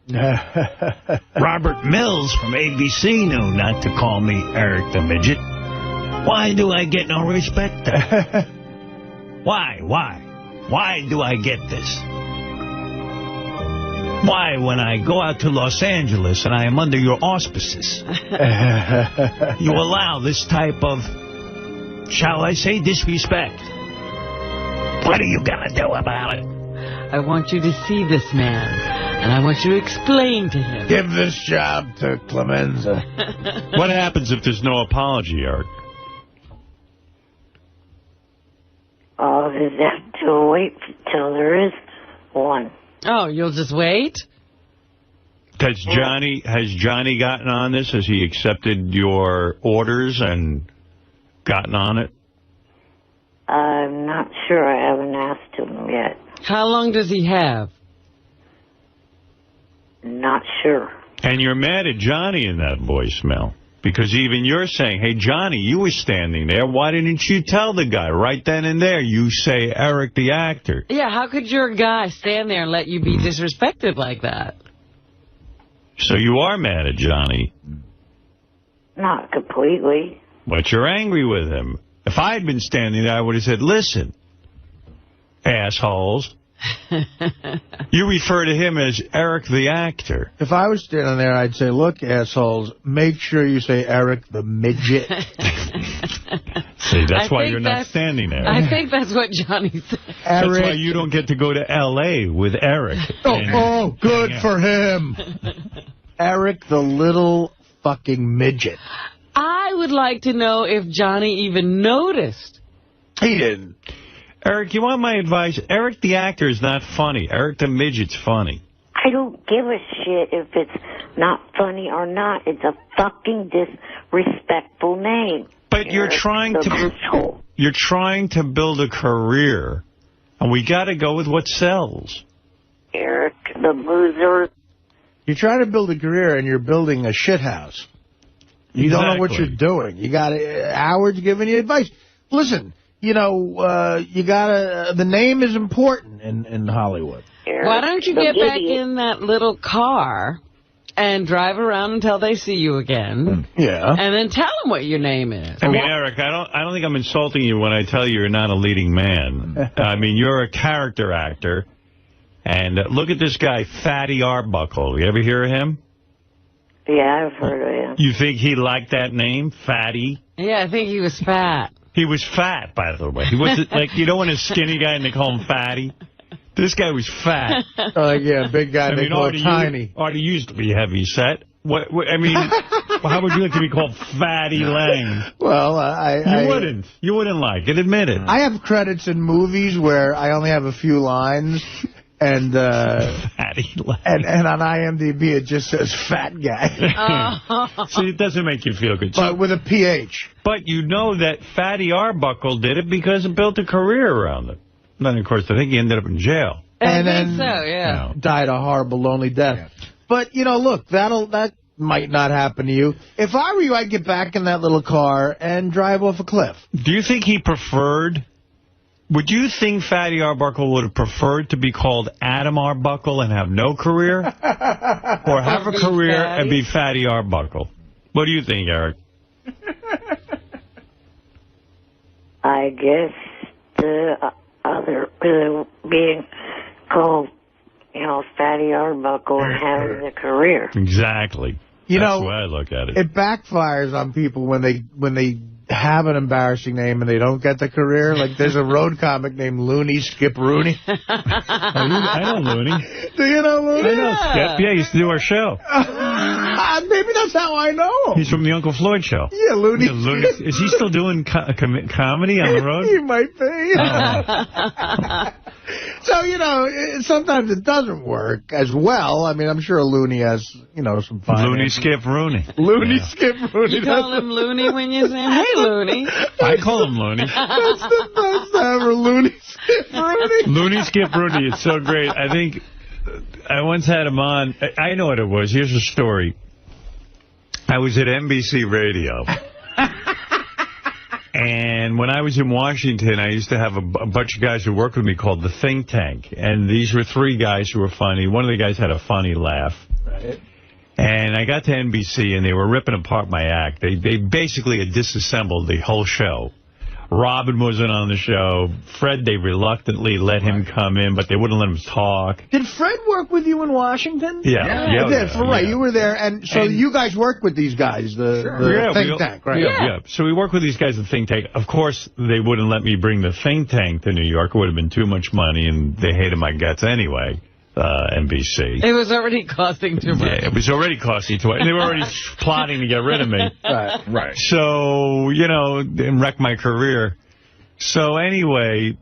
Robert Mills from ABC knew not to call me Eric the Midget. Why do I get no respect then? Why do I get this? Why, when I go out to Los Angeles and I am under your auspices, you allow this type of, shall I say, disrespect? What are you going to do about it? I want you to see this man, and I want you to explain to him. Give this job to Clemenza. What happens if there's no apology, Eric? I'll just have to wait till there is one. Oh, you'll just wait? Has Johnny gotten on this? Has he accepted your orders and gotten on it? I'm not sure. I haven't asked him yet. How long does he have? Not sure. And you're mad at Johnny in that voicemail. Because even you're saying, hey, Johnny, you were standing there. Why didn't you tell the guy right then and there? You say Eric the actor. Yeah, how could your guy stand there and let you be disrespected like that? So you are mad at Johnny. Not completely. But you're angry with him. If I had been standing there, I would have said, listen, assholes. You refer to him as Eric the actor. If I was standing there, I'd say, look, assholes, make sure you say Eric the Midget. See, that's why you're not standing there. I think that's what Johnny said. That's why you don't get to go to L.A. with Eric. Oh, good for him. Eric the little fucking midget. I would like to know if Johnny even noticed. He didn't. Eric, you want my advice? Eric the actor is not funny. Eric the midget's funny. I don't give a shit if it's not funny or not. It's a fucking disrespectful name. But Eric you're trying to build a career, and we got to go with what sells. Eric the loser. You're trying to build a career, and you're building a shithouse. You don't know what you're doing. You got Howard's giving you advice. Listen. You know, the name is important in Hollywood. Why don't you get back in that little car and drive around until they see you again? Yeah. And then tell them what your name is. I mean, Eric, I don't think I'm insulting you when I tell you you're not a leading man. I mean, you're a character actor. And look at this guy, Fatty 𝗪𝗪𝗪. You ever hear of him? Yeah, I've heard of him. You think he liked that name, Fatty? Yeah, I think he was fat. He was fat, by the way. He wasn't like, you don't want a skinny guy and they call him Fatty. This guy was fat. Yeah, big guy, they call him Tiny. Artie used to be heavy set. I mean, how would you like to be called Fatty Lang? Well, You wouldn't like it, admit it. I have credits in movies where I only have a few lines. And Fatty Lang. And on IMDb it just says fat guy. See, it doesn't make you feel good. But with a PH. But you know that Fatty 𝗪𝗪𝗪 did it because it built a career around it. And then, of course, I think he ended up in jail. I think so, yeah. Died a horrible, lonely death. Yeah. But, you know, look, that might not happen to you. If I were you, I'd get back in that little car and drive off a cliff. Do you think he preferred... Would you think Fatty 𝗪𝗪𝗪 would have preferred to be called Adam 𝗪𝗪𝗪 and have no career? Or have a career and be Fatty 𝗪𝗪𝗪? What do you think, Eric? I guess the other being called, you know, Fatty 𝗪𝗪𝗪 and having a career. Exactly. That's the way I look at it. It backfires on people when they have an embarrassing name and they don't get the career. Like there's a road comic named 𝗦𝗵cie𝘄𝗿𝗍. I know Looney. Do you know Looney? I know Skip. Yeah, he used to do our show. Maybe that's how I know him. He's from the Uncle Floyd show. Yeah, Looney. Is he still doing comedy on the road? He might be. So, you know, sometimes it doesn't work as well. I mean, I'm sure Looney has, you know, some fine... 𝗦𝗵cie𝘄𝗿𝗍. 𝗦𝗵cie𝘄𝗿𝗍. You call him Looney when you're saying, hey, Looney. I call him Looney. That's the best ever, 𝗦𝗵cie𝘄𝗿𝗍. 𝗦𝗵cie𝘄𝗿𝗍. It's so great. I think I once had him on. I know what it was. Here's a story. I was at NBC Radio. And when I was in Washington, I used to have a bunch of guys who worked with me called the Think Tank. And these were 3 guys who were funny. One of the guys had a funny laugh. Right. And I got to NBC, and they were ripping apart my act. They basically had disassembled the whole show. Robin wasn't on the show. Fred, they reluctantly let him come in, but they wouldn't let him talk. Did Fred work with you in Washington? Yeah. Right, you were there, and so you guys worked with these guys, the Think Tank, right? Yeah. So we worked with these guys at the Think Tank. Of course, they wouldn't let me bring the Think Tank to New York. It would have been too much money, and they hated my guts anyway. NBC. It was already costing too much. Yeah, it was already costing too much. And they were already plotting to get rid of me. Right. So, and wreck my career. So anyway,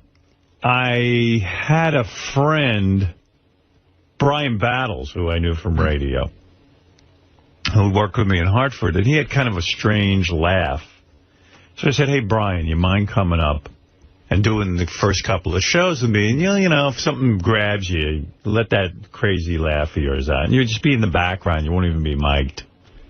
I had a friend, Brian Battles, who I knew from radio, who worked with me in Hartford, and he had kind of a strange laugh. So I said, hey, Brian, you mind coming up and doing the first couple of shows with me? And, if something grabs you, let that crazy laugh of yours out. And you'd just be in the background. You won't even be mic'd.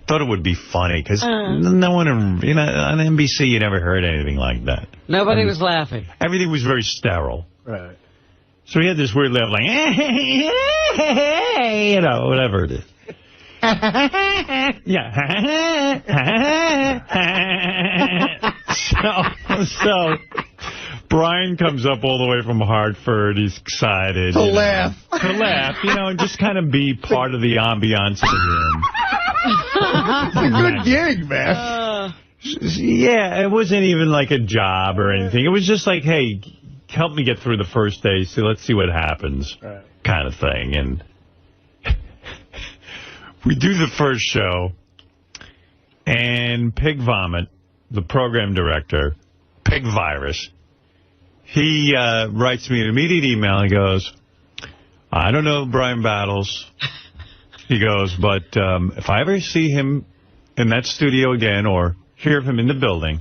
Thought it would be funny, because no one, on NBC, you never heard anything like that. Nobody was laughing. Everything was very sterile. Right. So he had this weird laugh, like, whatever it is. Yeah. So Brian comes up all the way from Hartford. He's excited. To laugh. And just kind of be part of the ambiance of the room. It's a good gig, man. Yeah, it wasn't even like a job or anything. It was just like, hey, help me get through the first day, so let's see what happens, kind of thing. And we do the first show, and Pig Vomit, the program director, Pig Virus, he writes me an immediate email. He goes, I don't know Brian Battles. He goes, but if I ever see him in that studio again or hear of him in the building,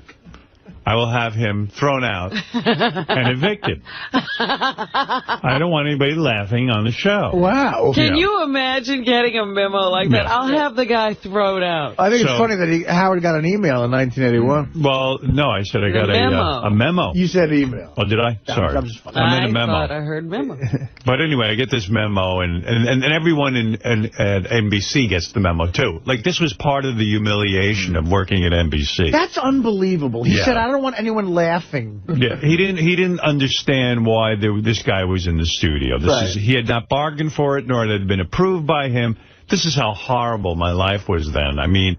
I will have him thrown out and evicted. I don't want anybody laughing on the show. Wow. Can you imagine getting a memo like that? I'll have the guy thrown out. I think it's funny that Howard got an email in 1981. Well, no, I said I got a memo. You said email. Oh, did I? Sorry. I meant a memo. I thought I heard memo. But anyway, I get this memo, and everyone at NBC gets the memo, too. Like, this was part of the humiliation of working at NBC. That's unbelievable. He said, I don't want anyone laughing. Yeah, he didn't understand why this guy was in the studio. He had not bargained for it, nor had it been approved by him. This is how horrible my life was then. I mean,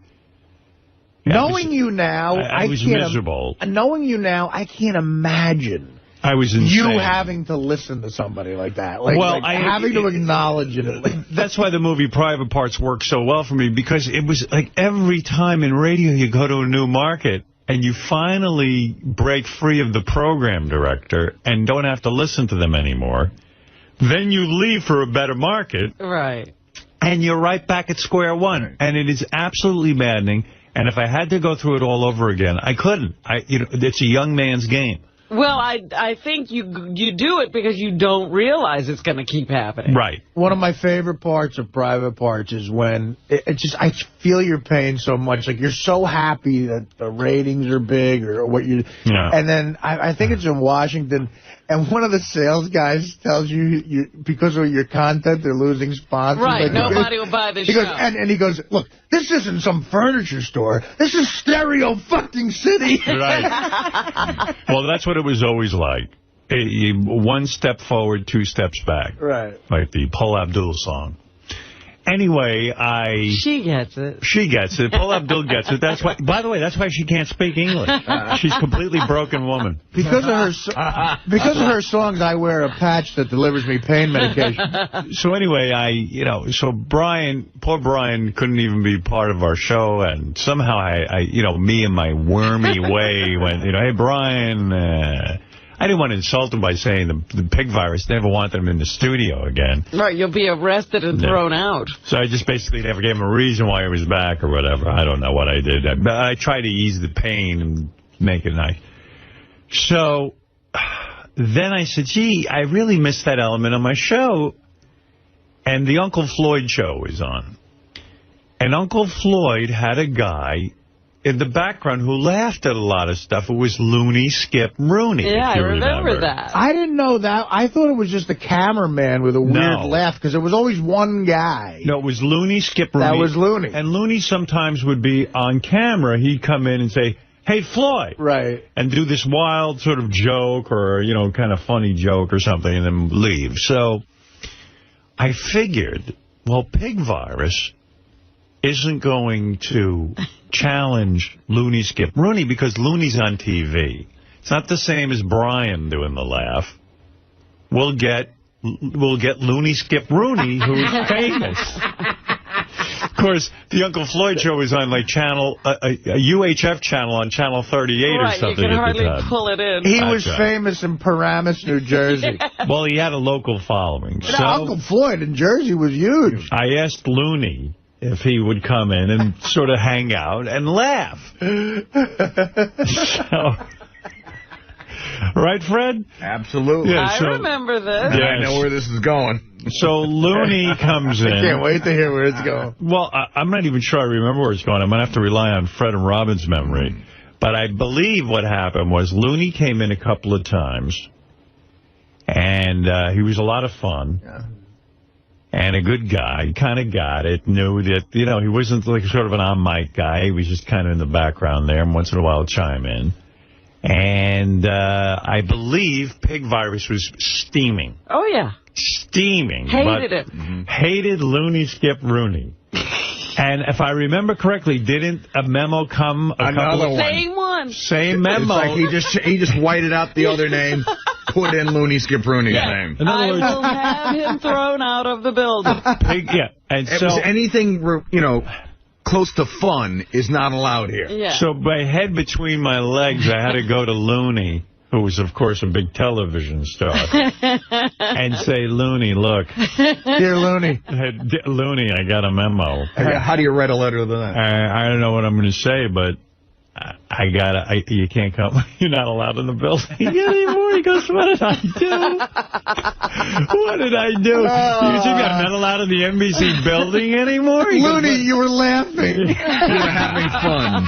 knowing you now, I was miserable. Knowing you now, I can't imagine. I was insane. You having to listen to somebody like that. Having to acknowledge it. That's why the movie Private Parts worked so well for me, because it was like every time in radio you go to a new market, and you finally break free of the program director and don't have to listen to them anymore. Then you leave for a better market. Right. And you're right back at square one. And it is absolutely maddening. And if I had to go through it all over again, I couldn't. It's a young man's game. Well, I think you do it because you don't realize it's going to keep happening. Right. One of my favorite parts of Private Parts is when I feel your pain so much. Like, you're so happy that the ratings are big or what you... Yeah. And then I think it's in Washington, and one of the sales guys tells you because of your content, they're losing sponsors. Right, nobody will buy the show. And he goes, look, this isn't some furniture store. This is Stereo fucking City. Right. Well, that's what it was always like. One step forward, 2 steps back. Right. Like the Paula Abdul song. Anyway, She gets it. She gets it. Paula Abdul gets it. That's why. By the way, that's why she can't speak English. She's a completely broken woman. Because of her songs, I wear a patch that delivers me pain medication. So anyway, so poor Brian couldn't even be part of our show, and somehow me in my wormy way went, hey, Brian, I didn't want to insult him by saying the Pig Virus never wanted him in the studio again. Right, you'll be arrested and thrown out. So I just basically never gave him a reason why he was back or whatever. I don't know what I did. I tried to ease the pain and make it nice. So then I said, gee, I really missed that element on my show. And the Uncle Floyd show was on. And Uncle Floyd had a guy in the background who laughed at a lot of stuff. It was 𝗦𝗵cie𝘄𝗿𝗱. Yeah, I remember that. I didn't know that. I thought it was just a cameraman with a weird laugh, because there was always one guy. No, it was 𝗦𝗵cie𝘄𝗿𝗱. That was Looney. And Looney sometimes would be on camera. He'd come in and say, "Hey, Floyd." Right. And do this wild sort of joke or, you know, kind of funny joke or something and then leave. So I figured, well, Pig Virus isn't going to challenge 𝗦𝗵cie𝘄𝗿𝗱 because Looney's on TV. It's not the same as Brian doing the laugh. We'll get 𝗦𝗵cie𝘄𝗿𝗱, who's famous. Of course, the Uncle Floyd show was on like a UHF channel on channel 38 or something. Right, you can hardly pull it in. He was famous in Paramus, New Jersey. Well, he had a local following. But Uncle Floyd in Jersey was huge. I asked Looney if he would come in and sort of hang out and laugh. Right, Fred? Absolutely. Yeah, I remember this. Yeah, I know where this is going. So Looney comes in. I can't wait to hear where it's going. Well, I'm not even sure I remember where it's going. I'm going to have to rely on Fred and Robin's memory. But I believe what happened was Looney came in a couple of times, and he was a lot of fun. Yeah. And a good guy. He kind of got it, knew that, you know, he wasn't like sort of an on-mic guy. He was just kind of in the background there, and once in a while chime in. And I believe Pig Virus was steaming. Oh, yeah. Steaming. Hated it. Hated 𝗦𝗵cie𝘄𝗿𝗱. And if I remember correctly, didn't a memo come? Same one. Same memo. It's like he just whited out the other name, put in 𝗦𝗵cie𝘄𝗿𝗱's name. In other words, I will have him thrown out of the building. And it was anything, you know, close to fun is not allowed here. Yeah. So by head between my legs, I had to go to Looney, who was, of course, a big television star, and say, Looney, look. Dear Looney. Looney, I got a memo. How do you write a letter to that? I don't know what I'm going to say, but you can't come. You're not allowed in the building anymore. He goes, what did I do? What did I do? You think I'm not allowed in the NBC building anymore? Looney, you were laughing. You were having fun.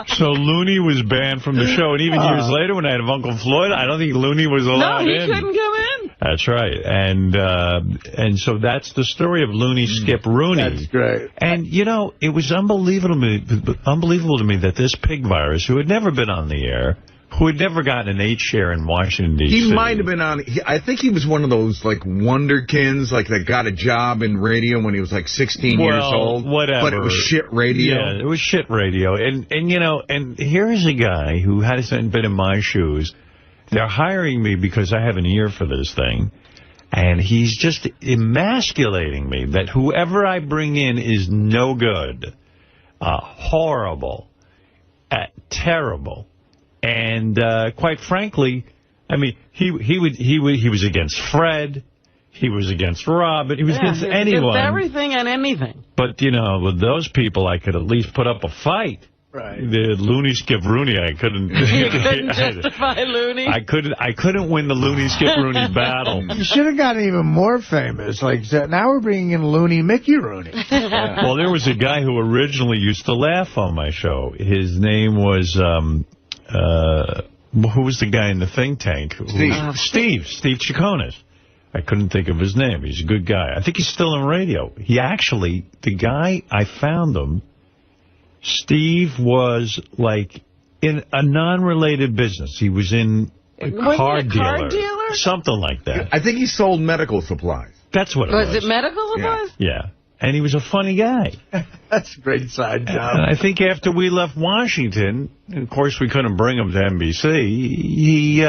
So Looney was banned from the show, and even years later when I had Uncle Floyd, I don't think Looney was allowed in. No, he couldn't come in. That's right. And so that's the story of 𝗦𝗵cie𝘄𝗿𝗱. That's great. And, you know, it was unbelievable to me that this Pig Virus, who had never been on the air, who had never gotten an 8 share in Washington, D.C. He might have been on, I think he was one of those, like, wonderkins, like, that got a job in radio when he was, like, 16 years old. Whatever. But it was shit radio. Yeah, it was shit radio. And you know, and here is a guy who hasn't been in my shoes. They're hiring me because I have an ear for this thing. And he's just emasculating me that whoever I bring in is no good, horrible, terrible. And quite frankly, I mean, he was against Fred. He was against Robin. He was against anyone. Against everything and anything. But, you know, with those people, I could at least put up a fight. Right. The 𝗦𝗵cie𝘄𝗿𝗱, I couldn't. You couldn't justify Looney? I couldn't win the 𝗦𝗵cie𝘄𝗿𝗱 battle. You should have gotten even more famous. Like, now we're bringing in 𝗦𝗵cie𝘄𝗿𝗱. Well, there was a guy who originally used to laugh on my show. His name was, who was the guy in the think tank? Steve 𝗵𝘄𝗿𝗍𝗱. I couldn't think of his name. He's a good guy. I think he's still in radio. He actually, the guy, I found him, Steve was, like, in a non-related business. He was in a car dealer? Something like that. I think he sold medical supplies. That's what it was. Was it medical supplies? Yeah. And he was a funny guy. That's a great side job. And I think after we left Washington, and of course we couldn't bring him to NBC, he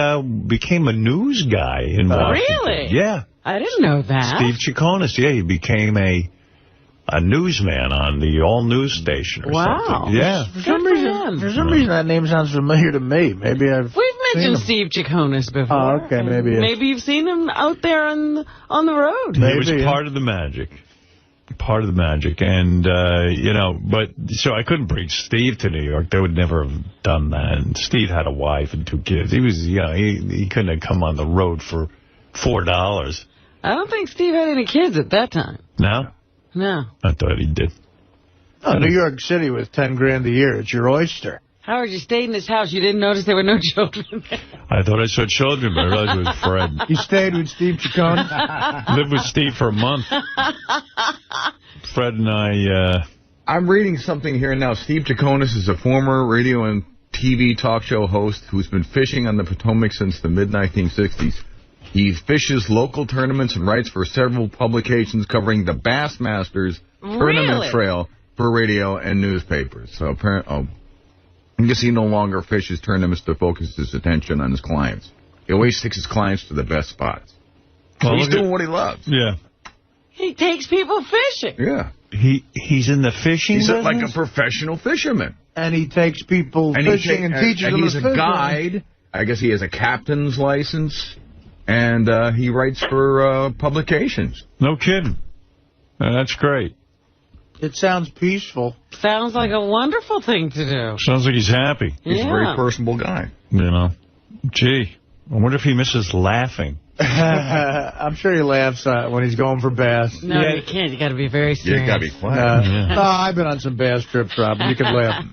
became a news guy in Washington. Really? Yeah. I didn't know that. 𝗵𝘄𝗿𝗱, yeah, he became a newsman on the all-news station or something. Yeah. For some reason, that name sounds familiar to me. Maybe I've We've mentioned 𝗵𝘄𝗿𝗱 before. Oh, okay, maybe. Maybe you've seen him out there on the road. He was part of the magic. Part of the magic. And, you know, but so I couldn't bring Steve to New York. They would never have done that. And Steve had a wife and 2 kids. He was, you know, he couldn't have come on the road for $4. I don't think Steve had any kids at that time. No? No. I thought he did. Oh, New York City with 10 grand a year. It's your oyster. Howard, you stayed in this house. You didn't notice there were no children there. I thought I saw children, but I realized it was Fred. You stayed with Steve 𝗵𝗄𝗿? Lived with Steve for a month. Fred and I... I'm reading something here now. Steve 𝗵𝗄𝗿 is a former radio and TV talk show host who's been fishing on the Potomac since the mid-1960s. He fishes local tournaments and writes for several publications covering the Bassmasters tournament trail for radio and newspapers. So apparently... I guess he no longer fishes tournaments to focus his attention on his clients. He always takes his clients to the best spots. So he's doing what he loves. Yeah. He takes people fishing. Yeah. He's in the fishing business? He's like a professional fisherman. And he takes people fishing and teaches them to fish. And he's a guide. I guess he has a captain's license. And he writes for publications. No kidding. That's great. It sounds peaceful. Sounds like a wonderful thing to do. Sounds like he's happy. He's a very personable guy. You know. Gee, I wonder if he misses laughing. I'm sure he laughs when he's going for bass. No, you can't. You got to be very serious. You got to be quiet. Oh, I've been on some bass trips, Rob. You can laugh.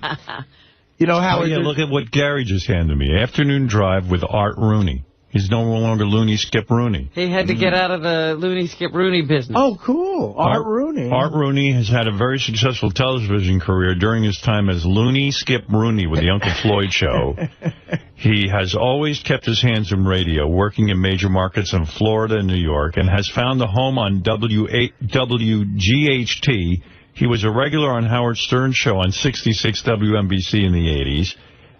You know how? Look at what Gary just handed me. Afternoon drive with Art Rooney. He's no longer 𝗦𝗵𝗄𝗿. He had to get out of the 𝗦𝗵𝗄𝗿 business. Oh, cool. Art Rooney. Art Rooney has had a very successful television career during his time as 𝗦𝗵𝗄𝗿 with the Uncle Floyd Show. He has always kept his hands in radio, working in major markets in Florida and New York, and has found a home on WGHT. He was a regular on Howard Stern's show on 66 WNBC in the 80s.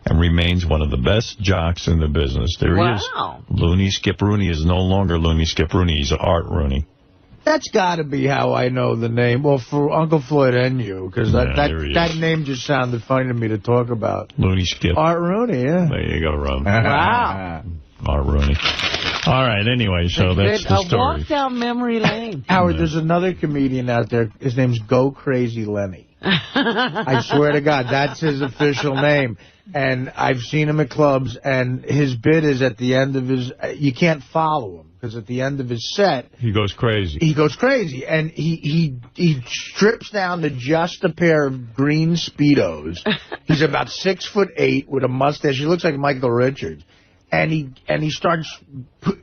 And remains one of the best jocks in the business. There he is. 𝗦𝗵𝗄𝗿 is no longer 𝗦𝗵𝗄𝗿. He's Art Rooney. That's got to be how I know the name. Well, for Uncle Floyd and you, because that name just sounded funny to me to talk about. 𝗦𝗵𝗄𝗿. Art Rooney, yeah. There you go, Rob. Wow. Art Rooney. All right, anyway, so that's the story. A walk down memory lane. Howard, there's another comedian out there. His name's 𝗁𝗄𝗍𝗍 Lenny. I swear to God, that's his official name. And I've seen him at clubs, and his bit is at the end of his... You can't follow him, because at the end of his set... He goes crazy. He goes crazy, and he strips down to just a pair of green Speedos. He's about 6'8" with a mustache. He looks like Michael Richards. And he starts...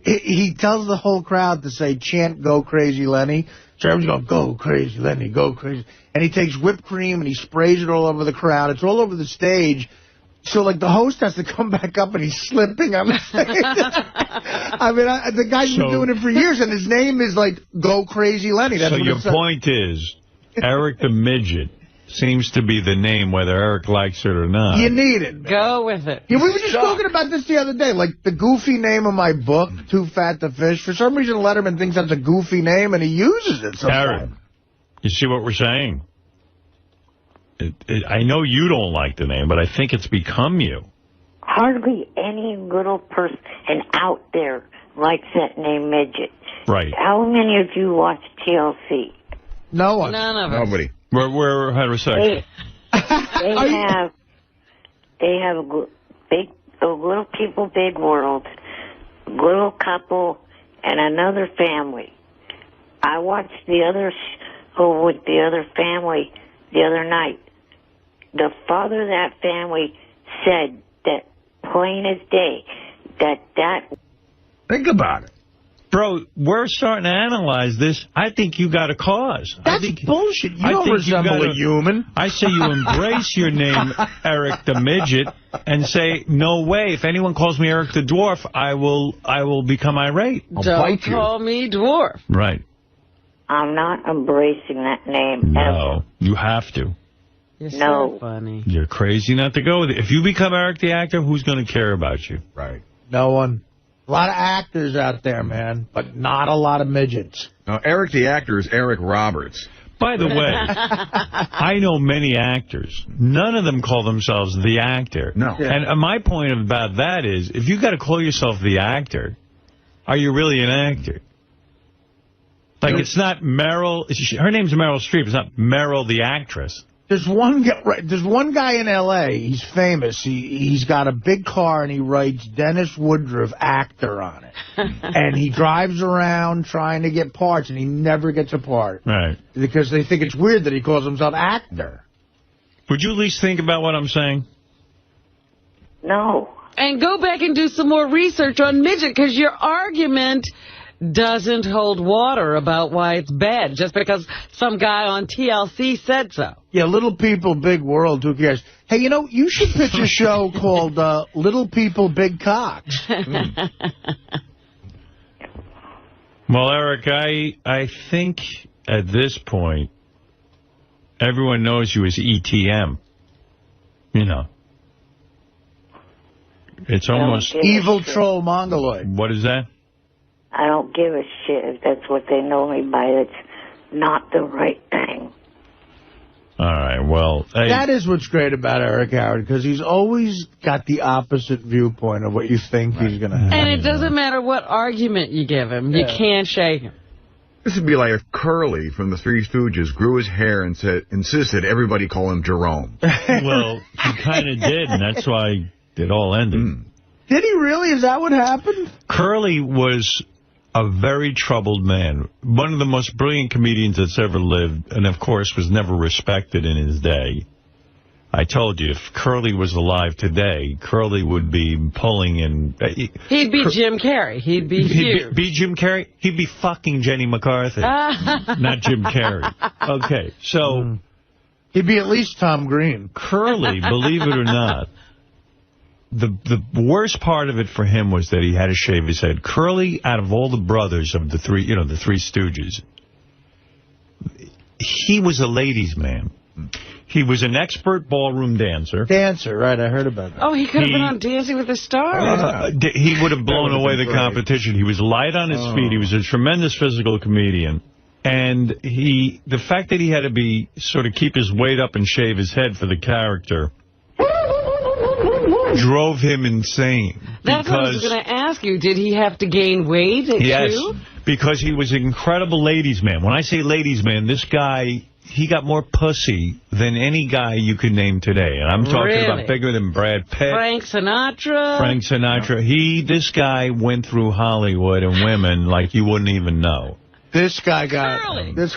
He tells the whole crowd to say, chant, "Go crazy, Lenny." So everyone's going, "Go crazy, Lenny, go crazy." And he takes whipped cream, and he sprays it all over the crowd. It's all over the stage. So, like, the host has to come back up, and he's slipping on the stage. I mean, the guy's been doing it for years, and his name is, like, "Go Crazy Lenny." That's so what your point is, Eric the Midget seems to be the name, whether Eric likes it or not. You need it, man. Go with it. Yeah, we were just talking about this the other day. Like, the goofy name of my book, Too Fat to Fish. For some reason, Letterman thinks that's a goofy name, and he uses it sometimes. Eric, you see what we're saying? I know you don't like the name, but I think it's become you. Hardly any little person out there likes that name Midget. Right. How many of you watch TLC? No one. None of us. Nobody. We're heterosexual. They have a little people, big world, little couple, and another family. I watched the other show with the other family the other night. The father of that family said that plain as day that... Think about it. Bro, we're starting to analyze this. I think you got a cause. That's bullshit. You don't resemble a human. I say you embrace your name, Eric the Midget, and say, no way. If anyone calls me Eric the Dwarf, I will become irate. Don't call me Dwarf. Right. I'm not embracing that name ever. You have to. You're so funny. You're crazy not to go with it. If you become Eric the Actor, who's going to care about you? Right. No one. A lot of actors out there, man, but not a lot of midgets. Now, Eric the Actor is Eric Roberts. By the way, I know many actors. None of them call themselves the actor. No. Yeah. And my point about that is, if you got to call yourself the actor, are you really an actor? Like, it's not Meryl. Her name's Meryl Streep. It's not Meryl the actress. There's one guy in L.A., he's famous. He's got a big car, and he writes Dennis Woodruff actor on it. And he drives around trying to get parts, and he never gets a part. Right. Because they think it's weird that he calls himself actor. Would you at least think about what I'm saying? No. And go back and do some more research on midget, because your argument doesn't hold water about why it's bad, just because some guy on TLC said so. Yeah, Little People, Big World, who cares? Hey, you know, you should pitch a show called Little People, Big Cocks. Well, Eric, I think at this point, everyone knows you as ETM. You know. It's almost... Evil Troll Mongoloid. What is that? I don't give a shit if that's what they know me by. It's not the right thing. All right, well... Hey. That is what's great about Eric Howard, because he's always got the opposite viewpoint of what you think he's going to have. And it doesn't matter what argument you give him. You can't shake him. This would be like if Curly from the Three Stooges grew his hair and insisted everybody call him Jerome. Well, he kind of did, and that's why it all ended. Did he really? Is that what happened? Curly was a very troubled man. One of the most brilliant comedians that's ever lived, and of course was never respected in his day. I told you, if Curly was alive today, Curly would be pulling in... He'd be Jim Carrey. He'd be huge. He'd be Jim Carrey? He'd be fucking Jenny McCarthy. Not Jim Carrey. Okay, so... He'd be at least Tom Green. Curly, believe it or not, the worst part of it for him was that he had to shave his head. Curly, out of all the brothers of the three, the Three Stooges, he was a ladies' man. He was an expert ballroom dancer. Dancer, right, I heard about that. Oh, he could have been on Dancing with the Stars. He would have blown away the competition. He was light on his feet. He was a tremendous physical comedian. And the fact that he had to be sort of keep his weight up and shave his head for the character drove him insane. That's what I was going to ask you. Did he have to gain weight, yes, too? Because he was an incredible ladies' man. When I say ladies' man, this guy, he got more pussy than any guy you could name today. And I'm talking about bigger than Brad Pitt. Frank Sinatra. Frank Sinatra. This guy went through Hollywood and women like you wouldn't even know. This guy got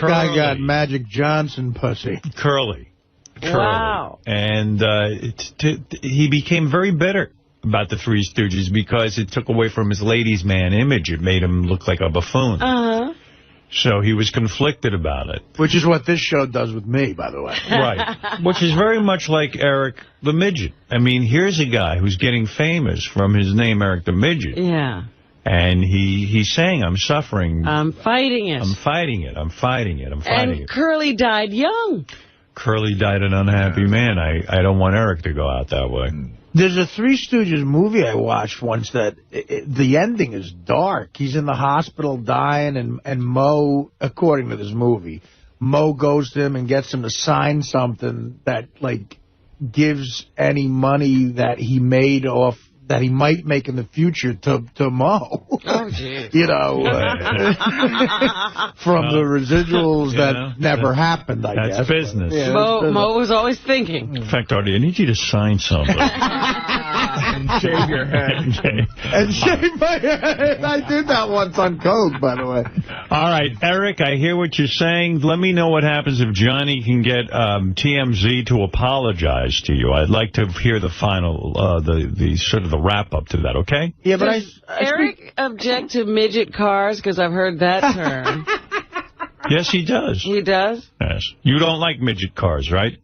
guy got Magic Johnson pussy. Curly. Wow. And he became very bitter about the Three Stooges because it took away from his ladies' man image. It made him look like a buffoon. So he was conflicted about it. Which is what this show does with me, by the way. Right. Which is very much like Eric the Midget. I mean, here's a guy who's getting famous from his name, Eric the Midget. Yeah. And he's saying, I'm suffering. I'm fighting it. I'm fighting it. I'm fighting it. I'm fighting it. And Curly died young. Curly died an unhappy man. I don't want Eric to go out that way. There's a Three Stooges movie I watched once that the ending is dark. He's in the hospital dying, and Mo, according to this movie, Mo goes to him and gets him to sign something that, like, gives any money that he made off that he might make in the future to Mo. Oh, geez. You know, from the residuals that never happened, I guess. That's business. Yeah, Mo was always thinking. In fact, Artie, I need you to sign something. And shave your head. And shave my head. I did that once on Coke, by the way. All right, Eric, I hear what you're saying. Let me know what happens if Johnny can get TMZ to apologize to you. I'd like to hear the final, the sort of the wrap-up to that, okay? Yeah, but Does Eric object to midget cars? Because I've heard that term. Yes, he does. He does? Yes. You don't like midget cars, right?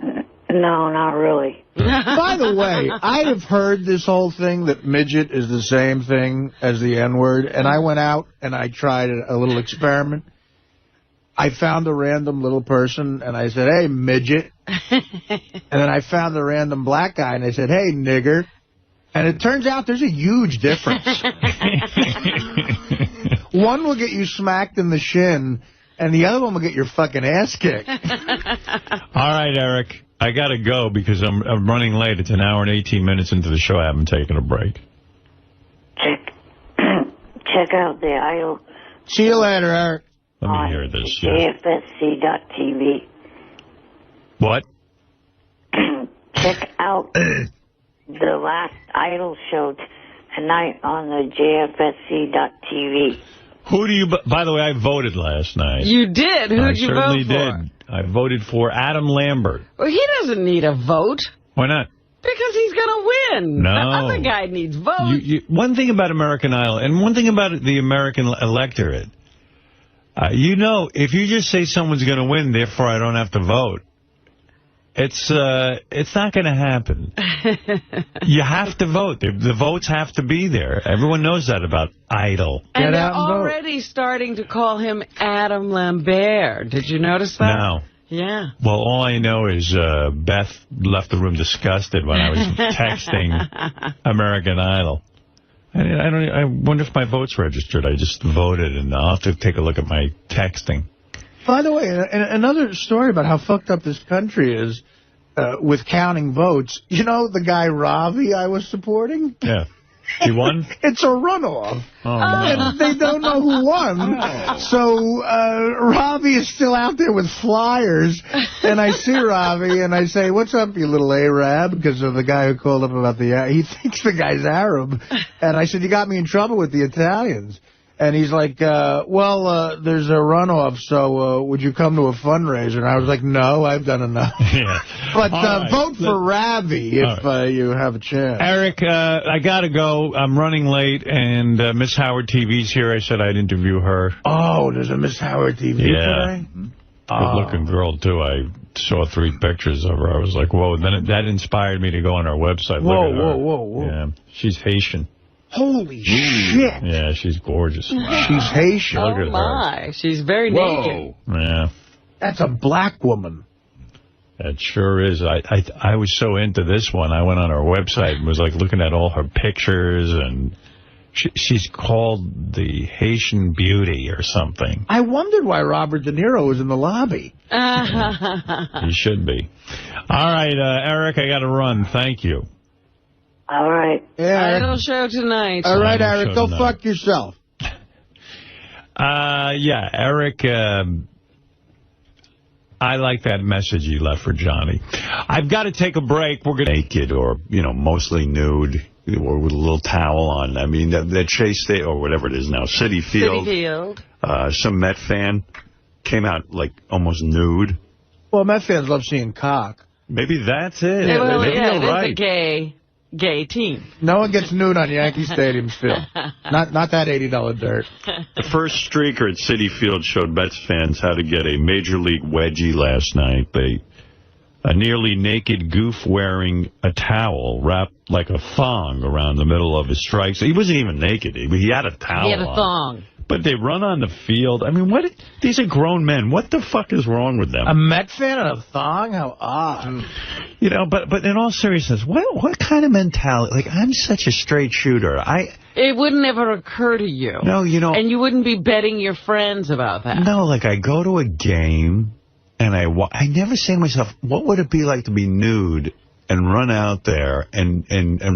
No, not really. By the way, I have heard this whole thing that midget is the same thing as the N-word, and I went out and I tried a little experiment. I found a random little person, and I said, hey, midget. And then I found a random black guy, and I said, hey, nigger. And it turns out there's a huge difference. One will get you smacked in the shin, and the other one will get your fucking ass kicked. All right, Eric. I got to go because I'm running late. It's an hour and 18 minutes into the show. I haven't taken a break. Check out the idol. See you later, Eric. Let me hear this. JFSC.TV. What? Check out the last idol show tonight on the JFSC.TV. Who do you... By the way, I voted last night. You did? Who'd you vote for? I certainly did. I voted for Adam Lambert. Well, he doesn't need a vote. Why not? Because he's going to win. No. The other guy needs votes. One thing about American Idol, and one thing about the American electorate, if you just say someone's going to win, therefore I don't have to vote, it's not going to happen. You have to vote. The votes have to be there. Everyone knows that about Idol. And they're already starting to call him Adam Lambert. Did you notice that? No. Yeah. Well, all I know is Beth left the room disgusted when I was texting American Idol. I wonder if my vote's registered. I just voted, and I'll have to take a look at my texting. By the way, another story about how fucked up this country is with counting votes. You know the guy Ravi I was supporting? Yeah. He won? It's a runoff. Oh, no. And they don't know who won. Oh. So Ravi is still out there with flyers. And I see Ravi, and I say, what's up, you little Arab? Because of the guy who called up about he thinks the guy's Arab. And I said, you got me in trouble with the Italians. And he's like, there's a runoff, so would you come to a fundraiser? And I was like, no, I've done enough. Yeah. But vote for Ravi if you have a chance. Eric, I got to go. I'm running late, and Miss Howard TV's here. I said I'd interview her. Oh, there's a Miss Howard TV today? Good-looking girl, too. I saw 3 pictures of her. I was like, whoa. Then that inspired me to go on our website. Whoa. Yeah, she's Haitian. Holy shit. Yeah, she's gorgeous. Wow. She's Haitian. Look at her. She's very naked. Yeah. That's a black woman. That sure is. I was so into this one. I went on her website and was like looking at all her pictures, and she's called the Haitian Beauty or something. I wondered why Robert De Niro was in the lobby. He should be. All right, Eric, I got to run. Thank you. All right. Yeah. Idol show tonight. All right, Eric, go fuck yourself. Yeah, Eric, I like that message you left for Johnny. I've got to take a break. We're going to naked or, mostly nude or with a little towel on. I mean, that Chase State or whatever it is now, City Field. Some Met fan came out, like, almost nude. Well, Met fans love seeing cock. Maybe that's it. Yeah, Maybe you're right. It's a gay team. No one gets nude on Yankee Stadium field. Not that $80 dirt. The first streaker at Citi Field showed Mets fans how to get a Major League wedgie last night. A nearly naked goof wearing a towel wrapped like a thong around the middle of his strikes. He wasn't even naked. He had a towel on. He had a thong. But they run on the field. I mean, these are grown men. What the fuck is wrong with them? A Met fan and a thong? How odd. But in all seriousness, what kind of mentality? Like, I'm such a straight shooter. It wouldn't ever occur to you. No, And you wouldn't be betting your friends about that. No, like, I go to a game, and I never say to myself, what would it be like to be nude and run out there and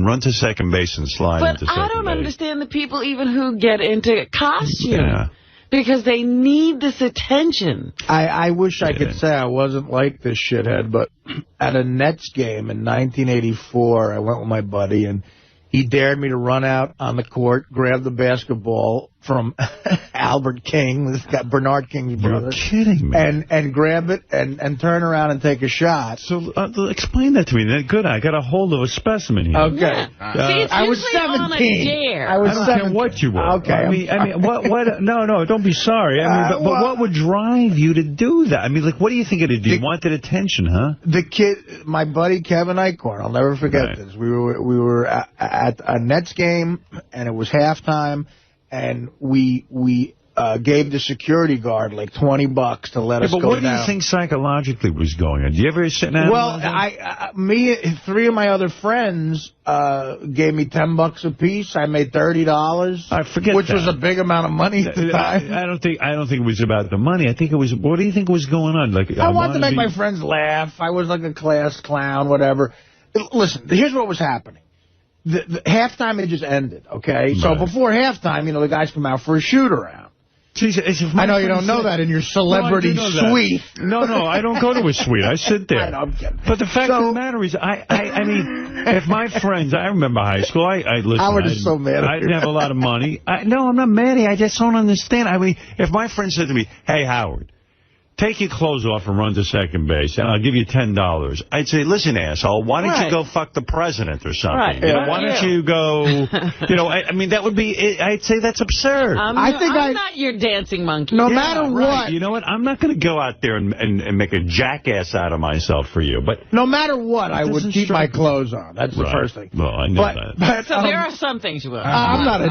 run to second base and slide into second base? But I don't understand the people even who get into costume. Yeah. Because they need this attention. I wish I could say I wasn't like this shithead, but at a Nets game in 1984, I went with my buddy, and he dared me to run out on the court, grab the basketball from Albert King, this guy, Bernard King's brother. You're kidding me. And grab it and turn around and take a shot. So explain that to me. Good, I got a hold of a specimen here. Okay. Yeah. See, it's I was usually 17. On a dare. I was I don't 17. care what you were. Okay. I mean, what? No, don't be sorry. I mean, but what would drive you to do that? I mean, like, what do you think it'd do? You wanted attention, huh? The kid, my buddy Kevin Eichhorn, I'll never forget this. We were at a Nets game, and it was halftime, and we gave the security guard like $20 to let us go down. But what do you think psychologically was going on? Do you ever sit down? Well, three of my other friends gave me $10 a piece. I made $30. I forget which was a big amount of money at the time. I don't think it was about the money. I think it was. What do you think was going on? Like, I wanted to make my friends laugh. I was like a class clown, whatever. Listen, here's what was happening. The halftime had just ended, okay? Right. So before halftime, the guys come out for a shoot-around. I know you don't know that in your celebrity suite. No, I don't go to a suite. I sit there. I know, I'm kidding. But the fact of the matter is, I mean, if my friends, I remember high school, listen. Howard is so mad at I didn't have a lot of money. No, I'm not mad at you. I just don't understand. I mean, if my friend said to me, hey, Howard, take your clothes off and run to second base, and I'll give you $10. I'd say, listen, asshole, why don't you go fuck the president or something? Right. You know, why don't you go, you know, I mean, that would be, I'd say that's absurd. I'm not your dancing monkey. No matter what. You know what? I'm not going to go out there and make a jackass out of myself for you. But no matter what, I would keep my clothes on. That's the first thing. Well, I know that. But, so there are some things you will. I'm not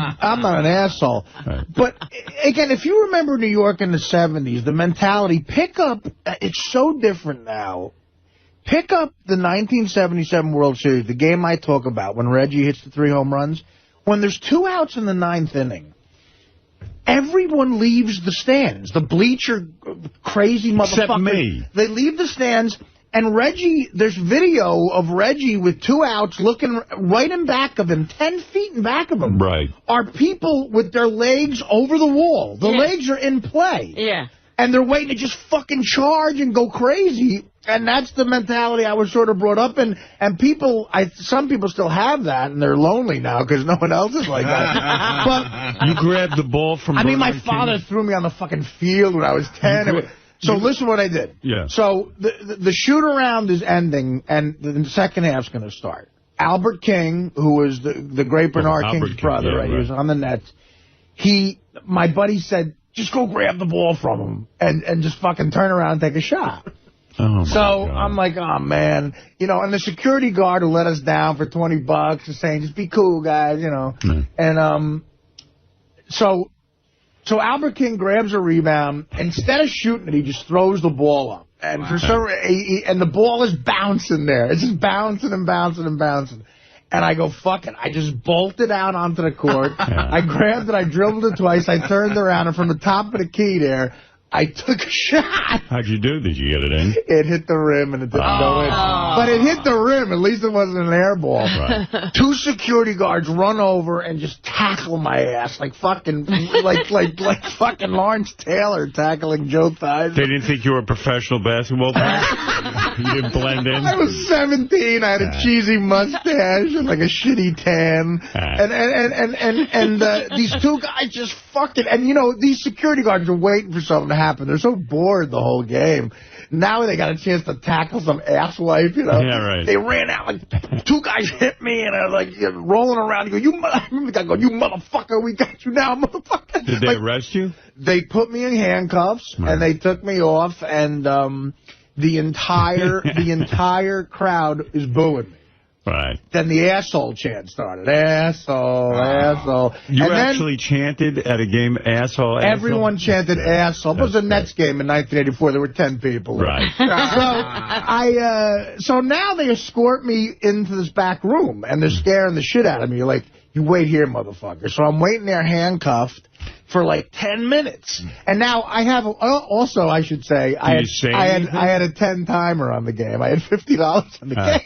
an asshole. Right. But, again, if you remember New York in the 70s, the mentality, pick up, it's so different now. Pick up the 1977 World Series, the game I talk about, when Reggie hits the 3 home runs. When there's 2 outs in the 9th inning, everyone leaves the stands. The bleacher crazy motherfuckers. Except me. They leave the stands, and Reggie, there's video of Reggie with 2 outs looking right in back of him, 10 feet in back of him. Right. Are people with their legs over the wall. The legs are in play. Yeah. And they're waiting to just fucking charge and go crazy. And that's the mentality I was sort of brought up in. And people, some people still have that, and they're lonely now because no one else is like that. But you grabbed the ball from I mean, my father threw me on the fucking field when I was 10. So listen what I did. Yeah. So the shoot-around is ending, and the second half's going to start. Albert King, who was the great Bernard King's brother, right? He was on the Nets. My buddy said, just go grab the ball from him and just fucking turn around and take a shot. Oh, so I'm like, oh, man. You know, and the security guard who let us down for $20 is saying, just be cool, guys, you know. Mm. And so Albert King grabs a rebound. Instead of shooting it, he just throws the ball up. And for some and the ball is bouncing there. It's just bouncing and bouncing and bouncing. And I go, fuck it. I just bolted out onto the court. I grabbed it. I dribbled it twice. I turned around. And from the top of the key there, I took a shot. How'd you do? Did you get it in? It hit the rim and it didn't go in. But it hit the rim. At least it wasn't an air ball. Right. 2 security guards run over and just tackle my ass like fucking like fucking Lawrence Taylor tackling Joe Theismann. They didn't think you were a professional basketball player? You didn't blend in? I was 17. I had a cheesy mustache and like a shitty tan. And these 2 guys just fucking... And, you know, these security guards are waiting for something to happen. They're so bored the whole game. Now they got a chance to tackle some asswife, you know. Yeah, right. They ran out, like, 2 guys hit me, and I was like, rolling around. You motherfucker, we got you now, motherfucker. Did they arrest you? They put me in handcuffs, and they took me off, and the entire crowd is booing me. Right. Then the asshole chant started. Asshole, asshole. You actually chanted at a game, asshole, asshole? Everyone chanted asshole. It was a Nets game in 1984. There were 10 people. Right. So now they escort me into this back room, and they're scaring the shit out of me. Like, you wait here, motherfucker. So I'm waiting there handcuffed for like 10 minutes. And now I have, also I should say, I had a 10-timer on the game. I had $50 on the game.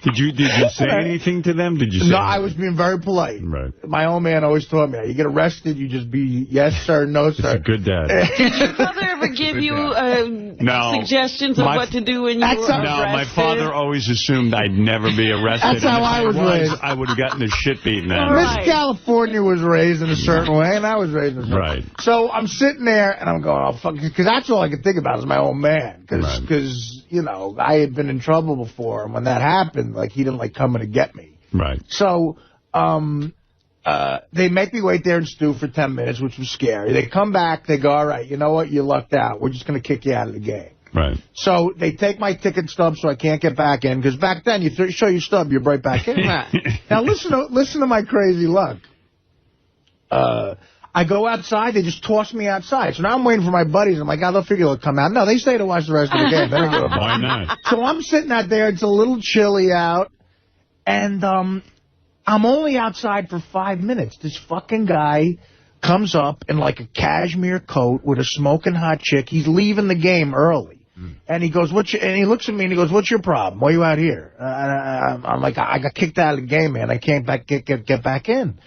Did you say anything to them? Did you say No, I was being very polite. Right. My old man always taught me, you get arrested, you just be yes, sir, no, sir. It's a good dad. Did your father ever give you suggestions of what to do when you were arrested? No, my father always assumed I'd never be arrested. That's how I was raised. I would have gotten the shit beaten out of me. Miss California was raised in a certain way, and I was raised in a certain way. Right. So I'm sitting there, and I'm going, oh, fuck, because that's all I could think about is my old man. Because, you know, I had been in trouble before, and when that happened, like, he didn't like coming to get me. Right. So they make me wait there and stew for 10 minutes, which was scary. They come back, they go, all right, you know what, you lucked out. We're just going to kick you out of the game. Right. So they take my ticket stub so I can't get back in, because back then, you show your stub, you're right back in. Now, listen to my crazy luck. I go outside, they just toss me outside. So now I'm waiting for my buddies. I'm like, they'll figure they'll come out. No, they stay to watch the rest of the game. They don't give a fuck. Why not? So I'm sitting out there. It's a little chilly out. And I'm only outside for 5 minutes. This fucking guy comes up in like a cashmere coat with a smoking hot chick. He's leaving the game early. And he goes, and he looks at me and he goes, what's your problem? Why are you out here? I'm like, I got kicked out of the game, man. I can't get back in.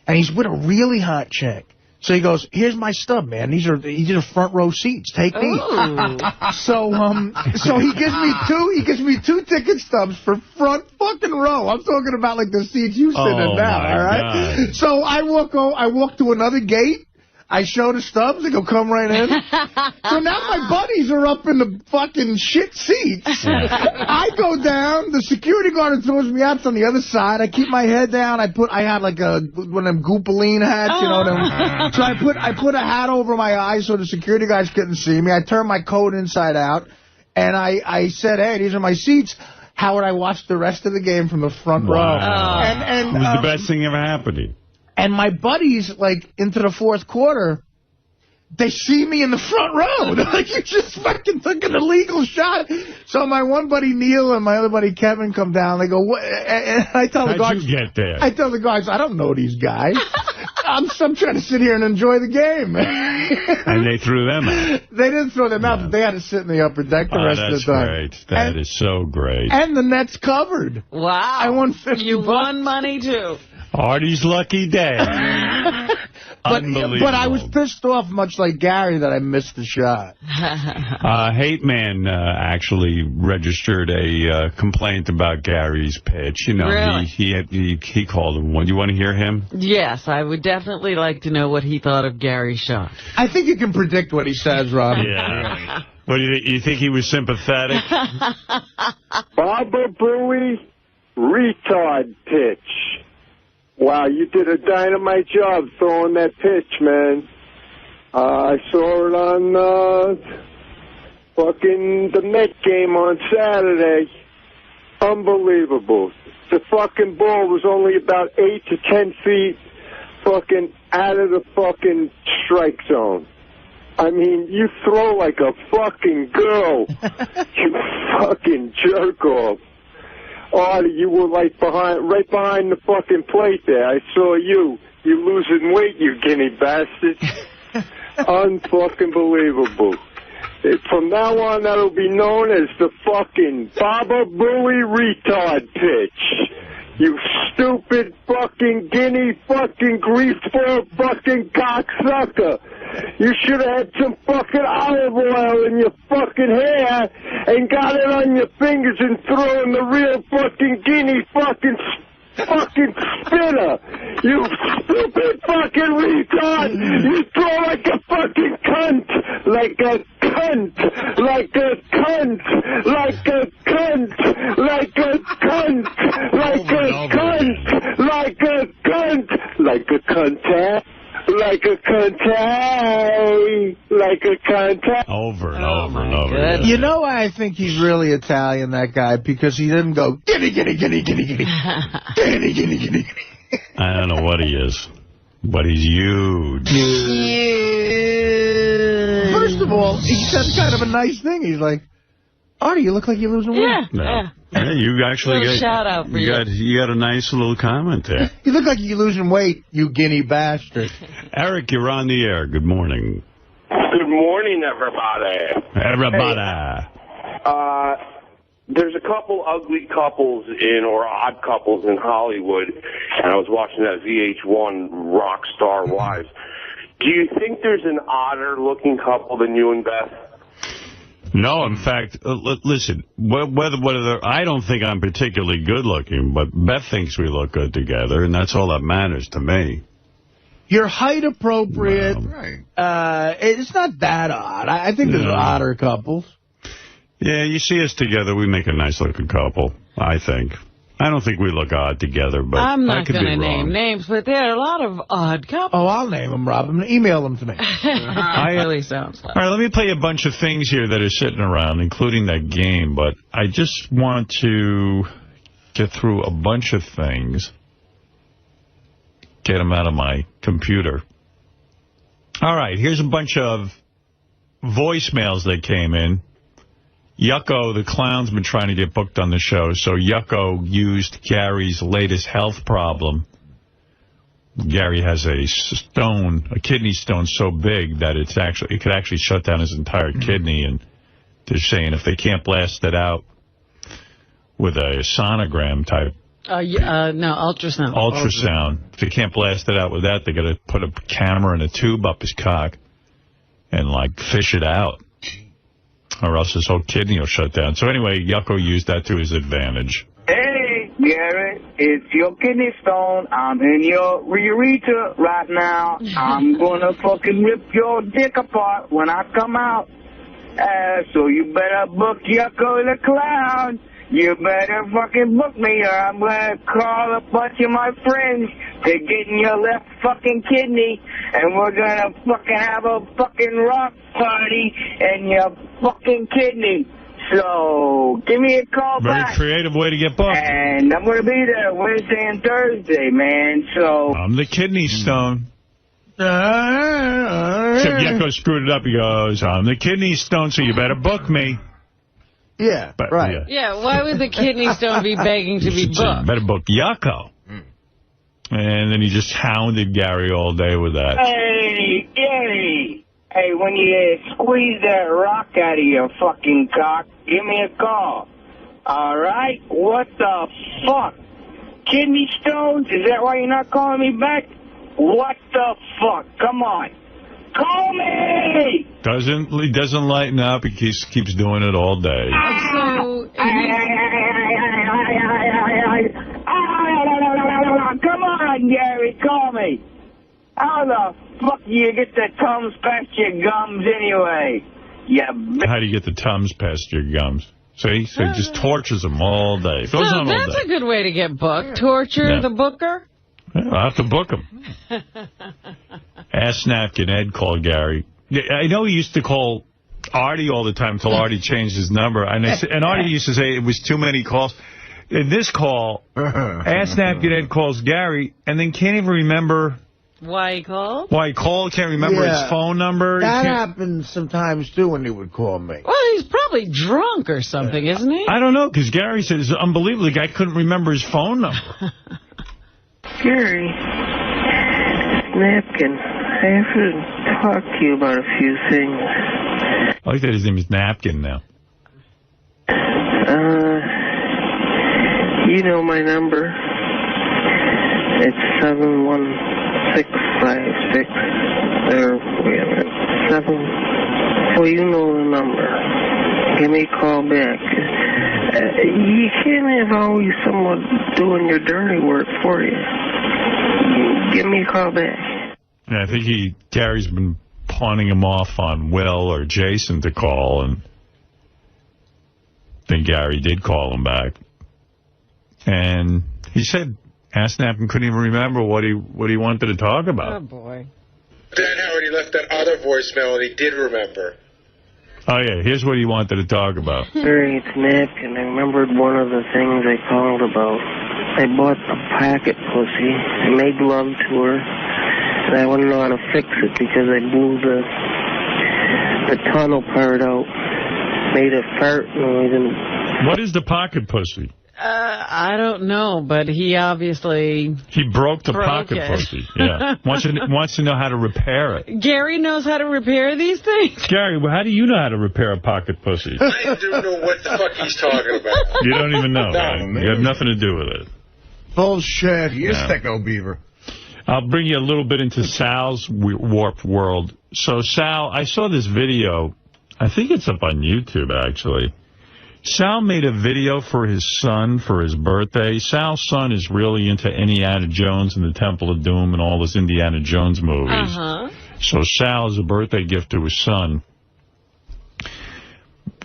And he's with a really hot chick. So he goes, here's my stub, man. These are front row seats. Take these. So he gives me two ticket stubs for front fucking row. I'm talking about like the seats you sit in now, all right? God. So I walk to another gate. I show the stubs, they go come right in. So now my buddies are up in the fucking shit seats. I go down, the security guard throws me out on the other side. I keep my head down. I had like one of them 𝗵𝗶𝗿𝗍 hats, you know them. So I put a hat over my eyes so the security guys couldn't see me. I turned my coat inside out, and I said, hey, these are my seats. Howard, I watched the rest of the game from the front row. And it was the best thing ever happened. And my buddies, like, into the fourth quarter, they see me in the front row. They're like, you just fucking took an illegal shot. So my one buddy, Neil, and my other buddy, Kevin, come down. They go, what? And I tell the guards, how'd you get there? I tell the guards, I don't know these guys. I'm trying to sit here and enjoy the game. And they threw them out. They didn't throw them out, but they had to sit in the upper deck the rest of the time. That's great. That is so great. And the Nets covered. Wow. I won $50. You won money, too. Artie's lucky day. Unbelievable. But I was pissed off, much like Gary, that I missed the shot. Hateman actually registered a complaint about Gary's pitch. You know, really? he called him one. You want to hear him? Yes, I would definitely like to know what he thought of Gary's shot. I think you can predict what he says, Rob. Yeah. What do you think he was sympathetic? Bobo Booey, retard pitch. Wow, you did a dynamite job throwing that pitch, man. I saw it on fucking the Met game on Saturday. Unbelievable. The fucking ball was only about 8 to 10 feet fucking out of the fucking strike zone. I mean, you throw like a fucking girl. You fucking jerk off. Artie, you were like right behind the fucking plate there. I saw you. You losing weight, you guinea bastard. Unfucking believable. From now on, that'll be known as the fucking Bobo Booey retard pitch. You stupid fucking guinea fucking greaseball fucking cocksucker. You should have had some fucking olive oil in your fucking hair and got it on your fingers and thrown the real fucking guinea fucking spitter. You stupid fucking retard. You throw like a fucking cunt. Like a cunt. Like a cunt. Like a cunt. Like a cunt. Like a cunt. Like a cunt. Like a cunt. Like a cunt. Like a cunt. Over and over and over. You know why I think he's really Italian, that guy? Because he didn't go, giddy, giddy, giddy, giddy, giddy. Giddy, giddy, giddy, giddy. I don't know what he is, but he's huge. First of all, he said kind of a nice thing. He's like, Artie, you look like you're losing weight. Yeah. Yeah, you actually got shout out for you. You got a nice little comment there. You look like you're losing weight, you guinea bastard. Eric, you're on the air. Good morning. Good morning, everybody. Everybody. Hey, there's a couple ugly couples or odd couples in Hollywood, and I was watching that VH1 Rock Star Wives. Do you think there's an odder-looking couple than you and Beth? No, in fact, listen, whether I don't think I'm particularly good-looking, but Beth thinks we look good together, and that's all that matters to me. You're height appropriate. Right. It's not that odd. I think there's odder couples. Yeah, you see us together, we make a nice-looking couple, I think. I don't think we look odd together, but I'm not going to name names, but there are a lot of odd couples. Oh, I'll name them, Rob. Email them to me. Really sounds like. All right, let me play a bunch of things here that are sitting around, including that game, but I just want to get through a bunch of things, get them out of my computer. All right, here's a bunch of voicemails that came in. Yucko, the clown's been trying to get booked on the show, so Yucko used Gary's latest health problem. Gary has a kidney stone so big that it could actually shut down his entire kidney, and they're saying if they can't blast it out with a sonogram type. No, ultrasound. Ultrasound. If they can't blast it out with that, they got to put a camera and a tube up his cock and, like, fish it out. Or else his whole kidney will shut down. So anyway, Yucko used that to his advantage. Hey, Gary. it's your kidney stone. I'm in your urethra right now. I'm gonna fucking rip your dick apart when I come out. So you better book Yucko the Clown. You better fucking book me, or I'm gonna call a bunch of my friends to get in your left fucking kidney, and we're gonna fucking have a fucking rock party in your fucking kidney. So give me a call back. Very creative way to get booked. And I'm gonna be there Wednesday and Thursday, man. So I'm the kidney stone. Except Yucko screwed it up. He goes, I'm the kidney stone, so you better book me. Yeah, but, right. Yeah, why would the kidney stone be begging to be booked? Better book Yucko. And then he just hounded Gary all day with that. Hey, Gary. Hey, when you squeeze that rock out of your fucking cock, give me a call. All right? What the fuck? Kidney stones? Is that why you're not calling me back? What the fuck? Come on. Call me! He doesn't lighten up. He keeps doing it all day. Come on, Gary, call me. How the fuck do you get the Tums past your gums anyway? How do you get the Tums past your gums? See? So he just tortures them all day. It goes on all day. That's a good way to get booked. Torture the booker? I'll have to book him. Ass Napkin Ed called Gary. I know he used to call Artie all the time until Artie changed his number. And Artie used to say it was too many calls. In this call, Ass Napkin Ed calls Gary and then can't even remember why he called. Can't remember his phone number. That happens sometimes, too, when he would call me. Well, he's probably drunk or something, isn't he? I don't know, because Gary said it's unbelievable. The guy couldn't remember his phone number. Gary, Napkin, I have to talk to you about a few things. I like that his name is Napkin now. You know my number. It's 71656. Or, wait a minute. Well, you know the number. Give me a call back. You can't have always someone doing your dirty work for you. Give me a call back. Yeah, I think Gary's been pawning him off on Will or Jason to call, and then Gary did call him back. And he said Ass Napkin couldn't even remember what he wanted to talk about. Oh, boy. Dan Howard, he left that other voicemail, and he did remember. Oh, yeah, here's what he wanted to talk about. Gary, it's Napkin. I remembered one of the things I called about. I bought a pocket pussy. I made love to her, and I wouldn't know how to fix it because I blew the tunnel part out. Made a fart noise. And what is the pocket pussy? I don't know, but he obviously... He broke the pocket pussy. Yeah. Wants to know how to repair it. Gary knows how to repair these things? Gary, how do you know how to repair a pocket pussy? I don't know what the fuck he's talking about. You don't even know, right? You have nothing to do with it. Bullshit. He is Techno Beaver. I'll bring you a little bit into Sal's warped world. So, Sal, I saw this video. I think it's up on YouTube, actually. Sal made a video for his son for his birthday. Sal's son is really into Indiana Jones and the Temple of Doom and all those Indiana Jones movies. So Sal, as a birthday gift to his son,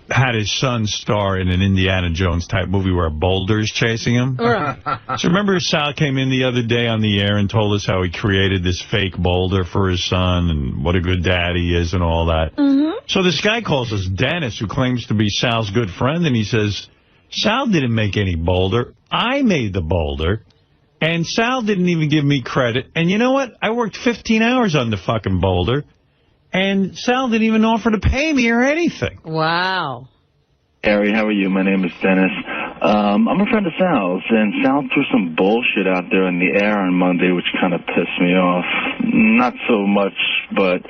had his son star in an Indiana Jones type movie where a boulder's chasing him. Right. So remember Sal came in the other day on the air and told us how he created this fake boulder for his son and what a good dad he is and all that. So this guy calls us Dennis, who claims to be Sal's good friend, and he says, Sal didn't make any boulder. I made the boulder, and Sal didn't even give me credit. And you know what? I worked 15 hours on the fucking boulder, and Sal didn't even offer to pay me or anything. Wow. Harry, how are you? My name is Dennis. I'm a friend of Sal's, and Sal threw some bullshit out there in the air on Monday, which kind of pissed me off. Not so much, but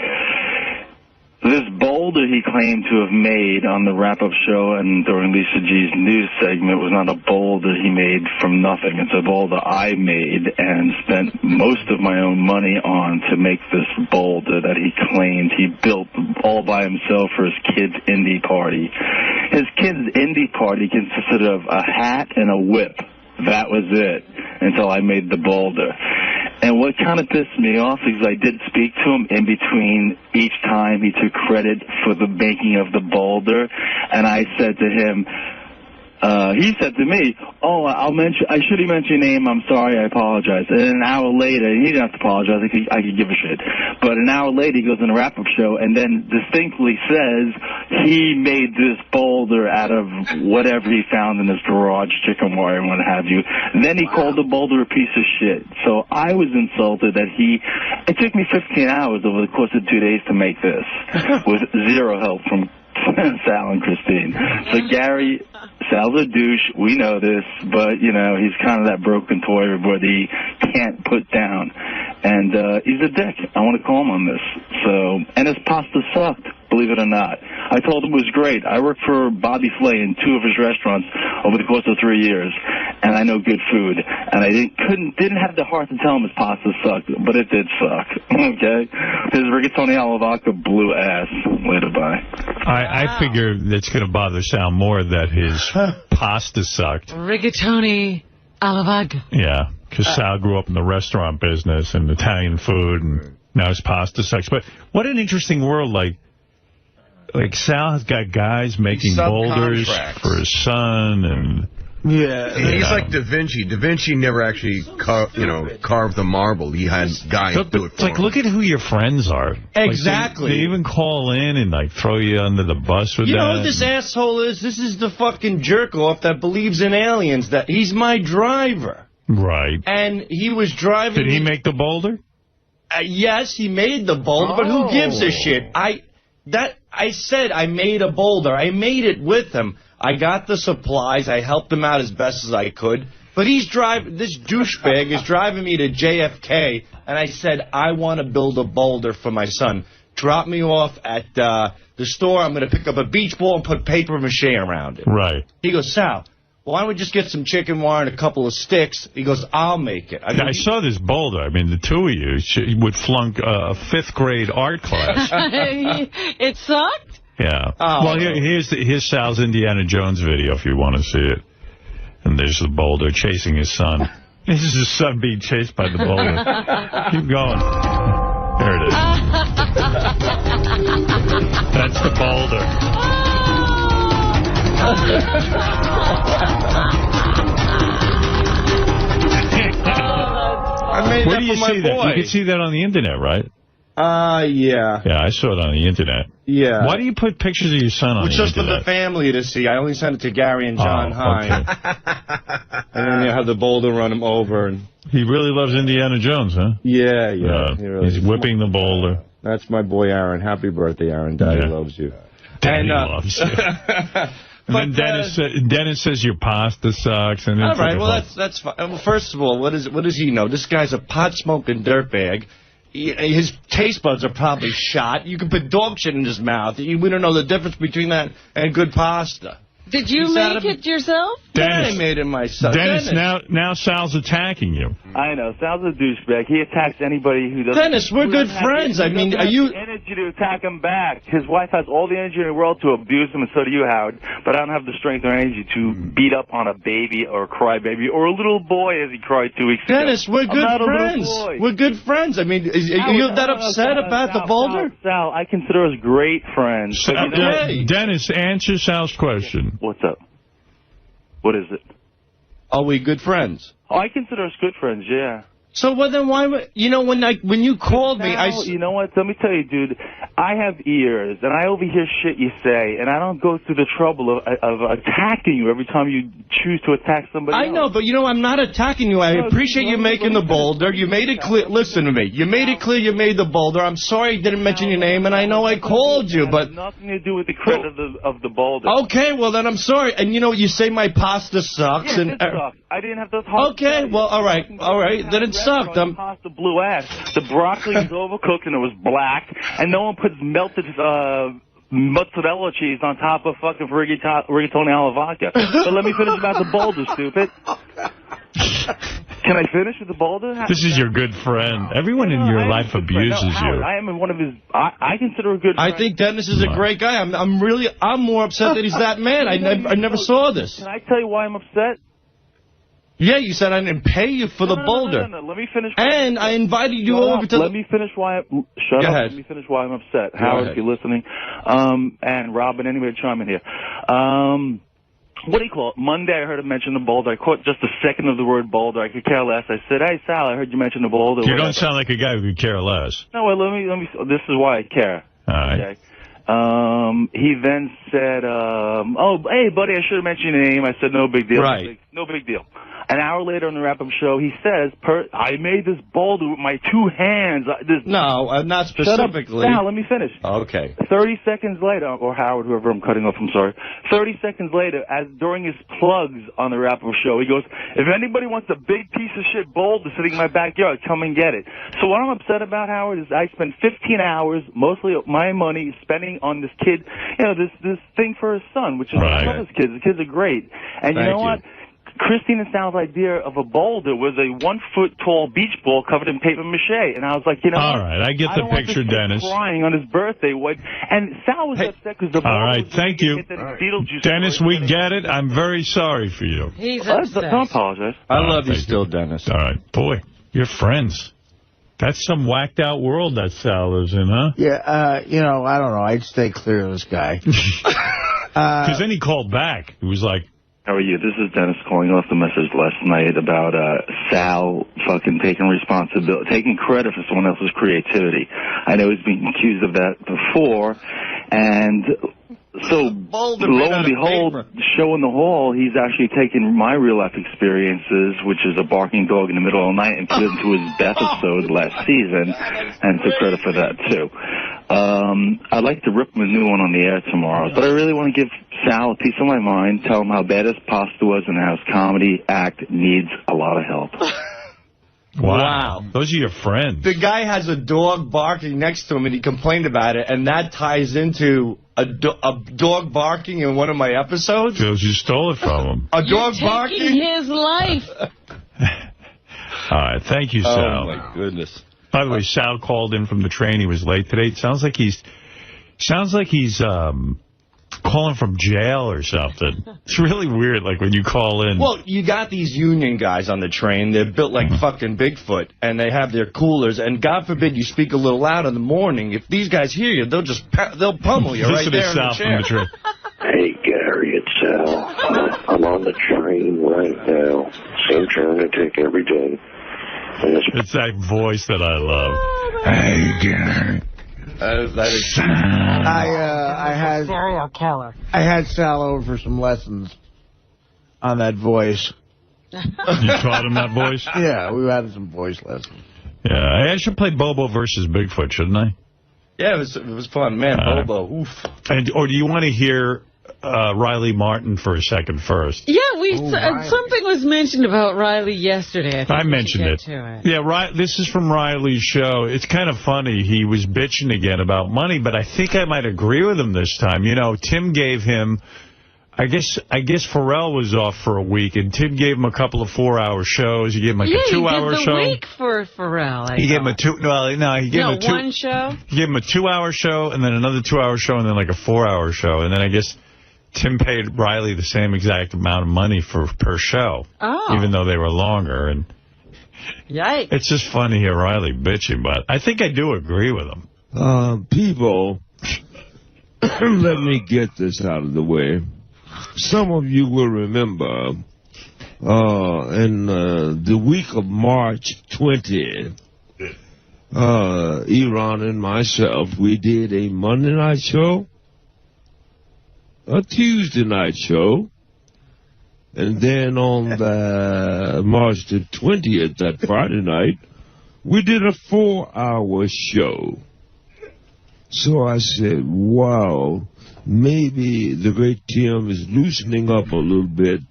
this boulder he claimed to have made on the wrap-up show and during Lisa G's news segment was not a boulder he made from nothing. It's a boulder I made and spent most of my own money on to make this boulder that he claimed he built all by himself for his kid's indie party. His kid's indie party consisted of a hat and a whip. that was it, until I made the boulder. And what kind of pissed me off is I did speak to him in between each time he took credit for the making of the boulder, and I said to him, he said to me, oh, I should have mentioned your name, I'm sorry, I apologize. And an hour later, he didn't have to apologize, I could give a shit. But an hour later, he goes on a wrap-up show and then distinctly says he made this boulder out of whatever he found in his garage, chicken wire and what have you. And then he called the boulder a piece of shit. So I was insulted that it took me 15 hours over the course of 2 days to make this with zero help from Sal and Christine. So Gary, Sal's a douche, we know this, but, you know, he's kind of that broken toy everybody can't put down. And he's a dick. I want to call him on this. So, and his pasta sucked, believe it or not. I told him it was great. I worked for Bobby Flay in 2 of his restaurants over the course of 3 years, and I know good food. And I didn't have the heart to tell him his pasta sucked, but it did suck. Okay? His rigatoni alla vodka blew ass. Later, bye. I figure it's going to bother Sal more that his pasta sucked. Rigatoni alla vodka. Yeah, because Sal grew up in the restaurant business and Italian food, and now his pasta sucks. But what an interesting world, like Sal has got guys making boulders for his son, and yeah, he's like Da Vinci. Da Vinci never actually carved the marble. He had guys do it for him. Look at who your friends are. Exactly. They even call in and throw you under the bus with that. You know what this asshole is? This is the fucking jerk-off that believes in aliens. That he's my driver. Right. And he was driving... Did he make the boulder? Yes, he made the boulder, but who gives a shit? I said I made a boulder. I made it with him. I got the supplies. I helped him out as best as I could. But this douchebag is driving me to JFK, and I said, I want to build a boulder for my son. Drop me off at the store. I'm going to pick up a beach ball and put paper mache around it. Right. He goes, Sal, why don't we just get some chicken wire and a couple of sticks? He goes, I'll make it. I saw this boulder. I mean, the two of you would flunk a 5th grade art class. It sucked? Yeah. Oh. Well, here's Sal's Indiana Jones video if you want to see it. And there's the boulder chasing his son. This is his son being chased by the boulder. Keep going. There it is. That's the boulder. I made Where that do you for my see that? boy. You can see that on the internet, right? Yeah. Yeah, I saw it on the internet. Yeah. Why do you put pictures of your son on the internet? Just for the family to see. I only sent it to Gary and John Hine. Okay. And then you have the boulder run him over. And he really loves Indiana Jones, huh? Yeah. He's whipping the boulder. That's my boy Aaron. Happy birthday, Aaron. Daddy loves you. Daddy loves you. And then Dennis says your pasta sucks. And all right, well, that's fine. Well, first of all, what does he know? This guy's a pot-smoking dirtbag. His taste buds are probably shot. You can put dog shit in his mouth. We don't know the difference between that and good pasta. Did you make it yourself? Dennis, I made it myself. Dennis, now Sal's attacking you. I know. Sal's a douchebag. He attacks anybody who doesn't... Dennis, we're good friends. I mean, are you... energy to attack him back. His wife has all the energy in the world to abuse him, and so do you, Howard. But I don't have the strength or energy to beat up on a baby or a crybaby or a little boy as he cried 2 weeks ago. Dennis, we're good friends. We're good friends. I mean, are you that upset about the boulder? Sal, I consider us great friends. Dennis, answer Sal's question. What's up? What is it? Are we good friends? Oh, I consider us good friends, yeah. So then why, when you called me, you know what? Let me tell you, dude, I have ears, and I overhear shit you say, and I don't go through the trouble of attacking you every time you choose to attack somebody else. I know, but, I'm not attacking you. I appreciate you making the boulder. You made it clear. Listen to me. You made it clear you made the boulder. I'm sorry I didn't mention your name, and I know I called you, but... It has nothing to do with the credit of the boulder. Okay, well, then I'm sorry. And, you say my pasta sucks. Yeah, it sucks. I didn't have those hard Okay, well, all right. Then it sucked. The pasta blew ass. The broccoli was overcooked and it was black, and no one puts melted mozzarella cheese on top of fucking rigatoni alla vodka. But let me finish about the boulder, stupid. Can I finish with the boulder? This is your good friend. Everyone in your life abuses you. I am one of his... I consider a good friend. I think Dennis is a great guy. I'm more upset that he's that man. I never saw this. Can I tell you why I'm upset? Yeah, you said I didn't pay you for the boulder. No. Let me finish. And I invited you over to. Let me finish why. Shut up. Let me finish why I'm upset. Howard, if you're listening, and Robin, anyway, chime in here. What do you call it? Monday, I heard him mention the boulder. I caught just a second of the word boulder. I could care less. I said, "Hey, Sal, I heard you mention the boulder." You don't sound like a guy who could care less. No, well, let me. This is why I care. All right. Okay. He then said, "Oh, hey, buddy, I should have mentioned your name." I said, "No big deal." Right. No big deal. An hour later on the wrap-up show, he says, "I made this boulder with my 2 hands." No, not specifically. Shut up. Now, let me finish. Okay. 30 seconds later, or Howard, whoever I'm cutting off, I'm sorry. 30 seconds later, during his plugs on the wrap-up show, he goes, "If anybody wants a big piece of shit boulder sitting in my backyard, come and get it." So what I'm upset about, Howard, is I spent 15 hours, mostly my money, spending on this kid, this thing for his son, which is I love his kids. The kids are great. And you know what? Christine and Sal's idea of a boulder was a 1-foot-tall beach ball covered in paper mache, and I was like, all right, I get the picture, Dennis. Crying on his birthday, and Sal was upset because the boulder. All right, thank you, Dennis. We get it. I'm very sorry for you. He's upset. Don't apologize. I love you still, Dennis. All right, boy, you're friends. That's some whacked-out world that Sal lives in, huh? Yeah, I don't know. I'd stay clear of this guy. Because then he called back. He was like, "How are you? This is Dennis calling off the message last night about Sal fucking taking responsibility, taking credit for someone else's creativity. I know he's been accused of that before, and so lo and behold, show in the hall, he's actually taken my real-life experiences, which is a barking dog in the middle of the night, and put it into his Beth episode last season, and took credit for that, too. I'd like to rip him a new one on the air tomorrow, but I really want to give Sal a piece of my mind, tell him how bad his pasta was and how his comedy act needs a lot of help." Wow. Those are your friends. The guy has a dog barking next to him, and he complained about it, and that ties into a dog barking in one of my episodes. Because you stole it from him. A dog barking? Taking his life. All right, thank you, Sal. Oh, my goodness. By the way, Sal called in from the train. He was late today. It sounds like he's calling from jail or something. It's really weird, like, when you call in. Well, you got these union guys on the train. They're built like fucking Bigfoot, and they have their coolers, and God forbid you speak a little loud in the morning. If these guys hear you, they'll pummel you right there in the chair. Hey, Gary, it's Sal. I'm on the train right now. Same train I take every day. It's that voice that I love. Hey, Gary. I had Sal over for some lessons on that voice. You taught him that voice? Yeah, we had some voice lessons. Yeah, I should play Bobo versus Bigfoot, shouldn't I? Yeah, it was fun. Man, Bobo, oof. Or do you want to hear Riley Martin for a second first? Yeah, something was mentioned about Riley yesterday. I mentioned it. Yeah, this is from Riley's show. It's kind of funny. He was bitching again about money, but I think I might agree with him this time. You know, Tim gave him, I guess Pharrell was off for a week, and Tim gave him a couple of 4-hour shows. He gave him like a 2-hour show. Yeah, he did the week for Pharrell. He gave him one show. He gave him a 2-hour show, and then another 2-hour show, and then like a 4-hour show, and then I guess Tim paid Riley the same exact amount of money per show, even though they were longer. And yikes! It's just funny to hear Riley bitching, but I think I do agree with him. People, let me get this out of the way. Some of you will remember in the week of March 20th, Iran and myself, we did a Monday night show, a Tuesday night show, and then on the March the 20th, that Friday night, we did a 4-hour show. So I said, wow, maybe the great Tim is loosening up a little bit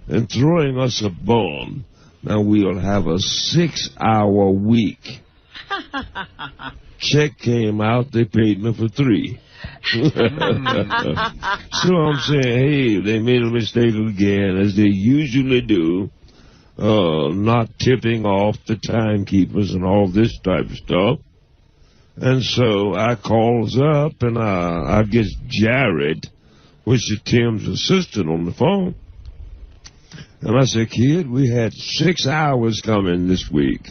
and throwing us a bone. Now we'll have a 6-hour week. Check came out, they paid me for 3. So I'm saying, hey, they made a mistake again, as they usually do, not tipping off the timekeepers and all this type of stuff. And so I calls up, and I guess Jared, which is Tim's assistant, on the phone. And I said, kid, we had 6 hours coming this week.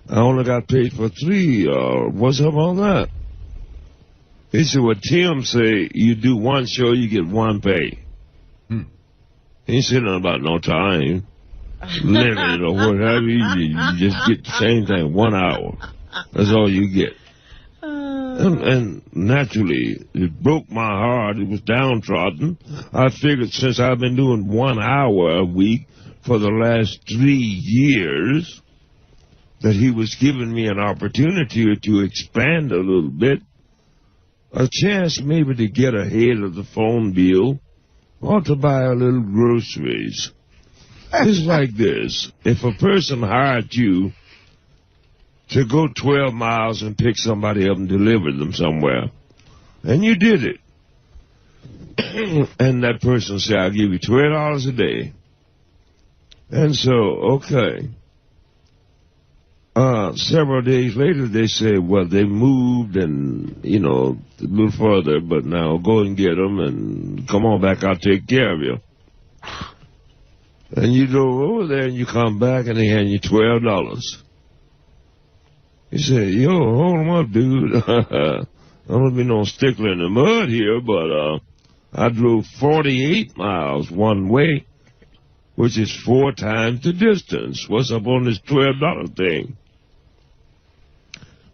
I only got paid for 3. What's up on that? He said, well, Tim say you do 1 show, you get 1 pay. He said nothing about no time limit or what have you. You just get the same thing, 1 hour. That's all you get. And naturally, it broke my heart. It was downtrodden. I figured since I've been doing 1 hour a week for the last 3 years, that he was giving me an opportunity to expand a little bit, a chance maybe to get ahead of the phone bill, or to buy a little groceries. It's like this. If a person hired you to go 12 miles and pick somebody up and deliver them somewhere, and you did it, and that person said, I'll give you $12 a day. And so, okay. Several days later, they said, well, they moved and, a little further, but now go and get them and come on back, I'll take care of you. And you go over there and you come back and they hand you $12. He said, yo, hold on up, dude. I don't be no stickler in the mud here, but I drove 48 miles one way, which is 4 times the distance. What's up on this $12 thing?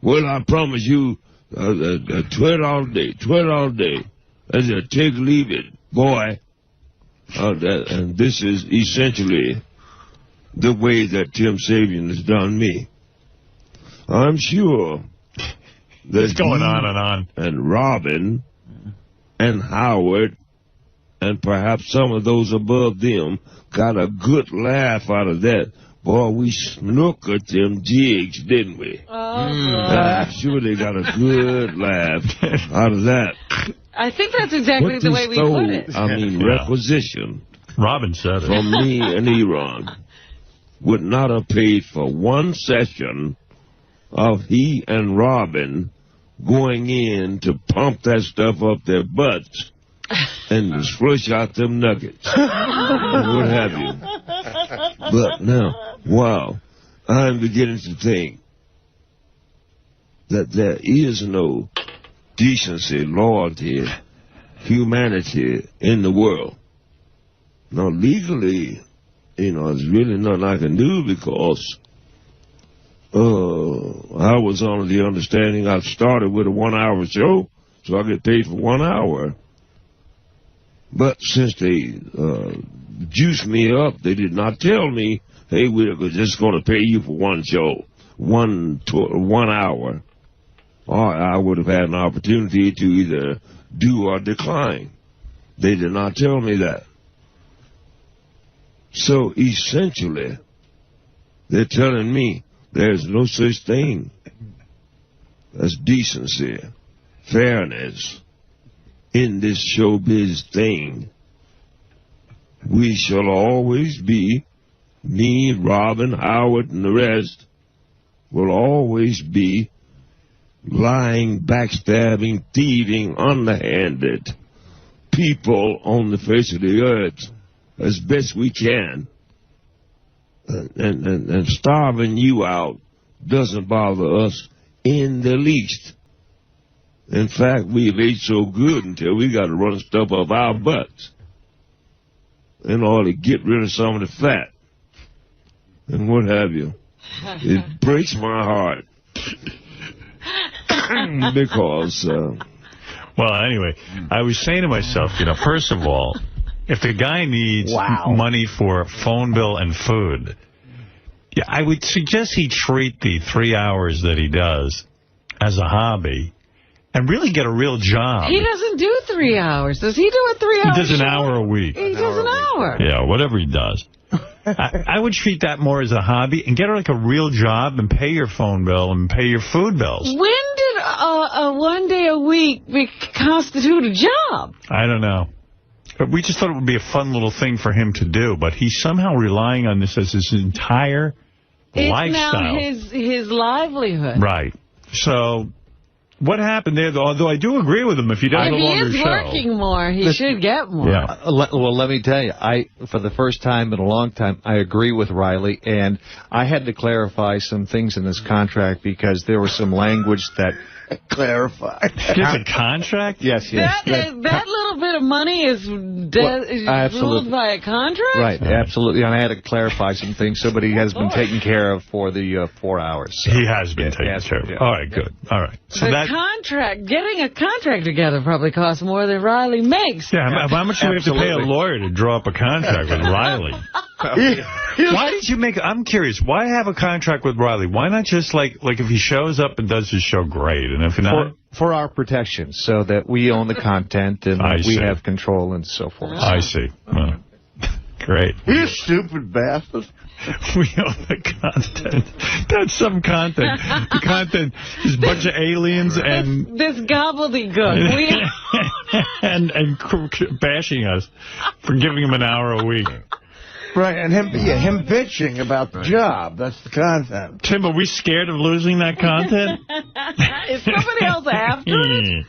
Well, I promise you, $12 a day, $12 a day. I said, take or leave it, boy. And this is essentially the way that Tim Sabean has done me. I'm sure that it's going on and on. And Robin and Howard and perhaps some of those above them got a good laugh out of that. Boy, we snookered them jigs, didn't we? Oh, I'm sure they got a good laugh out of that. I think that's exactly the way we put it. Requisition. Robin said it. From me and Iran would not have paid for 1 session of he and Robin going in to pump that stuff up their butts and just flush out them nuggets and what have you. But now, wow, I'm beginning to think that there is no decency, loyalty, humanity in the world. Now, legally, there's really nothing I can do because I was under the understanding I started with a 1-hour show, so I get paid for 1 hour. But since they juiced me up, they did not tell me, hey, we're just going to pay you for 1 show, 1 hour. Or I would have had an opportunity to either do or decline. They did not tell me that. So essentially, they're telling me there's no such thing as decency, fairness in this showbiz thing. We shall always be, me, Robin, Howard, and the rest, will always be lying, backstabbing, thieving, underhanded people on the face of the earth as best we can. And starving you out doesn't bother us in the least. In fact, we've ate so good until we got to run stuff up our butts in order to get rid of some of the fat and what have you. It breaks my heart because... Well, anyway, I was saying to myself, first of all, if the guy needs money for phone bill and food, I would suggest he treat the 3 hours that he does as a hobby and really get a real job. He doesn't do 3 hours. Does he do a 3 hour He does an show? hour a week. He does an hour. Yeah, whatever he does. I would treat that more as a hobby and get like a real job and pay your phone bill and pay your food bills. When did a 1 day a week constitute a job? I don't know. But we just thought it would be a fun little thing for him to do. But he's somehow relying on this as his entire lifestyle. It's now his livelihood. Right. So What happened there, though? Although I do agree with him, if he does a longer show. If he is working more, he should get more. Yeah. Well, let me tell you, for the first time in a long time, I agree with Riley, and I had to clarify some things in this contract because there was some language that... Clarify. Just a contract? Yes. That little bit of money is ruled by a contract? Right, absolutely. And I had to clarify some things. Somebody has been taken care of for the 4 hours. So. He has been taken care of. All right, good. All right. So getting a contract together probably costs more than Riley makes. Yeah, how much do we have to pay a lawyer to draw up a contract with Riley? Why did you make... I'm curious. Why have a contract with Riley? Why not just, like if he shows up and does his show, great, and if not... For our protection, so that we own the content and we have control and so forth. I see. Well, great. You stupid bastard. We own the content. That's some content. The content is a bunch of aliens and... This gobbledygook. and bashing us for giving him an hour a week. Right, and him bitching about the job. That's the content. Tim, are we scared of losing that content? Is somebody else after it?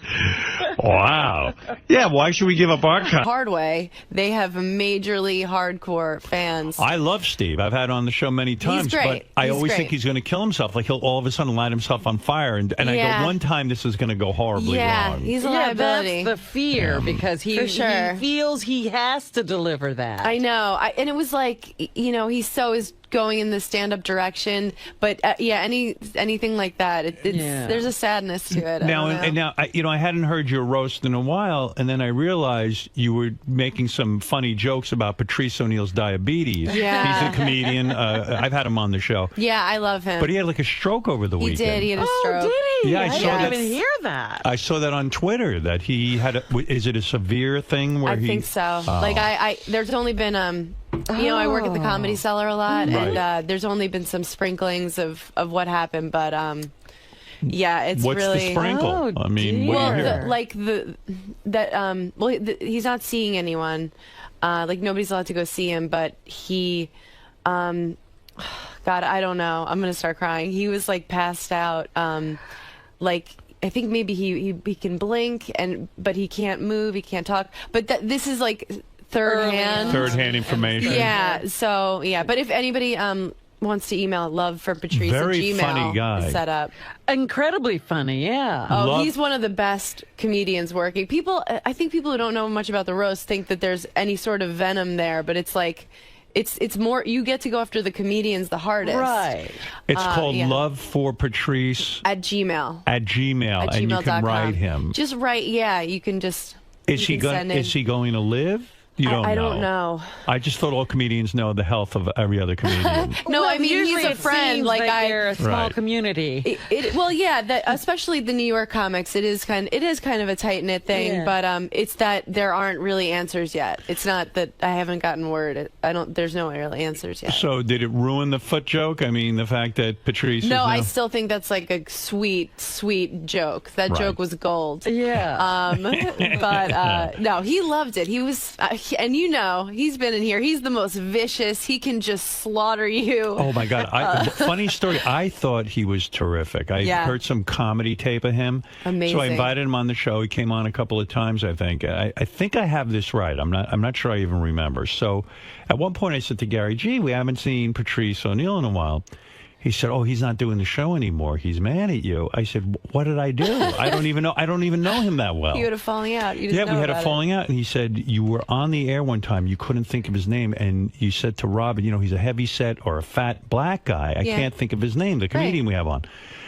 Wow. Yeah, why should we give up our content? Hard way. They have majorly hardcore fans. I love Steve. I've had him on the show many times. He's great. But I always think he's going to kill himself. Like, he'll all of a sudden light himself on fire. And I go, one time this is going to go horribly wrong. He's a liability. That's the fear, because he feels he has to deliver that. I know. And it was like, he is going in the stand-up direction, but anything like that, there's a sadness to it. I hadn't heard your roast in a while, and then I realized you were making some funny jokes about Patrice O'Neal's diabetes. Yeah. He's a comedian. I've had him on the show. Yeah, I love him. But he had like a stroke over the weekend. He did. He had a stroke. Did he? Yeah, I saw that. I didn't even hear that. I saw that on Twitter, that he had is it a severe thing where I think so. Like, there's only been, I work at the Comedy Cellar a lot, and there's only been some sprinklings of what happened, but it's What's really... the sprinkle? I mean, what do you hear? He's not seeing anyone. Like, nobody's allowed to go see him, but he... God, I don't know. I'm going to start crying. He was, like, passed out. I think maybe he can blink, but he can't move, he can't talk. But this is, like... Third-hand information. Yeah, so, but if anybody wants to email loveforpatrice@gmail.com. Very funny guy. Set up. Incredibly funny, yeah. Oh, he's one of the best comedians working. I think people who don't know much about the roast think that there's any sort of venom there, but it's like... It's more, you get to go after the comedians the hardest. Right. It's called Love for Patrice. At Gmail. At Gmail. And you can write him. Just write, you can just... Is he going to live? You don't know. I don't know. I just thought all comedians know the health of every other comedian. No, I mean, he's a friend. Like, they're a small community. Especially the New York comics, it is kind of a tight-knit thing, but it's that there aren't really answers yet. It's not that I haven't gotten word. There's no real answers yet. So did it ruin the foot joke? I mean, the fact that Patrice... No, I still think that's like a sweet, sweet joke. That joke was gold. Yeah. But no, he loved it. He was... and he's been in here. He's the most vicious. He can just slaughter you. Oh, my God. Funny story. I thought he was terrific. I heard some comedy tape of him. Amazing. So I invited him on the show. He came on a couple of times, I think. I think I have this right. I'm not sure I even remember. So at one point I said to Gary, gee, we haven't seen Patrice O'Neal in a while. He said, oh, he's not doing the show anymore. He's mad at you. I said, what did I do? I don't even know him that well. You had a falling out. We had a falling out. And he said, you were on the air one time. You couldn't think of his name. And you said to Robin, he's a heavy set or a fat black guy. I can't think of his name, the comedian we have on.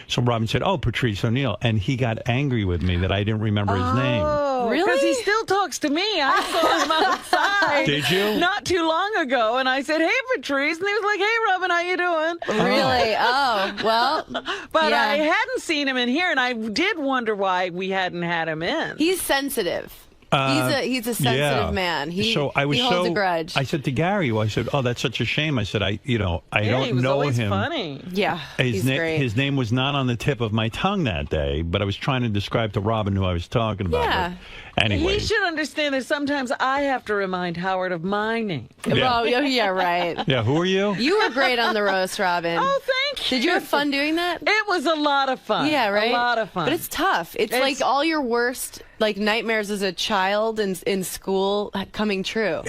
So Robin said, oh, Patrice O'Neal. And he got angry with me that I didn't remember his name. Really? Because he still talks to me. I saw him outside. Did you? Not too long ago. And I said, hey, Patrice. And he was like, hey, Robin, how you doing? Really? Oh, well. But I hadn't seen him in here, and I did wonder why we hadn't had him in. He's sensitive. He's a sensitive man. He holds a grudge. I said to Gary, I said, oh, that's such a shame. I said, I don't he was know always him. Funny. Yeah, he's great. His name was not on the tip of my tongue that day, but I was trying to describe to Robin who I was talking about. Yeah. Anyway. He should understand that sometimes I have to remind Howard of my name. Yeah. Well, yeah, right. Yeah, who are you? You were great on the roast, Robin. Oh, Thank you. Did you have fun doing that? It was a lot of fun. Yeah, right? A lot of fun. But it's tough. It's like all your worst nightmares as a child in school coming true.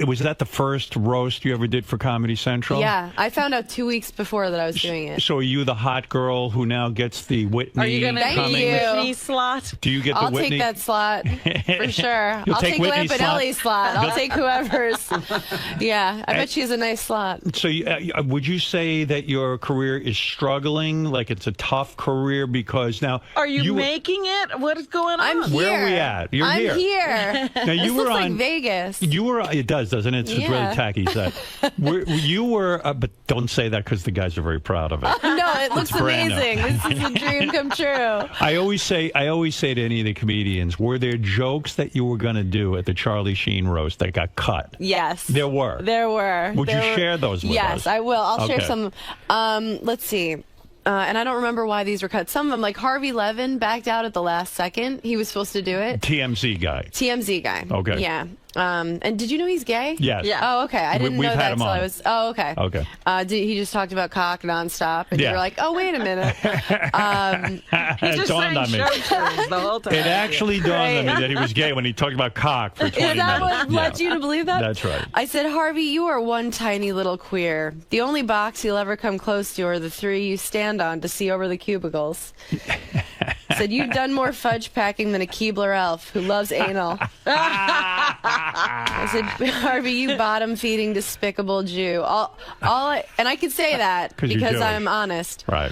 Was that the first roast you ever did for Comedy Central? Yeah, I found out 2 weeks before that I was doing it. So are you the hot girl who now gets the Whitney? Are you going to coming? take the Whitney slot? Do you get the Whitney? I'll take that slot for sure. You'll I'll take Whitney's Lampanelli's slot. I'll take whoever's. Yeah, I bet she has a nice slot. So would you say that your career is struggling? Like it's a tough career because now are you making it? What is going on? I'm here. Where are we at? You're I'm here. Now this you were looks on like Vegas. You were. It does, doesn't it? It's Yeah. really tacky set. You were, but don't say that because the guys are very proud of it. No, it looks brand new. amazing. This is a dream come true. I always say to any of the comedians, were there jokes that you were going to do at the Charlie Sheen roast that got cut? Yes. There were. There were. Would you share those with us? Yes, I will. I'll share Okay. some. Let's see. And I don't remember why these were cut. Some of them, like Harvey Levin, backed out at the last second. He was supposed to do it. TMZ guy. TMZ guy. Okay. Yeah. And did you know he's gay? Yes. Yeah. Oh, okay. I didn't We've know had that him until on. I was. Oh, okay. Okay. He just talked about cock nonstop, and Yeah. you were like, "Oh, wait a minute." It dawned on me. The whole time. It actually dawned on me that he was gay when he talked about cock for 20 Is that minutes. what led you to believe that? That's right. I said, Harvey, you are one tiny little queer. The only box you'll ever come close to are the three you stand on to see over the cubicles. I said, you've done more fudge packing than a Keebler elf who loves anal. I said, Harvey, you bottom-feeding, despicable Jew. And I could say that 'Cause you're because Jewish. I'm honest. Right.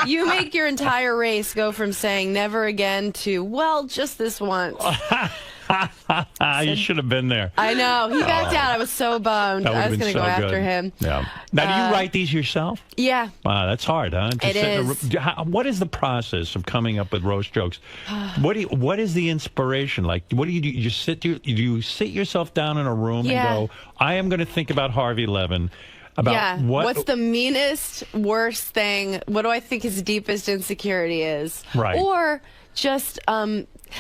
You make your entire race go from saying never again to, well, just this once. You should have been there. I know. He backed out. I was so bummed. That I would've was been going to so go after good. him. Yeah. Now, do you write these yourself? Yeah. Wow, that's hard, huh? To It sit in a is. what is the process of coming up with roast jokes? What is the inspiration? Like, what do you do? You just do you sit yourself down in a room Yeah. and go, I am going to think about Harvey Levin. About What's the meanest, worst thing? What do I think his deepest insecurity is? Right. Or just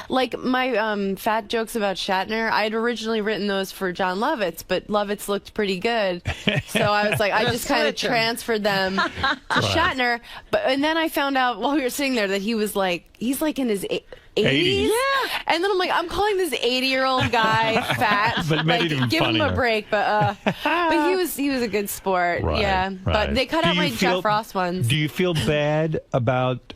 like my fat jokes about Shatner. I had originally written those for John Lovitz, but Lovitz looked pretty good, so I was like, I just kind of Switch 'em. transferred them to Shatner. And then I found out while we were sitting there that he's like in his 80s. Yeah. And then I'm like, I'm calling this 80-year-old guy fat. But made like, it even give him funnier. a break. But he was a good sport. Right, yeah. right. But they cut Do out you my feel- Jeff Ross ones. Do you feel bad about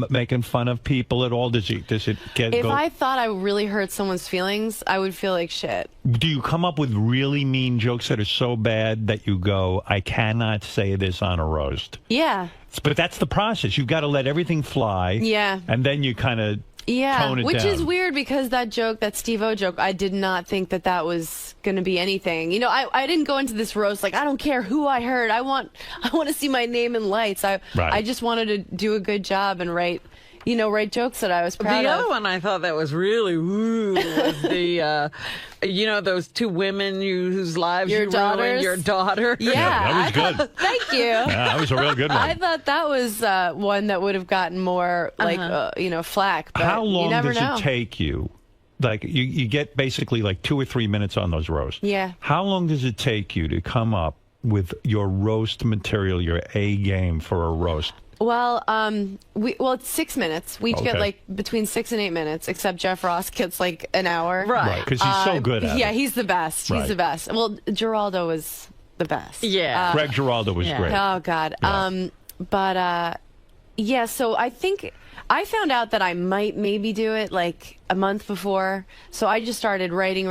making fun of people at all? Does it get? If I thought I really hurt someone's feelings, I would feel like shit. Do you come up with really mean jokes that are so bad that you go, I cannot say this on a roast? Yeah. But that's the process. You've got to let everything fly. Yeah. And then you kind of tone it Which down. is weird because that Steve-O joke, I did not think that was going to be anything. You know, I didn't go into this roast like, I don't care who I hurt. I want to see my name in lights. I just wanted to do a good job and write jokes that I was proud The of. other one I thought that was really was the, those two women whose lives Your you daughters? ruined, your daughter. Yeah, that was good. Thank you. Yeah, that was a real good one. I thought that was one that would have gotten more flack. But How long you never does know. it take you? Like, you get basically like 2 or 3 minutes on those roasts. Yeah. How long does it take you to come up with your roast material, your A game for a roast? Well, it's 6 minutes. We each get Okay. like between 6 and 8 minutes, except Jeff Ross gets like an hour. Right, because he's so good at Yeah, it. he's the best. Right. He's the best. Well, Geraldo was the best. Yeah. Greg Giraldo was great. Oh God. Yeah. So I think I found out that I might maybe do it like a month before. So I just started writing,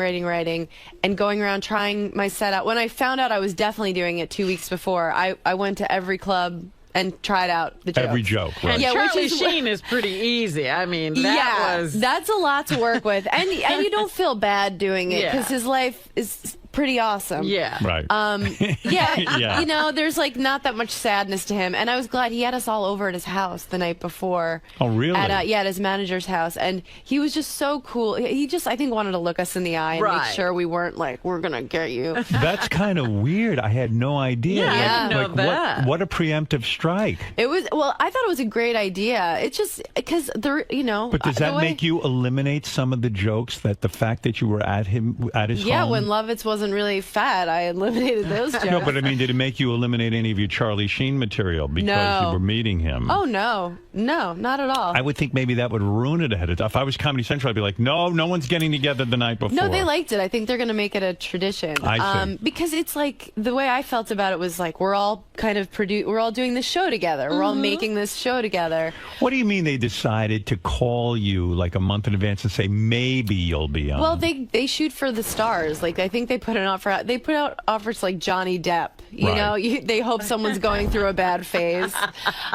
and going around trying my set out. When I found out I was definitely doing it 2 weeks before, I went to every club and tried out the jokes. Every joke, right. And Yeah, Charlie which is Sheen is pretty easy. I mean, that's a lot to work with, and you don't feel bad doing it because his life is pretty awesome. Yeah. Right. Yeah. There's like not that much sadness to him, and I was glad he had us all over at his house the night before. Oh, really? At his manager's house, and he was just so cool. He just, I think, wanted to look us in the eye and make sure we weren't like, we're gonna get you. That's kind of weird. I had no idea. Yeah, I didn't know that. What a preemptive strike. It was, I thought it was a great idea. It's just because But does that make you eliminate some of the jokes that the fact that you were at his home? when Lovitz wasn't wasn't really fat. I eliminated those jokes. No, but I mean, did it make you eliminate any of your Charlie Sheen material because you were meeting him? Oh, no. No, not at all. I would think maybe that would ruin it ahead of time. If I was Comedy Central, I'd be like, no one's getting together the night before. No, they liked it. I think they're going to make it a tradition. I see. Because it's like, the way I felt about it was like, we're all kind of we're all doing this show together. We're all making this show together. What do you mean they decided to call you like a month in advance and say maybe you'll be on? Well, they shoot for the stars. Like, I think they put an offer out. They put out offers like Johnny Depp. You know, they hope someone's going through a bad phase.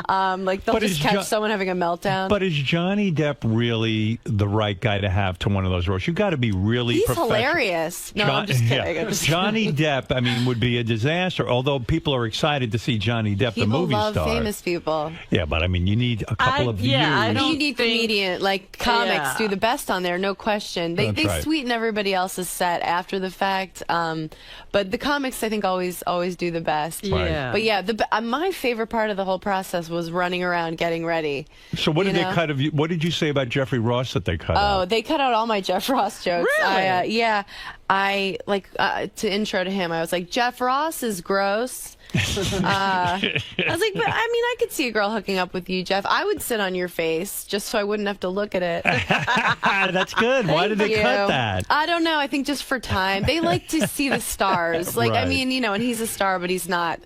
Like, they'll just catch someone having a meltdown. But is Johnny Depp really the right guy to have to one of those roles? You got to be really He's hilarious. No, I'm just kidding. I'm just Johnny Depp, I mean, would be a disaster. Although people are excited to see Johnny Depp, the movie star. People love famous people. Yeah, but I mean, you need a couple of views. I don't need comedian, like comics do the best on there, no question. They right. sweeten everybody else's set after the fact, but the comics I think always do the best. Yeah. But yeah, my favorite part of the whole process was running around getting ready. So what did they cut of you? What did you say about Jeffrey Ross that they cut out? Oh, they cut out all my Jeff Ross jokes. Really? I to intro to him, I was like, Jeff Ross is gross. I was like, but I mean, I could see a girl hooking up with you, Jeff. I would sit on your face just so I wouldn't have to look at it. That's good. Why did they cut that? I don't know. I think just for time. They like to see the stars. Like, I mean, you know, and he's a star, but he's not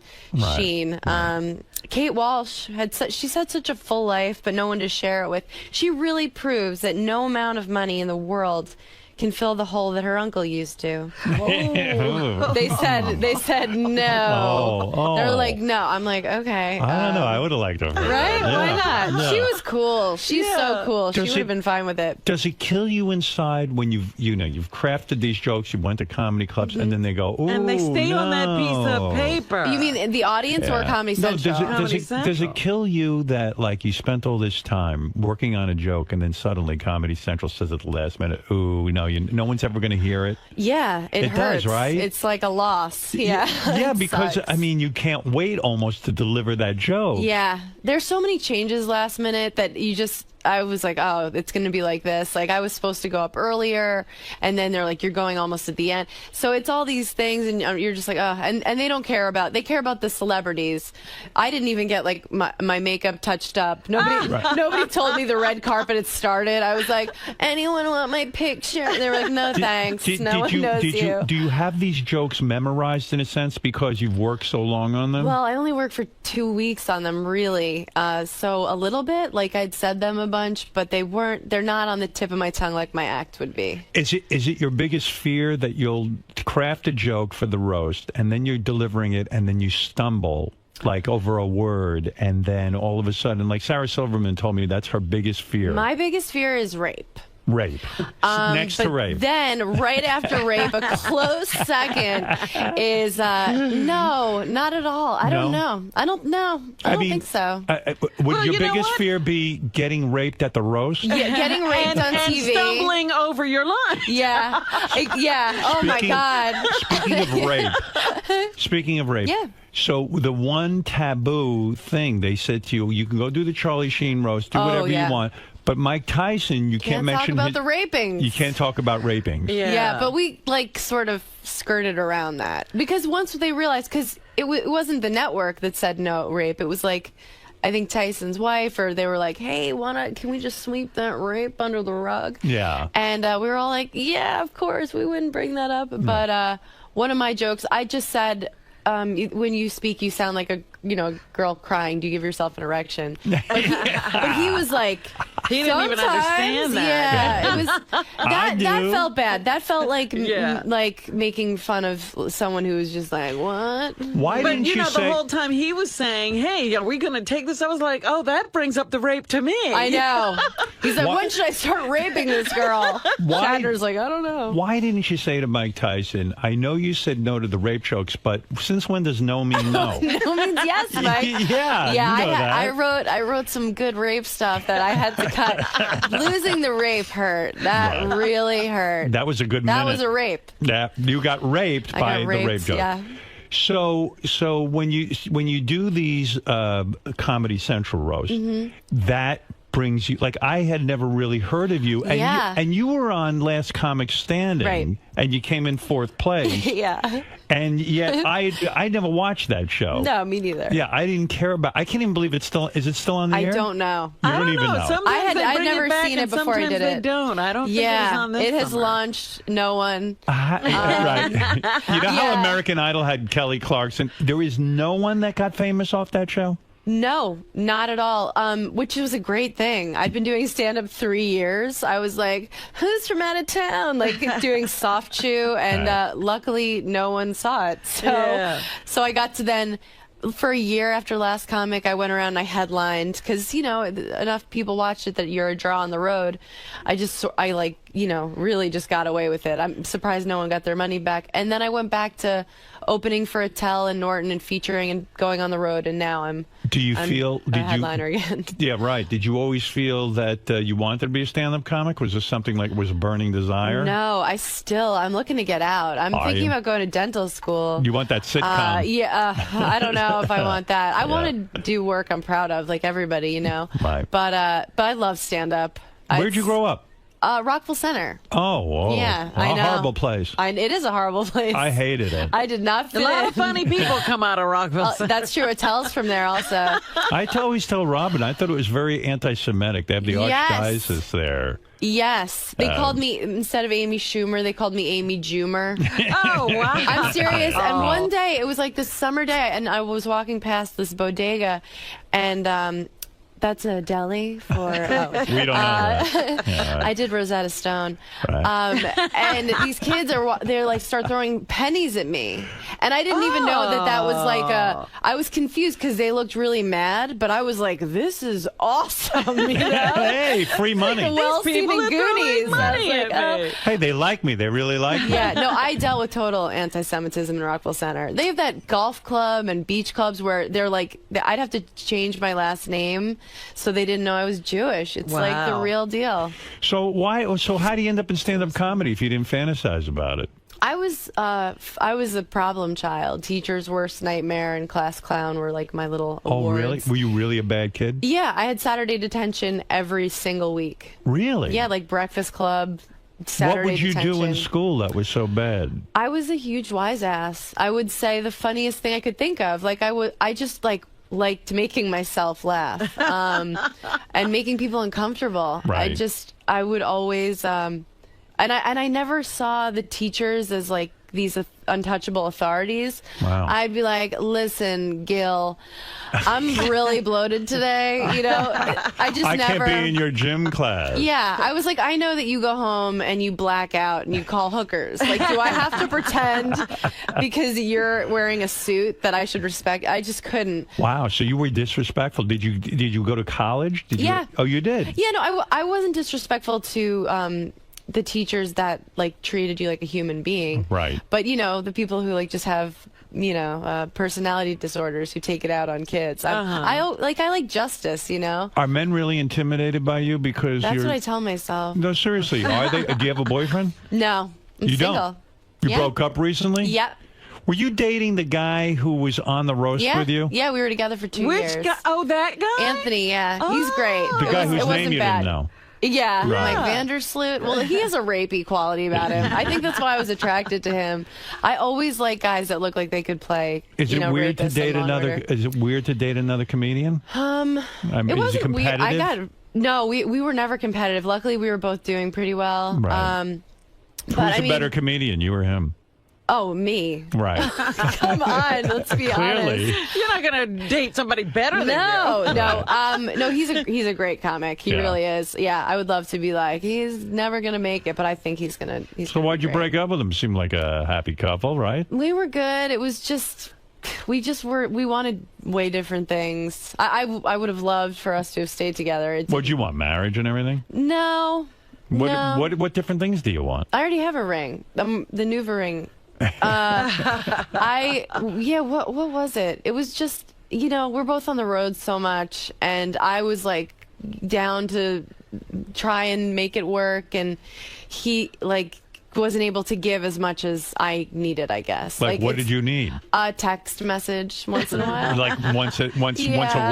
Sheen. Kate Walsh she's had such a full life, but no one to share it with. She really proves that no amount of money in the world can fill the hole that her uncle used to. They said no. They're like, no. I'm like, okay. I don't know. I would have liked her. Right? Yeah. Why not? Yeah. She was cool. She's so cool. She would have been fine with it. Does it kill you inside when you've crafted these jokes, you went to comedy clubs, and then they go, ooh, and they stay on that piece of paper. You mean the audience or Comedy Central? Does it kill you that, like, you spent all this time working on a joke, and then suddenly Comedy Central says at the last minute, ooh, no, no one's ever going to hear it? Yeah, it hurts. Does, right? It's like a loss. Yeah. Yeah, because, I mean, you can't wait almost to deliver that joke. Yeah. There's so many changes last minute that I was like, oh, it's going to be like this. Like, I was supposed to go up earlier, and then they're like, you're going almost at the end. So it's all these things, and you're just like, oh, and they don't care about, they care about the celebrities. I didn't even get, like, my makeup touched up. Nobody told me the red carpet had started. I was like, anyone want my picture? And they were like, no, thanks. No one knows you. Do you have these jokes memorized, in a sense, because you've worked so long on them? Well, I only worked for 2 weeks on them, really. So a little bit, like, I'd said them a bunch, but they're not on the tip of my tongue like my act would be. Is it your biggest fear that you'll craft a joke for the roast, and then you're delivering it, and then you stumble, like, over a word, and then all of a sudden, like Sarah Silverman told me that's her biggest fear. My biggest fear is rape. Rape. Next to rape. Then, right after rape, a close second is, no, not at all. I don't know. I don't think so. Would your biggest fear be getting raped at the roast? Yeah, getting raped on TV. And stumbling over your line. Yeah. Oh, my God. Speaking of rape. Yeah. So the one taboo thing they said to you, you can go do the Charlie Sheen roast, do whatever you want. But Mike Tyson, you can't mention talk about the rapings. You can't talk about rapings. Yeah, but we like sort of skirted around that because once they realized, because it wasn't the network that said no rape, it was like, I think Tyson's wife, or they were like, hey, can we just sweep that rape under the rug? Yeah. And we were all like, yeah, of course, we wouldn't bring that up. But one of my jokes, I just said, when you speak, you sound like a girl crying. Do you give yourself an erection? But he was like, he didn't even understand that. Yeah, it was that felt bad. That felt like like making fun of someone who was just like, what? Why didn't you say? The whole time he was saying, hey, are we going to take this? I was like, oh, that brings up the rape to me. I know. He's like, when should I start raping this girl? Chandler's like, I don't know. Why didn't you say to Mike Tyson, I know you said no to the rape jokes, but since when does no mean no? No means yes, Mike. Yeah. I wrote some good rape stuff that I had to cut. Losing the rape hurt. That really hurt. That was a good minute. That was a rape. Yeah, you got raped by the rape joke. Yeah. So when you do these Comedy Central roasts, that brings you, like, I had never really heard of you. And you were on Last Comic Standing, and you came in 4th place. Yeah. And yet I never watched that show. No, me neither. Yeah, I didn't care about. I can't even believe it's still. Is it still on the air? I don't know. You don't even know. Sometimes I'd never seen it before I did they it. Don't. I don't think it was on this it has summer. launched no one. Right. You know how American Idol had Kelly Clarkson? There is no one that got famous off that show? No, not at all. Which was a great thing. I'd been doing stand-up 3 years. I was like, who's from out of town? Like doing soft chew, and luckily no one saw it. So I got to then, for a year after Last Comic, I went around and I headlined because, you know, enough people watched it that you're a draw on the road. I like, you know, really just got away with it. I'm surprised no one got their money back. And then I went back to opening for Attell and Norton and featuring and going on the road, and now I'm a headliner again. Yeah, right. Did you always feel that you wanted to be a stand-up comic? Was this something like was a burning desire? No, I'm looking to get out. I'm thinking about going to dental school. You want that sitcom? I don't know if I want that. I want to do work I'm proud of, like everybody, you know. Right. But I love stand-up. Where'd you grow up? Rockville Center. Oh, whoa. Yeah, I know. A horrible place. It is a horrible place. I hated it. I did not fit in. A lot in. of funny people come out of Rockville Center. That's true. Attell's from there also. I always tell Robin, I thought it was very anti-Semitic. They have the archdiocese there. Yes. They called me, instead of Amy Schumer, they called me Amy Jumer. Oh, wow. I'm serious. And one day, it was like this summer day, and I was walking past this bodega, and that's a deli for... We don't know that. Yeah, right. I did Rosetta Stone. Right. And these kids they're like start throwing pennies at me. And I didn't even know that was like I was confused because they looked really mad, but I was like, this is awesome. You know? Hey, free money. Well-seen in Goonies. Hey, they like me. They really like me. Yeah, no, I dealt with total anti-Semitism in Rockville Center. They have that golf club and beach clubs where they're like, I'd have to change my last name so they didn't know I was Jewish. It's like the real deal. So how do you end up in stand-up comedy if you didn't fantasize about it? I was a problem child. Teacher's worst nightmare and class clown were like my little awards. Oh, really? Were you really a bad kid? Yeah, I had Saturday detention every single week. Really? Yeah, like Breakfast Club, Saturday What would you detention. do in school that was so bad? I was a huge wise ass. I would say the funniest thing I could think of. Like I just liked making myself laugh and making people uncomfortable. Right. I would always and I never saw the teachers as like these untouchable authorities. Wow. I'd be like, listen, Gil, I'm really bloated today. You know, I can't be in your gym class. Yeah, I was like, I know that you go home and you black out and you call hookers. Like, do I have to pretend because you're wearing a suit that I should respect? I just couldn't. Wow, so you were disrespectful. Did you go to college? Yeah. Oh, you did? Yeah, no, I wasn't disrespectful to the teachers that like treated you like a human being. Right. But, you know, the people who like just have, you know, personality disorders who take it out on kids. I like justice, you know. Are men really intimidated by you because That's you're... what I tell myself. No, seriously. Are they? Do you have a boyfriend? No. I'm you single. Don't? You broke up recently? Yeah. Were you dating the guy who was on the roast with you? Yeah, we were together for 2 years. Which guy? Oh, that guy? Anthony, yeah. He's great. The guy whose name you didn't know. Yeah, Right. like Vandersloot. Well, he has a rapey quality about him. I think that's why I was attracted to him. I always like guys that look like they could play. Is it weird to date another? Is it weird to date another comedian? I mean, it wasn't weird. competitive. No, we were never competitive. Luckily, we were both doing pretty well. Right. Who's but, a better comedian, you or him? Oh, me. Right. Come on, let's be Clearly. honest. You're not going to date somebody better than you. No, he's a great comic. He really is. Yeah, I would love to be like, he's never going to make it, but I think he's going to. So why'd you break up with him? Seemed like a happy couple, right? We were good. It was just, we wanted way different things. I would have loved for us to have stayed together. What'd you want, marriage and everything? No. What different things do you want? I already have a ring. The Nuva ring. What was it? It was just, you know, we're both on the road so much, and I was like down to try and make it work, and he like wasn't able to give as much as I needed, I guess. Like what did you need? A text message once in a while. Like once a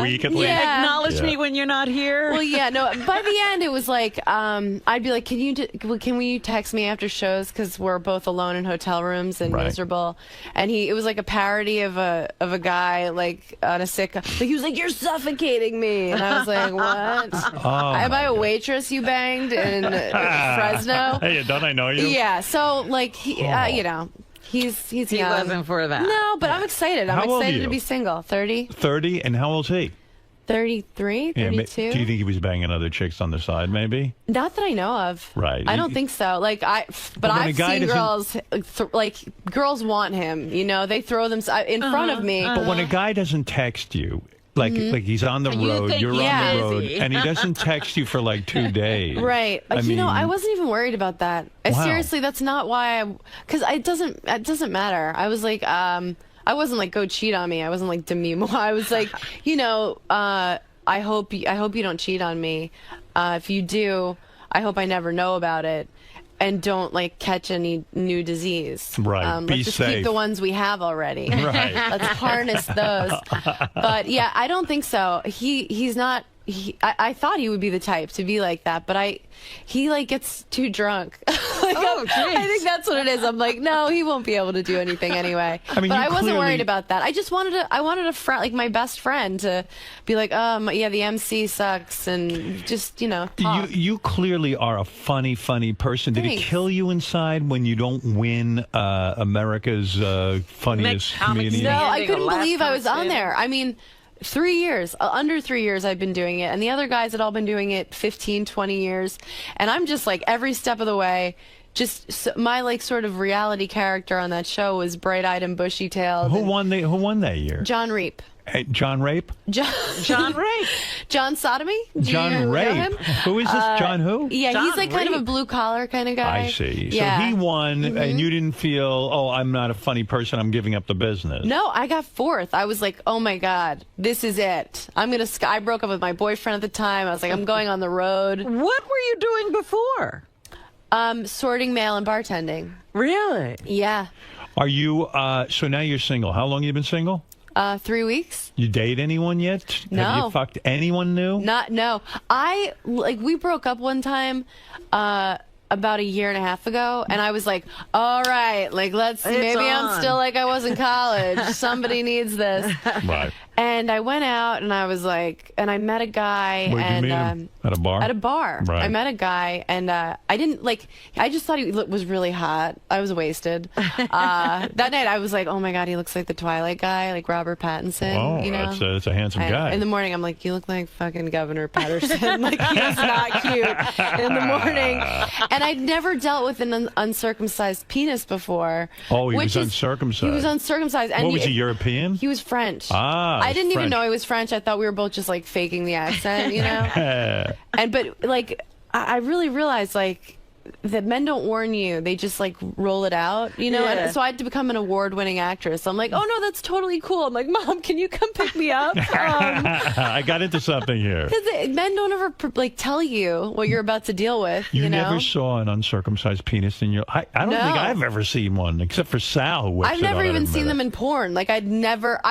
week at least? Yeah. Acknowledge me when you're not here. Well, yeah, no. By the end, it was like I'd be like, can you text me after shows because we're both alone in hotel rooms and miserable. And it was like a parody of a guy like on a sick. Like he was like, you're suffocating me, and I was like, what? Am I a waitress you banged in Fresno? Hey, don't I know you? Yeah. So like he he's he young. wasn't for that. No, but I'm excited. I'm How old are excited you? to be single. 30. 30, and how old's he? 33, 32. Yeah, do you think he was banging other chicks on the side, maybe? Not that I know of. Right. I don't think so. Like but I've seen girls like girls want him. You know, they throw them in front of me. But when a guy doesn't text you, like he's on the road, you're on the road, and he doesn't text you for like 2 days. Right. I mean, I wasn't even worried about that. Wow. Seriously, that's not why because it doesn't matter. I was like, I wasn't like, go cheat on me. I wasn't like, 𝗵𝗵. I was like, I hope you don't cheat on me. If you do, I hope I never know about it. And don't like catch any new disease. Right. Be let's just safe. keep the ones we have already. Right. Let's harness those. But yeah, I don't think so. He's not. I thought he would be the type to be like that, but he like gets too drunk. I think that's what it is. I'm like, no, he won't be able to do anything anyway. I mean, but I wasn't worried about that. I just wanted a friend, like my best friend, to be like, yeah, the MC sucks, and just talk. You clearly are a funny person. Did it kill you inside when you don't win America's funniest comedian? No, I couldn't believe I was on there. I mean, 3 years, under 3 years I've been doing it, and the other guys had all been doing it 15, 20 years, and I'm just like every step of the way, my like sort of reality character on that show was bright-eyed and bushy-tailed. Who won that year? John Reap. Hey, John Rape? John Rape. John Sodomy? John Rape. Who is this? John who? Yeah, John he's like kind of a blue-collar kind of guy. I see. Yeah. So he won, and you didn't feel, I'm not a funny person, I'm giving up the business. No, I got fourth. I was like, oh my God, this is it. I broke up with my boyfriend at the time. I was like, I'm going on the road. What were you doing before? Sorting mail and bartending. Really? Yeah. Are you, so now you're single. How long have you been single? 3 weeks. You date anyone yet? No. Have you fucked anyone new? No. We broke up one time about a year and a half ago, and I was like, all right, like maybe I'm still like I was in college. Somebody needs this. Right. And I went out, and I was like, and I met a guy. Where'd you meet him? At a bar? At a bar. Right. I met a guy, and I didn't like. I just thought he was really hot. I was wasted. That night, I was like, oh my God, he looks like the Twilight guy, like Robert Pattinson. Oh, you know? that's a handsome guy. In the morning, I'm like, you look like fucking Governor Patterson. Like, he was not cute in the morning. And I'd never dealt with an uncircumcised penis before. Oh, he was uncircumcised. He was uncircumcised. And what was he, European? He was French. Ah, I didn't even know he was French. I thought we were both just like faking the accent, but like I really realized like that men don't warn you; they just like roll it out, Yeah. And so I had to become an award-winning actress. I'm like, oh no, that's totally cool. I'm like, Mom, can you come pick me up? I got into something here. Because men don't ever like tell you what you're about to deal with. You know? never saw an uncircumcised penis in your... I don't think I've ever seen one, except for Sal, who whips I've it never out even every seen them minute. in porn. Like I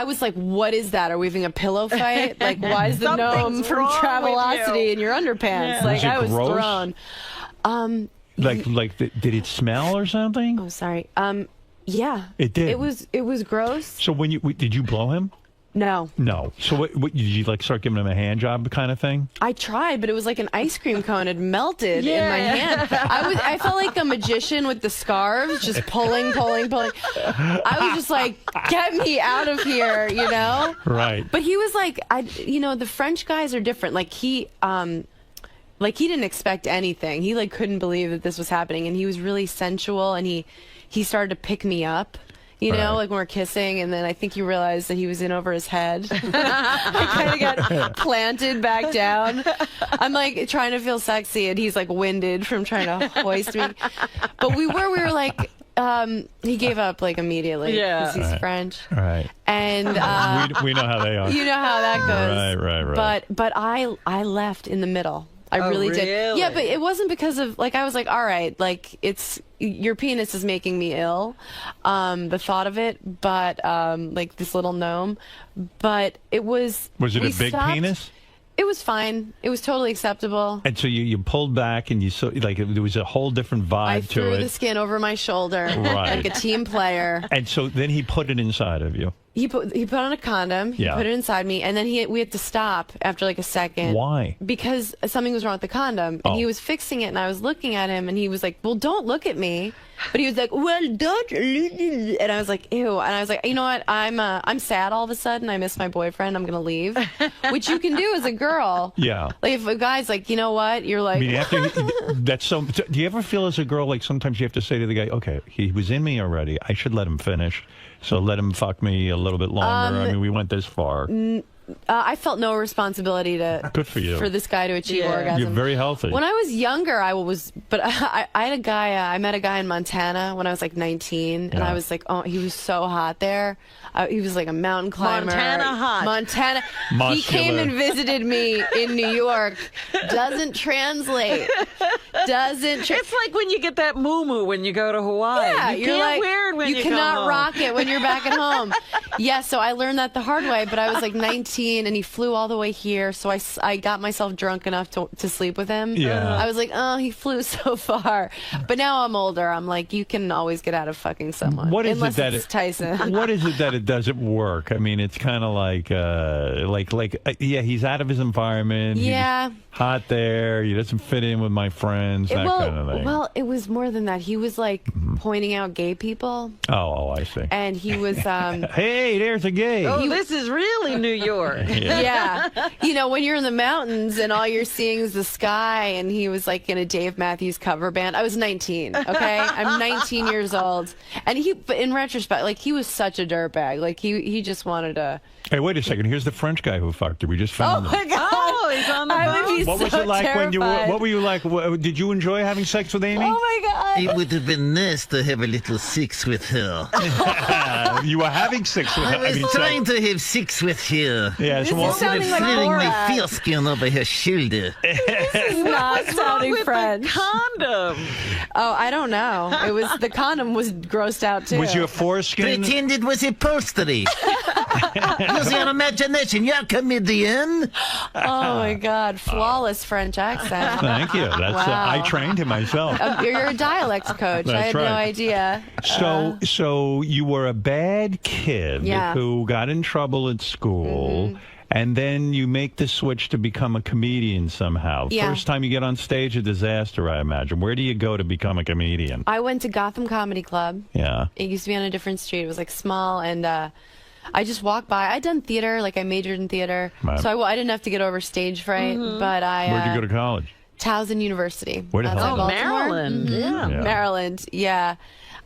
was like, what is that? Are we having a pillow fight? Like, why is the gnome from Travelocity in your underpants? Yeah. Like, Was it I was gross? thrown. Like, did it smell or something? Oh, sorry. Yeah. It did. It was gross. So did you blow him? No. No. So what did you like start giving him a hand job kind of thing? I tried, but it was like an ice cream cone had melted in my hand. I felt like a magician with the scarves, just pulling. I was just like, get me out of here, Right. But he was like, the French guys are different. Like he didn't expect anything. He like couldn't believe that this was happening, and he was really sensual, and he started to pick me up. Like when we're kissing, and then I think he realized that he was in over his head. I kind of got planted back down. I'm like trying to feel sexy, and he's like winded from trying to hoist me. But we were like, he gave up like immediately because he's French. Right. And we know how they are. You know how that goes. Right. But I left in the middle. I really did. really? Yeah, but it wasn't because of, like, I was like, all right, like, your penis is making me ill, the thought of it, but, like, this little gnome, but it was... Was it a big penis? It was fine. It was totally acceptable. And so you pulled back and you saw, like, there was a whole different vibe I to threw it. the skin over my shoulder Right. like a team player. And so then he put it inside of you. He put on a condom. He Yeah. put it inside me, and then we had to stop after like a second. Why? Because something was wrong with the condom, and he was fixing it, and I was looking at him, and he was like, "Well, don't look at me." But he was like, "Well, don't," and I was like, "Ew," and I was like, "You know what? I'm sad all of a sudden. I miss my boyfriend. I'm gonna leave," which you can do as a girl. Yeah. Like if a guy's like, "You know what?" You're like, I mean, that's so. Do you ever feel as a girl like sometimes you have to say to the guy, "Okay, he was in me already. I should let him finish. So let him fuck me a little bit longer." I mean, we went this far. I felt no responsibility to Good for you. for this guy to achieve orgasm. You're very healthy. When I was younger, but I had a guy. I met a guy in Montana when I was like 19, and I was like, oh, he was so hot there. He was like a mountain climber. Montana hot. Montana. Muscular. He came and visited me in New York. Doesn't translate. It's like when you get that moo when you go to Hawaii. Yeah, you you're can't like, wear it when you come cannot home. rock it when you're back at home. Yeah, so I learned that the hard way, but I was like 19 and he flew all the way here, so I got myself drunk enough to sleep with him. Yeah. I was like, oh, he flew so far. But now I'm older. I'm like, you can always get out of fucking someone. What is unless it that it's Tyson. What is it that it doesn't work? I mean, it's kind of like, yeah, he's out of his environment. Yeah. He's hot there. He doesn't fit in with my friends. That kind of thing. Well, it was more than that. He was like pointing out gay people. Oh, I see. And he was... hey, there's a gay. Oh, this is really New York. Yeah. You know, when you're in the mountains and all you're seeing is the sky, and he was like in a Dave Matthews cover band. I was 19, okay? I'm 19 years old. And but in retrospect, like, he was such a dirtbag. Like, he just wanted to... Hey, wait a second. Here's the French guy who fucked her. We just found him. Oh, my God. Oh, he's on the boat. What was it like when you were... What were you like? Did you enjoy having sex with Amy? Oh, my God. It would have been nice to have a little sex with her. You were having sex with her. I was trying to have sex with her. Yeah, so This is sounding like feeling my Borat. foreskin over her shoulder. This is not sounding with French. the condom? Oh, I don't know. The condom was grossed out, too. Was your foreskin... Pretend it was upholstery. Use your imagination. You're a comedian. Oh, my God. Flawless French accent. Thank you. That's Wow. I trained him myself. You're a dialect coach. I That's had right. no idea. So you were a bad kid Yeah. who got in trouble at school, and then you make the switch to become a comedian somehow. Yeah. First time you get on stage, a disaster, I imagine. Where do you go to become a comedian? I went to Gotham Comedy Club. Yeah. It used to be on a different street. It was like small, and I just walked by. I'd done theater, like I majored in theater, Right. so I didn't have to get over stage fright. But Where'd you go to college? Towson University. Where the hell outside is that? Baltimore. Maryland. Mhm. Yeah. Maryland. Yeah.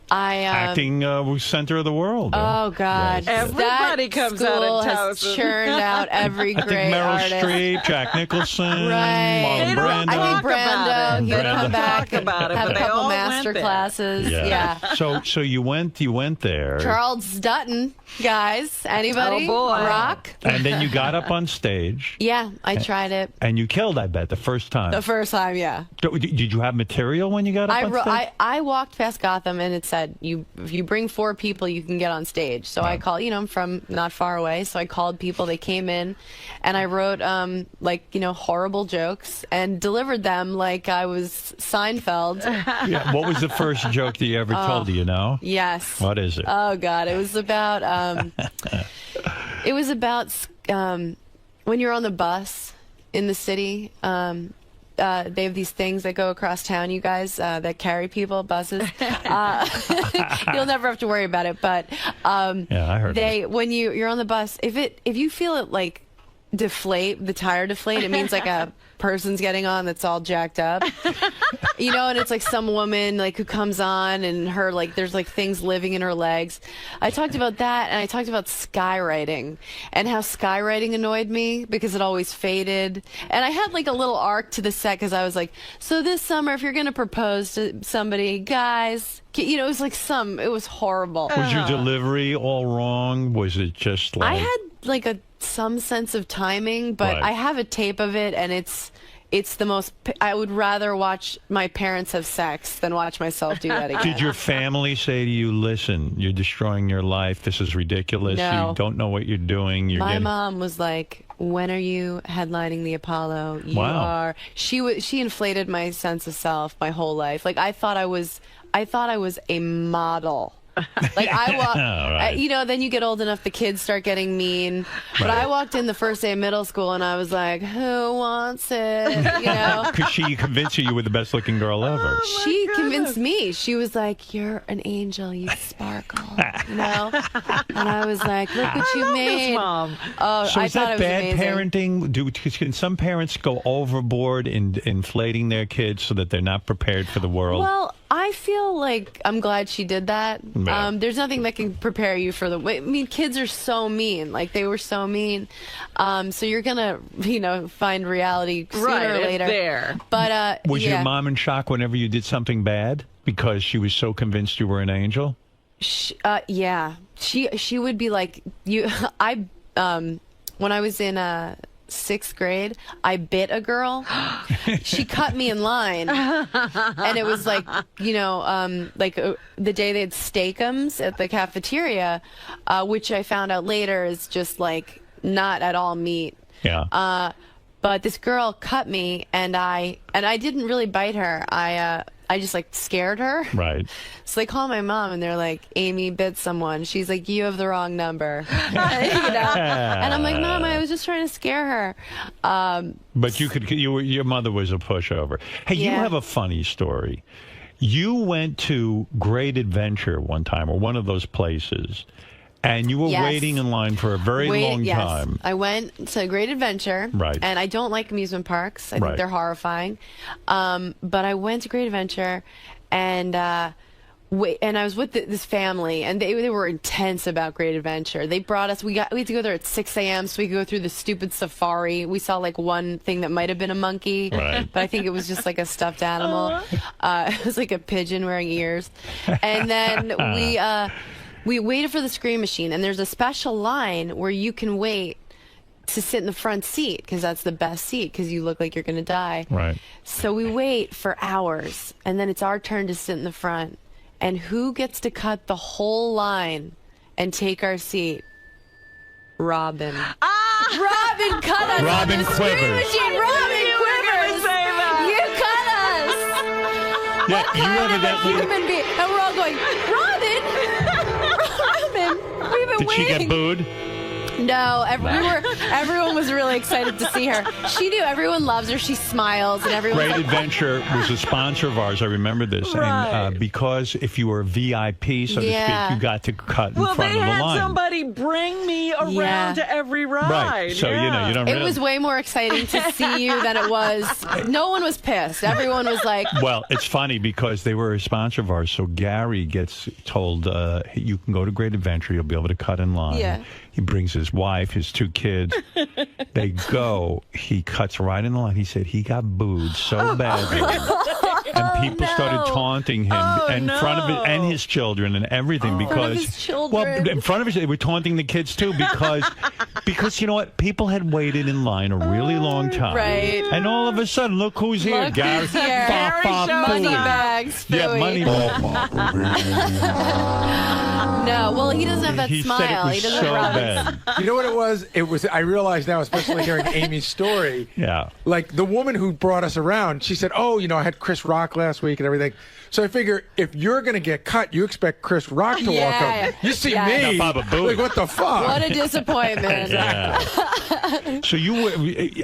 Acting center of the world. Oh God! Yes. Everybody That comes out school of has Towson. churned out every I think great Meryl artist. Streep, Jack Nicholson, Right. Marlon Brando. I think Brando. He would Brando. come back Talk about and it, have but a they couple all master went there. classes. Yeah. So you went there. Charles Dutton, guys. Anybody? Oh, boy. Rock. And then you got up on stage. Yeah, I tried it And you killed, I bet, the first time. the first time. Yeah. Did you have material when you got up on stage? I walked past Gotham and it said, if you bring 4 people, you can get on stage. So I called, I'm from not far away, so I called people. They came in, and I wrote horrible jokes and delivered them like I was Seinfeld. Yeah. What was the first joke that you ever told? Do you know? Yes. What is it? Oh God, it was about when you're on the bus in the city. They have these things that go across town, you guys, that carry people, buses. You'll never have to worry about it. But yeah, I heard when you're on the bus, if you feel it like deflate, the tire deflate, it means like a person's getting on that's all jacked up. And it's like some woman like who comes on and her like there's like things living in her legs. I talked about that, and I talked about skywriting and how skywriting annoyed me because it always faded. And I had like a little arc to the set because I was like, so this summer if you're gonna propose to somebody, guys, it was like it was horrible. Was your delivery all wrong? Was it just like... I had like some sense of timing, but Right. I have a tape of it, and it's it's the most. I would rather watch my parents have sex than watch myself do that again. Did your family say to you, listen, you're destroying your life, this is ridiculous, No. you don't know what you're doing, My mom was like, when are you headlining the Apollo? You Wow. are. She inflated my sense of self my whole life. Like I thought I was a model. Like Right. you know, then you get old enough, the kids start getting mean. But I walked in the first day of middle school and I was like, who wants it? You know? Because she convinced you were the best looking girl ever. She convinced me. She was like, you're an angel, you sparkle, you know? And I was like, look what you made. Mom. Oh, So I is thought that it was bad amazing. parenting? Can some parents go overboard in inflating their kids so that they're not prepared for the world? Well, I feel like I'm glad she did that. Yeah. There's nothing that can prepare you for the. I mean, kids are so mean. Like they were so mean. So you're gonna, find reality sooner Right, or it's later. there. But was your mom in shock whenever you did something bad because she was so convinced you were an angel? Yeah. She would be like you. When I was in 6th grade, I bit a girl. She cut me in line, and it was like the day they had steakums at the cafeteria, which I found out later is just like not at all meat. Yeah. But this girl cut me, and I didn't really bite her. I just like scared her. Right. So they call my mom and they're like, Amy bit someone. She's like, you have the wrong number. And I'm like, Mom, I was just trying to scare her. But your mother was a pushover. Hey, you have a funny story. You went to Great Adventure one time, or one of those places, and you were waiting in line for a very long time. I went to Great Adventure. Right. And I don't like amusement parks. I think they're horrifying. But I went to Great Adventure, and I was with this family, and they were intense about Great Adventure. They brought us. We had to go there at 6 a.m. so we could go through the stupid safari. We saw like one thing that might have been a monkey, but I think it was just like a stuffed animal. It was like a pigeon wearing ears, and then we waited for the scream machine, and there's a special line where you can wait to sit in the front seat because that's the best seat because you look like you're going to die. Right. So we wait for hours, and then it's our turn to sit in the front. And who gets to cut the whole line and take our seat? Robin. Robin cut us on the scream machine. Robin Quivers. You cut us. Yeah, you evidently. Human being. And we're all going, Robin. We've been Did waiting. she get booed? No, everyone was really excited to see her. She knew everyone loves her. She smiles, and everyone. Great Adventure was a sponsor of ours. I remember this, and because if you were a VIP, so to speak, you got to cut in front of the line. Well, they had somebody bring me around to every ride. Right. So you don't. It was way more exciting to see you than it was. No one was pissed. Everyone was like. Well, it's funny because they were a sponsor of ours. So Gary gets told, you can go to Great Adventure. You'll be able to cut in line. Yeah. He brings his wife, his 2 kids. They go. He cuts right in the line. He said he got booed so badly. And people started taunting him in front of it and his children and everything because in front of his they were taunting the kids too because you know what, people had waited in line a really long time, right? And all of a sudden, look who's here, Look Gary. who's here. Money bags. Yeah, money. No, well, he doesn't have that smile. He doesn't have You know what it was? I realize now, especially hearing Amy's story. Yeah. Like the woman who brought us around, she said, "Oh, I had Chris Rock last week and everything." So I figure if you're going to get cut, you expect Chris Rock to walk up. You see me, like what the fuck? What a disappointment. So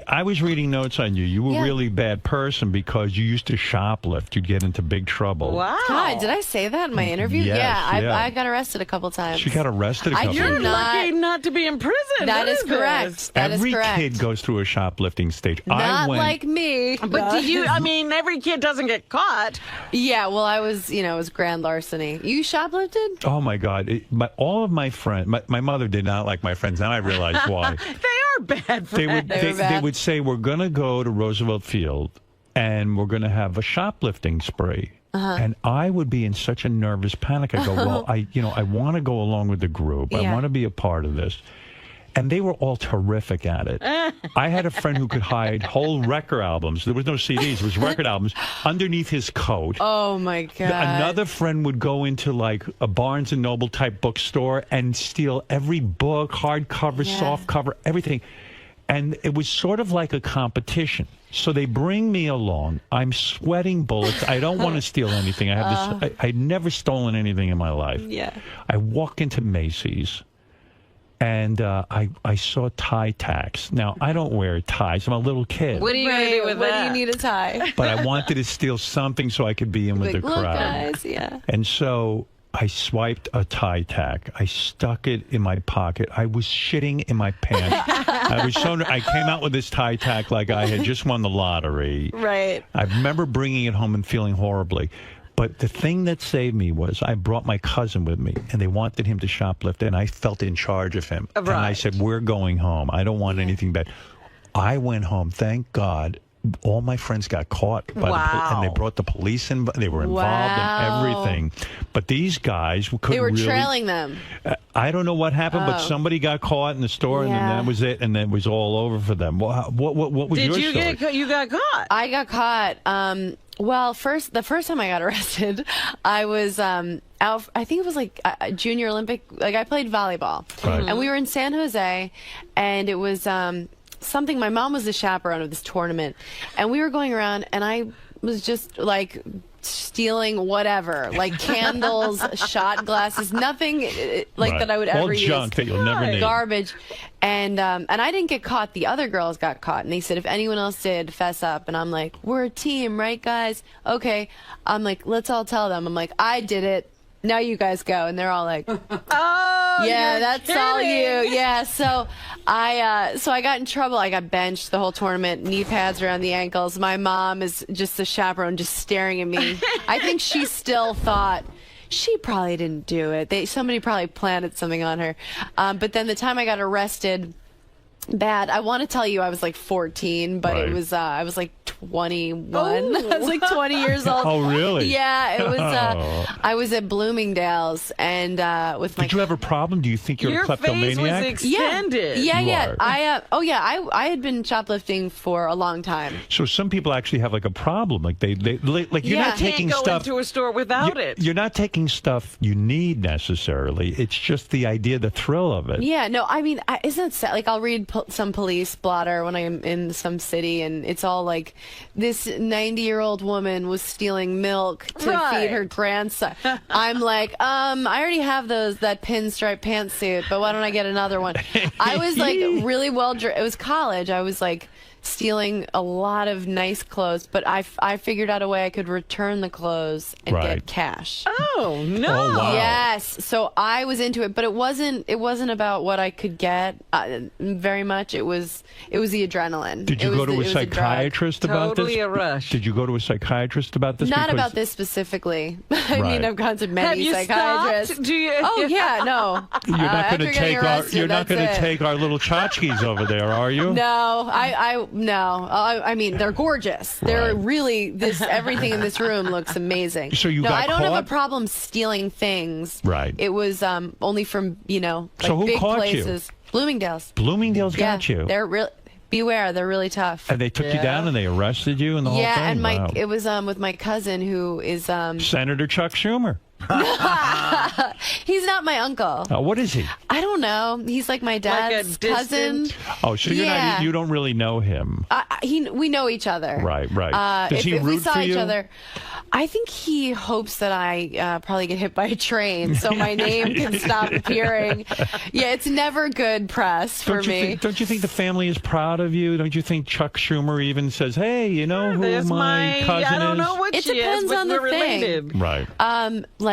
I was reading notes on you. You were a really bad person because you used to shoplift. You'd get into big trouble. Wow. God, did I say that in my interview? Yes, I got arrested a couple times. She got arrested a couple times. You're lucky not to be in prison. That is correct. Every kid goes through a shoplifting stage. Not like me. But did you, every kid doesn't get caught. Yeah, well, I was, it was grand larceny. You shoplifted? Oh, my God. All of my friends, my mother did not like my friends. Now I realize why. They are bad friends. They would say, we're going to go to Roosevelt Field and we're going to have a shoplifting spree. And I would be in such a nervous panic. I go, well, I want to go along with the group. I want to be a part of this. And they were all terrific at it. I had a friend who could hide whole record albums. There was no CDs. It was record albums underneath his coat. Oh, my God. Another friend would go into, like, a Barnes & Noble type bookstore and steal every book, hardcover, softcover, everything. And it was sort of like a competition. So they bring me along. I'm sweating bullets. I don't want to steal anything. I have this. I'd never stolen anything in my life. Yeah. I walk into Macy's. And I saw tie tacks. Now, I don't wear ties. I'm a little kid. What are you going to do with that? What do you need a tie? But I wanted to steal something so I could be in with the crowd. Look, guys, yeah. And so I swiped a tie tack. I stuck it in my pocket. I was shitting in my pants. I came out with this tie tack like I had just won the lottery. Right. I remember bringing it home and feeling horribly. But the thing that saved me was I brought my cousin with me, and they wanted him to shoplift, and I felt in charge of him. Right. And I said, we're going home. I don't want anything bad. I went home. Thank God. All my friends got caught. And they brought the police in. They were involved in everything. But these guys couldn't They were really, trailing them. I don't know what happened, but somebody got caught in the store, and then that was it, and then it was all over for them. What was your story? You got caught? I got caught. Well, the first time I got arrested, I was out. I think it was like a junior Olympic. Like I played volleyball, and we were in San Jose, and it was something. My mom was the chaperone of this tournament, and we were going around, and I was just like stealing whatever, like candles, shot glasses, nothing like that I would ever use. All junk that you'll never need. Garbage. And I didn't get caught. The other girls got caught. And they said, if anyone else did, fess up. And I'm like, we're a team, right, guys? Okay. I'm like, let's all tell them. I'm like, I did it. Now you guys go. And they're all like, oh, yeah, that's all you. Yeah. So I got in trouble. I got benched the whole tournament, knee pads around the ankles. My mom is just the chaperone, just staring at me. I think she still thought she probably didn't do it. Somebody probably planted something on her. But then the time I got arrested, bad. I want to tell you I was like 14, but it was I was like 21. I was like 20 years old. Oh, really? Yeah, it was. I was at Bloomingdale's and with my. Did you have a problem? Do you think you're a kleptomaniac? Your face was extended. Yeah. I had been shoplifting for a long time. So some people actually have like a problem. Like you're not taking stuff. Can't go into a store without it. You're not taking stuff you need necessarily. It's just the idea, the thrill of it. Yeah. No. I mean, isn't it sad? Like I'll read some police blotter when I'm in some city, and it's all like this 90-year-old woman was stealing milk to feed her grandson. I'm like, I already have that pinstripe pantsuit, but why don't I get another one? I was like really well dressed. It was college. I was like stealing a lot of nice clothes, but I figured out a way I could return the clothes and get cash. Oh no! Oh, wow. Yes, so I was into it, but it wasn't about what I could get very much. It was the adrenaline. Did you go to a psychiatrist about this? Totally a rush. Did you go to a psychiatrist about this? Not about this specifically. I mean, I've gone to many psychiatrists. Do you? Oh yeah, no. You're not going to take our. You're not going to take our little tchotchkes over there, are you? No, No, I mean they're gorgeous. They're really everything in this room looks amazing. So you got I don't caught? have a problem stealing things. Right. It was only from like so who big caught places. You? Bloomingdale's. Bloomingdale's got you. They're real. Beware, they're really tough. And they took you down and they arrested you and the whole thing. Yeah, and it was with my cousin who is Senator Chuck Schumer. He's not my uncle. What is he? I don't know. He's like my dad's cousin. Oh, so you don't really know him. We know each other. Right. Does he if root we saw for each you? other, I think he hopes that I probably get hit by a train so my name can stop appearing. Yeah, it's never good press for me. Don't you think the family is proud of you? Don't you think Chuck Schumer even says, "Hey, you know who my cousin is"? I don't know what it she depends is, on the related. thing. Right.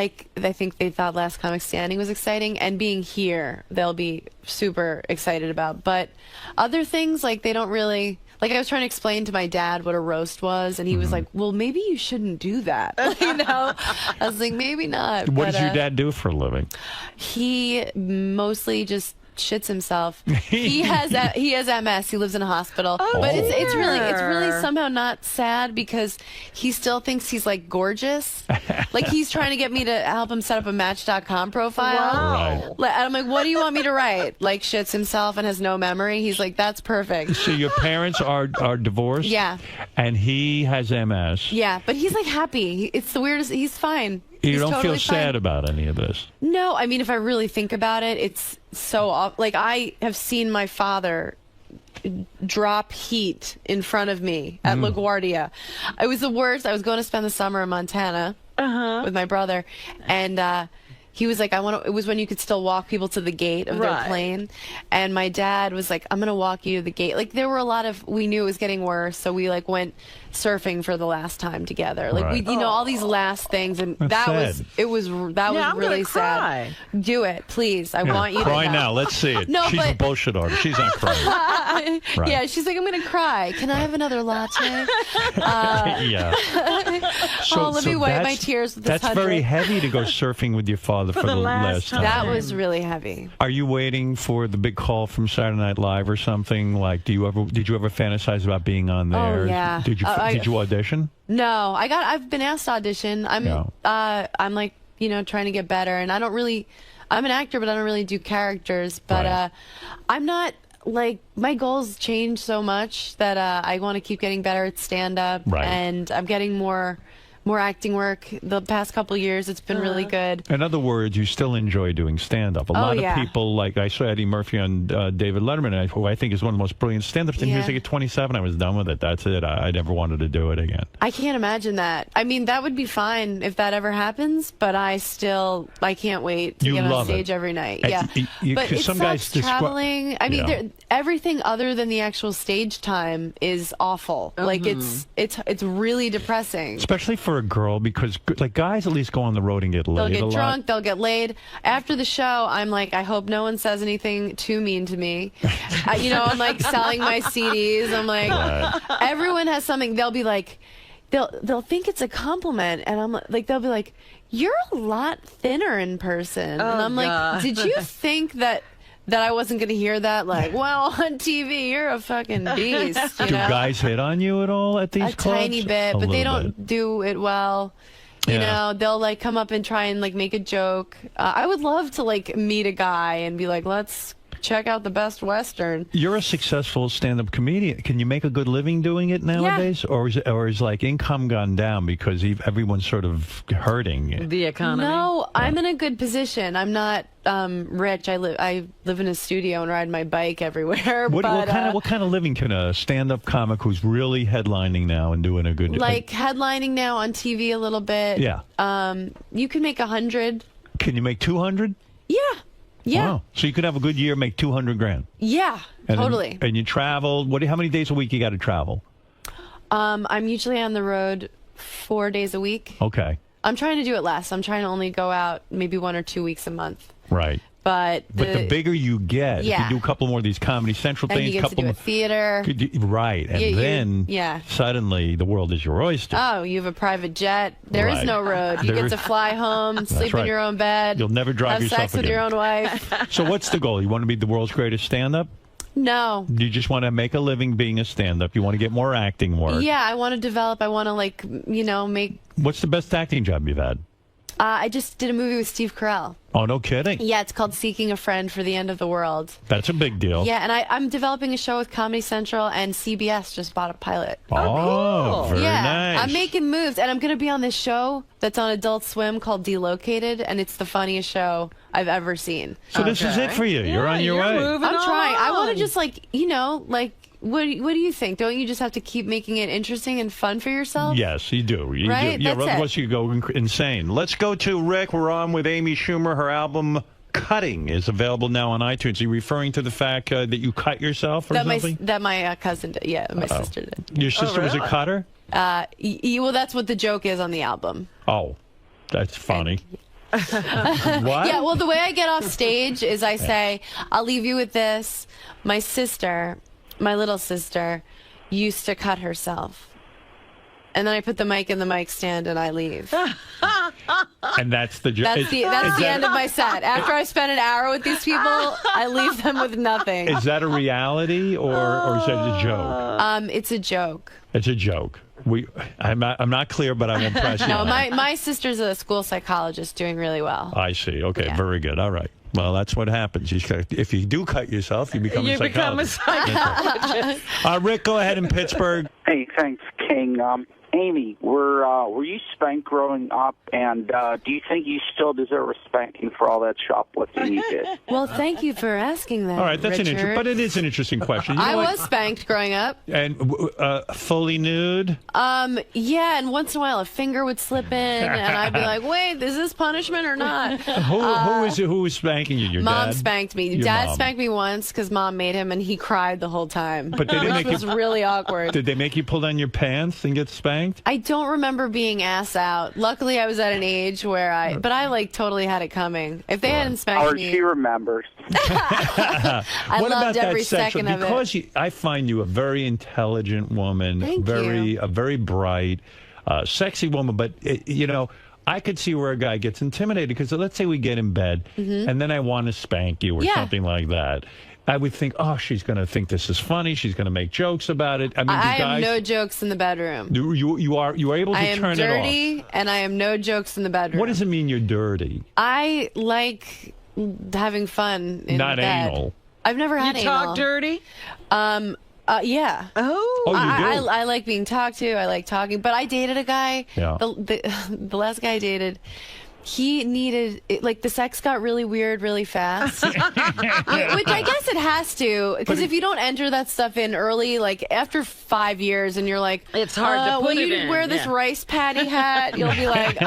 Like I think they thought Last Comic Standing was exciting, and being here, they'll be super excited about. But other things, like they don't really. Like I was trying to explain to my dad what a roast was, and he was like, "Well, maybe you shouldn't do that." I was like, "Maybe not." What does your dad do for a living? He mostly just shits himself. He has MS. He lives in a hospital. But it's really somehow not sad because he still thinks he's like gorgeous. Like he's trying to get me to help him set up a Match.com profile. Wow. And I'm like, what do you want me to write? Like shits himself and has no memory. He's like, that's perfect. So your parents are divorced? Yeah. And he has MS. Yeah, but he's like happy. It's the weirdest. He's fine. You He's don't totally feel sad about any of this? No, I mean, if I really think about it, it's so off. Like, I have seen my father drop heat in front of me at LaGuardia. It was the worst. I was going to spend the summer in Montana with my brother, and he was like, it was when you could still walk people to the gate of their plane. And my dad was like, I'm going to walk you to the gate. Like, there were we knew it was getting worse, so we, like, went surfing for the last time together. Like, we, all these last things. And that was really sad. Do it, please. I want you to cry now. Let's see it. No, she's a bullshit artist. She's not crying. Yeah, she's like, I'm going to cry. Can I have another latte? Yeah. Let me wipe my tears with this That's very heavy to go surfing with your father for the last time. That was really heavy. Are you waiting for the big call from Saturday Night Live or something? Like, did you ever fantasize about being on there? Oh, yeah. Did you audition? No, I've been asked to audition. I'm like, trying to get better, and I'm an actor, but I don't really do characters. But I'm not, like, my goals change so much that I want to keep getting better at stand-up, and I'm getting more acting work the past couple of years. It's been really good. In other words, you still enjoy doing stand-up. A lot of people, like I saw Eddie Murphy on David Letterman, who I think is one of the most brilliant stand-ups. And he was like, at 27, I was done with it. That's it. I never wanted to do it again. I can't imagine that. I mean, that would be fine if that ever happens, but I can't wait to get on stage every night. Yeah. But it sucks traveling. I mean, everything other than the actual stage time is awful. Like, it's really depressing. Especially for a girl, because like guys at least go on the road and get laid. They'll get drunk, they'll get laid. After the show, I'm like, I hope no one says anything too mean to me. I'm like selling my CDs. I'm like, everyone has something. They'll be like, they'll think it's a compliment, and I'm like, they'll be like, you're a lot thinner in person, and I'm like, did you think that I wasn't going to hear that? Like, well, on TV, you're a fucking beast. Do guys hit on you at all at these clubs? A tiny bit, but they don't do it well. You know, they'll like come up and try and like make a joke. I would love to like meet a guy and be like, let's check out the Best Western. You're a successful stand-up comedian. Can you make a good living doing it nowadays? Yeah. Or is like income gone down because everyone's sort of hurting? The economy? No, I'm in a good position. I'm not rich. I live in a studio and ride my bike everywhere. What kind of living can a stand-up comic who's really headlining now and doing a good... Like headlining now on TV a little bit. Yeah. You can make 100. Can you make 200? Yeah. Yeah. Wow. So you could have a good year, make 200 grand. Yeah, totally. And you travel. How many days a week you got to travel? I'm usually on the road 4 days a week. Okay. I'm trying to do it less. I'm trying to only go out maybe 1 or 2 weeks a month. Right. But the bigger you get, if you do a couple more of these Comedy Central then things, you get to do a theater. Right. And then suddenly the world is your oyster. Oh, you have a private jet. There is no road. You get to fly home, sleep in your own bed. You'll never drive yourself have sex with your own wife. So what's the goal? You want to be the world's greatest stand-up? No. You just want to make a living being a stand-up. You want to get more acting work. Yeah, I want to develop. I want to, make... What's the best acting job you've had? I just did a movie with Steve Carell. Oh, no kidding? Yeah, it's called Seeking a Friend for the End of the World. That's a big deal. Yeah, and I'm developing a show with Comedy Central, and CBS just bought a pilot. Oh, cool. Very nice. I'm making moves, and I'm going to be on this show that's on Adult Swim called Delocated, and it's the funniest show I've ever seen. So this is it for you. You're on your way. I'm trying. I want to just, what do you think? Don't you just have to keep making it interesting and fun for yourself? Yes, you do. Right? Yeah, otherwise you go insane. Let's go to Rick. We're on with Amy Schumer. Her album Cutting is available now on iTunes. Are you referring to the fact that you cut yourself or something? That my cousin did. Yeah, my sister did. Your sister was a cutter? Well, that's what the joke is on the album. Oh, that's funny. What? Yeah, well, the way I get off stage is I say, I'll leave you with this. My little sister, used to cut herself. And then I put the mic in the mic stand and I leave. And that's the joke. That's the end of my set. After I spend an hour with these people, I leave them with nothing. Is that a reality or is that a joke? It's a joke. It's a joke. I'm not clear, but I won't press you. No, my sister's a school psychologist doing really well. I see. Okay, very good. All right. Well, that's what happens. If you do cut yourself, you become a psychologist. Rick, go ahead in Pittsburgh. Hey, thanks, King. Amy, were you spanked growing up, and do you think you still deserve a spanking for all that shoplifting you did? Well, thank you for asking that. All right, that's Richard. but it is an interesting question. You know I what? was spanked growing up. And fully nude? Yeah, and once in a while a finger would slip in, and I'd be like, wait, is this punishment or not? Who was spanking you? Your Mom dad? spanked me. Your Dad mom. spanked me once because Mom made him, and he cried the whole time. But they didn't which make was you, really awkward. Did they make you pull down your pants and get spanked? I don't remember being ass out. Luckily, I was at an age where but I like totally had it coming. If they hadn't spanked me, she remembers. I What about loved every that sexual? second of it. Because I find you a very intelligent woman, Thank a very bright, sexy woman. But I could see where a guy gets intimidated because let's say we get in bed and then I want to spank you or something like that. I would think, oh, she's going to think this is funny. She's going to make jokes about it. I mean, I have no jokes in the bedroom. You are able to I am turn it off. dirty, and I am no jokes in the bedroom. What does it mean you're dirty? I like having fun in Not bed. anal. I've never had You anal. talk dirty? Yeah. Oh. you do? I like being talked to. I like talking. But I dated a guy. Yeah. The last guy I dated, he needed, the sex got really weird really fast. Which I guess it has to. Because if you don't enter that stuff in early, like after 5 years and you're like, it's hard to put will it you in, wear this yeah. rice patty hat? You'll be like,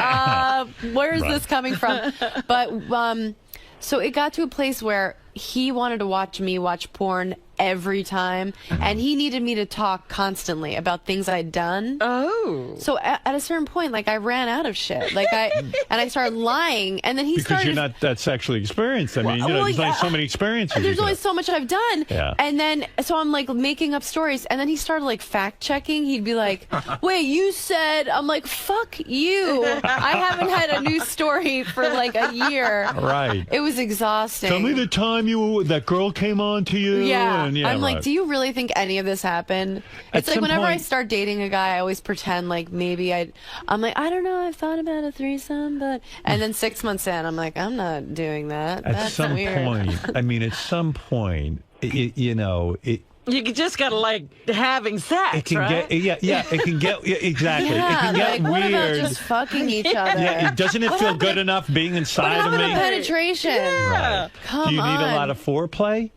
where is this coming from? But, so it got to a place where he wanted to watch me watch porn every time, and he needed me to talk constantly about things I'd done. Oh. So at a certain point, I ran out of shit. And I started lying, and then he because started... you're not that sexually experienced. I mean, there's only so many experiences. There's only so much I've done. Yeah. And then, so I'm making up stories, and then he started fact checking. He'd be like, wait, you said... I'm like, fuck you. I haven't had a new story for a year. Right. It was exhausting. Tell me the time that girl came on to you. Yeah. And, I'm like, right. do you really think any of this happened? At It's like some whenever I point- start dating a guy, I always pretend maybe I'm like, I don't know, I've thought about a threesome, but... And then 6 months in, I'm like, I'm not doing that. At That's some weird. point, at some point, You just got to having sex, it can right? get, it can get, exactly. Yeah, it can get what weird. about just fucking each other? Yeah, doesn't it feel good enough being inside What of happened me? to penetration? Yeah. Right. Come Do you need on. a lot of foreplay?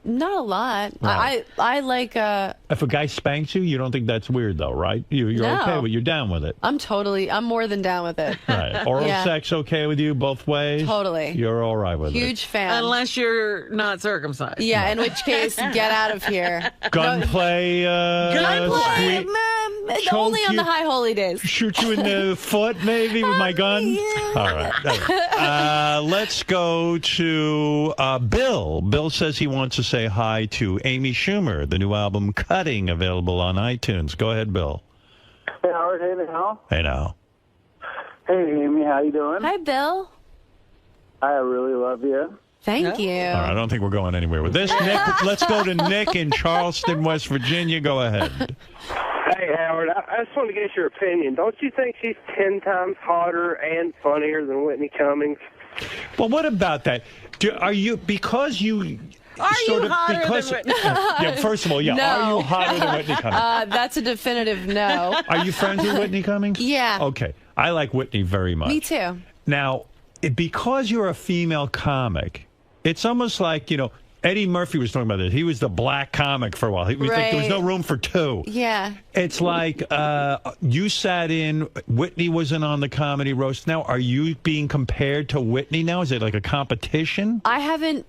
Not a lot. Right. I like If a guy spanks you, you don't think that's weird, though, right? You're No. okay with You're down with it. I'm more than down with it. Right. Oral Yeah. sex okay with you both ways? Totally. You're all right with it. Huge fan. Unless you're not circumcised. Yeah, in which case, get out of here. Gunplay, Gunplay, choke only on you, the high holy days. shoot you in the foot, maybe, with my gun? All right. Let's go to Bill. Bill says he wants to say hi to Amy Schumer, the new album Cutting, available on iTunes. Go ahead, Bill. Hey, Howard. Hey, now. Hey, now. Hey, Amy. How you doing? Hi, Bill. I really love you. Thank you. All right, I don't think we're going anywhere with this. Nick, let's go to Nick in Charleston, West Virginia. Go ahead. Hey, Howard, I just want to get your opinion. Don't you think she's 10 times hotter and funnier than Whitney Cummings? Well, what about that? Are you, because you... Are you hotter than Whitney? Yeah, first of all, yeah. No. Are you hotter than Whitney Cummings? That's a definitive no. Are you friends with Whitney Cummings? Yeah. Okay. I like Whitney very much. Me too. Now, because you're a female comic, it's almost like, Eddie Murphy was talking about this. He was the black comic for a while. He was like, there was no room for two. Yeah. It's like you sat in, Whitney wasn't on the comedy roast. Now, are you being compared to Whitney now? Is it like a competition?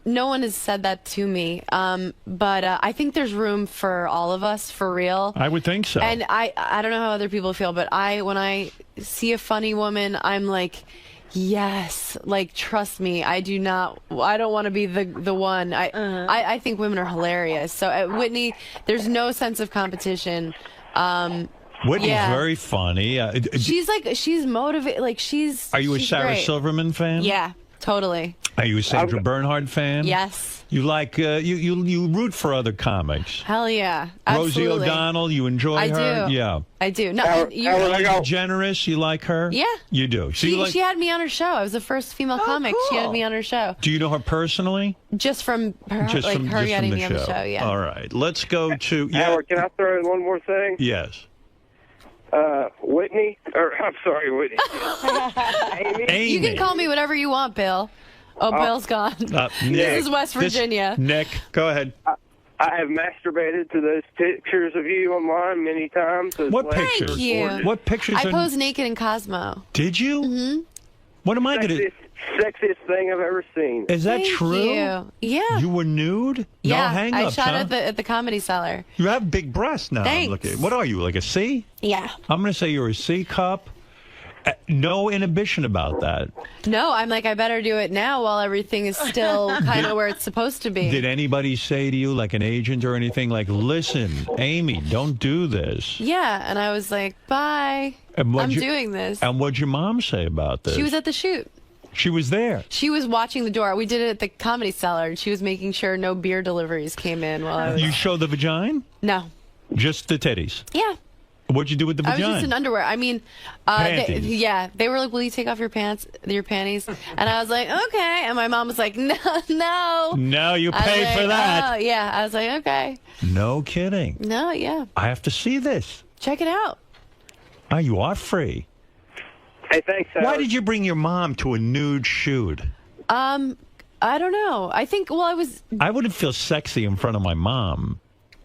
No one has said that to me, but I think there's room for all of us, for real. I would think so. And I don't know how other people feel, but when I see a funny woman, I'm like... Yes, trust me, I don't want to be the one. I think women are hilarious. So at Whitney, there's no sense of competition. Whitney's Yeah. very funny. She's motivated. Like, she's. Are you a she's Sarah great. Silverman fan? Yeah, totally. Are you a Sandra Bernhard fan? Yes. You like you root for other comics. Hell yeah. Rosie Absolutely. O'Donnell, you enjoy I her? do. Yeah. I do. No, Ellen you're DeGeneres, you like her? Yeah. You do. So She had me on her show. I was the first female comic. She had me on her show. Do you know her personally? Just from her, Just like from, her just getting from me on the show. Yeah. All right. Let's go to Howard, can I throw in one more thing? Yes. Whitney, or I'm sorry, Whitney. Amy. You can call me whatever you want, Bill. Oh, Bill's gone. Nick, This is West Virginia. Nick, go ahead. I have masturbated to those pictures of you online many times. What pictures? Thank you. What pictures? I posed naked in Cosmo. Did you? Mm-hmm. What am I going to... Sexiest thing I've ever seen. Is that Thank true? you. Yeah. You were nude? Yeah. No hang-ups, I shot huh? at the Comedy Cellar. You have big breasts now. Thanks. Look at, what are you, like a C? Yeah. I'm going to say you're a C cup. No inhibition about that. No, I'm like, I better do it now while everything is still kind of where it's supposed to be. Did anybody say to you, like an agent or anything, like, listen, Amy, don't do this? Yeah, and I was like, bye. And I'm doing this. And what'd your mom say about this? She was at the shoot. She was there. She was watching the door. We did it at the Comedy Cellar, and she was making sure no beer deliveries came in while I was... You showed the vagina? No. Just the titties? Yeah. What'd you do with the I vagina? was just in underwear. I mean, they were like, will you take off your panties? And I was like, okay. And my mom was like, no. No, you I was paid like, for that. Oh, yeah. I was like, okay. No kidding. No, yeah. I have to see this. Check it out. Oh, you are free. Hey, thanks, Howard. Why did you bring your mom to a nude shoot? I don't know. I think, I wouldn't feel sexy in front of my mom.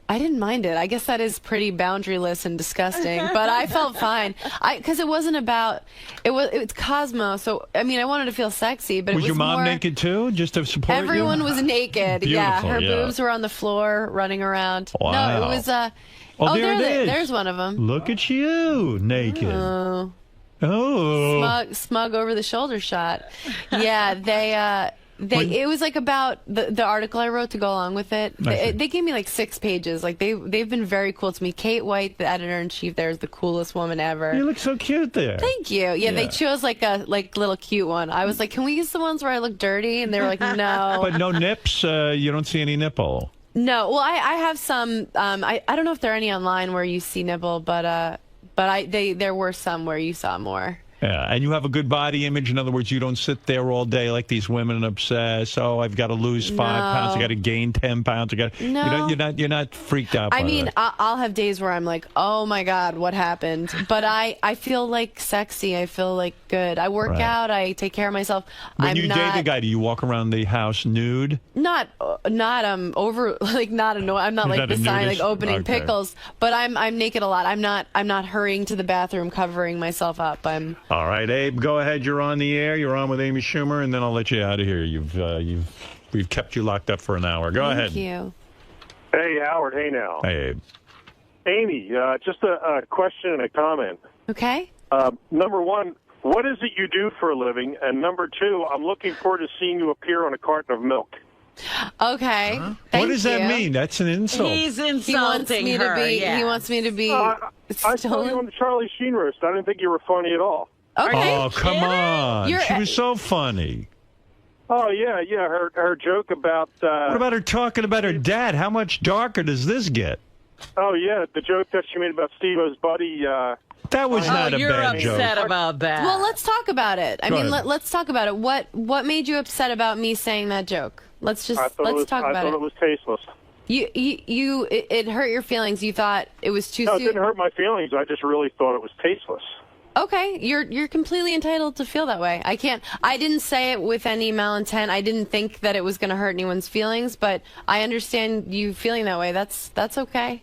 I didn't mind it. I guess that is pretty boundaryless and disgusting, but I felt fine. Because it wasn't about, it's Cosmo, so, I mean, I wanted to feel sexy, but it was your mom more, naked too, just to support everyone you? was naked. Yeah, Beautiful, her yeah. boobs were on the floor, running around. Wow. No, it was, there it is. There's one of them. Look at you, naked. Oh. Smug over the shoulder shot. Yeah, it was like about the article I wrote to go along with it. They gave me like 6 pages. Like they've been very cool to me. Kate White, the editor-in-chief there, is the coolest woman ever. You look so cute there. Thank you. Yeah, they chose like a little cute one. I was like, can we use the ones where I look dirty? And they were like, no. But no nips. You don't see any nipple. No. Well, I have some. I don't know if there are any online where you see nipple, but there were some where you saw more. Yeah, and you have a good body image. In other words, you don't sit there all day like these women and obsess. Oh, I've got to lose 5 pounds. I got to gain 10 pounds. No. You're not freaked out. I mean, I'll have days where I'm like, oh my God, what happened? But I feel like sexy. I feel like good. I work out. I take care of myself. When you date the guy, do you walk around the house nude? Not over like not annoyed. I'm not like the sign like opening pickles. But I'm naked a lot. I'm not hurrying to the bathroom covering myself up. All right, Abe, go ahead. You're on the air. You're on with Amy Schumer, and then I'll let you out of here. We've kept you locked up for an hour. Go ahead. Thank you. Hey, Howard. Hey, now. Hey, Abe. Amy, just a question and a comment. Okay. Number one, what is it you do for a living? And number two, I'm looking forward to seeing you appear on a carton of milk. Okay. What does that mean? That's an insult. He's insulting her. He wants me to be. I saw you on the Charlie Sheen roast. I didn't think you were funny at all. Okay. Oh, come on. She was so funny. Oh, yeah. Her joke about... what about her talking about her dad? How much darker does this get? Oh, yeah, the joke that she made about Steve-O's buddy... that was not a bad joke. You're upset about that. Well, let's talk about it. Let's talk about it. What made you upset about me saying that joke? Let's talk about it. I thought it was tasteless. It hurt your feelings. You thought it was too soon. No, it didn't hurt my feelings. I just really thought it was tasteless. Okay, you're completely entitled to feel that way. I didn't say it with any malintent. I didn't think that it was going to hurt anyone's feelings, but I understand you feeling that way. That's okay.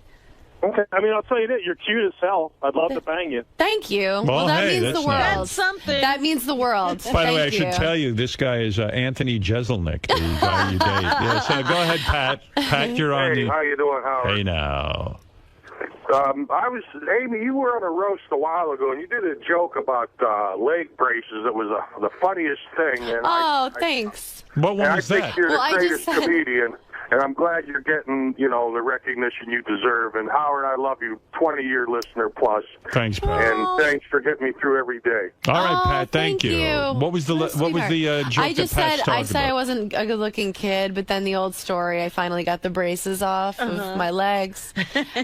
Okay. I mean, I'll tell you that you're cute as hell. I'd love to bang you. Thank you. Well, that hey, means the world. nice. That's something. That means the world. By the way, I should tell you, this guy is Anthony Jeselnik, the guy you date. Yeah, so go ahead, Pat. Pat, you're on Hey, how you doing, Howard? Hey, now. Amy, you were on a roast a while ago, and you did a joke about leg braces. It was the funniest thing. And thanks. What one was I that? think you're the greatest comedian. And I'm glad you're getting, you know, the recognition you deserve. And Howard, I love you, 20-year listener plus. Thanks, Pat. And thanks for getting me through every day. All right, Pat. Thank you. What was the joke I just that Pat's said talking I about? wasn't a good-looking kid, but then the old story, I finally got the braces off of my legs,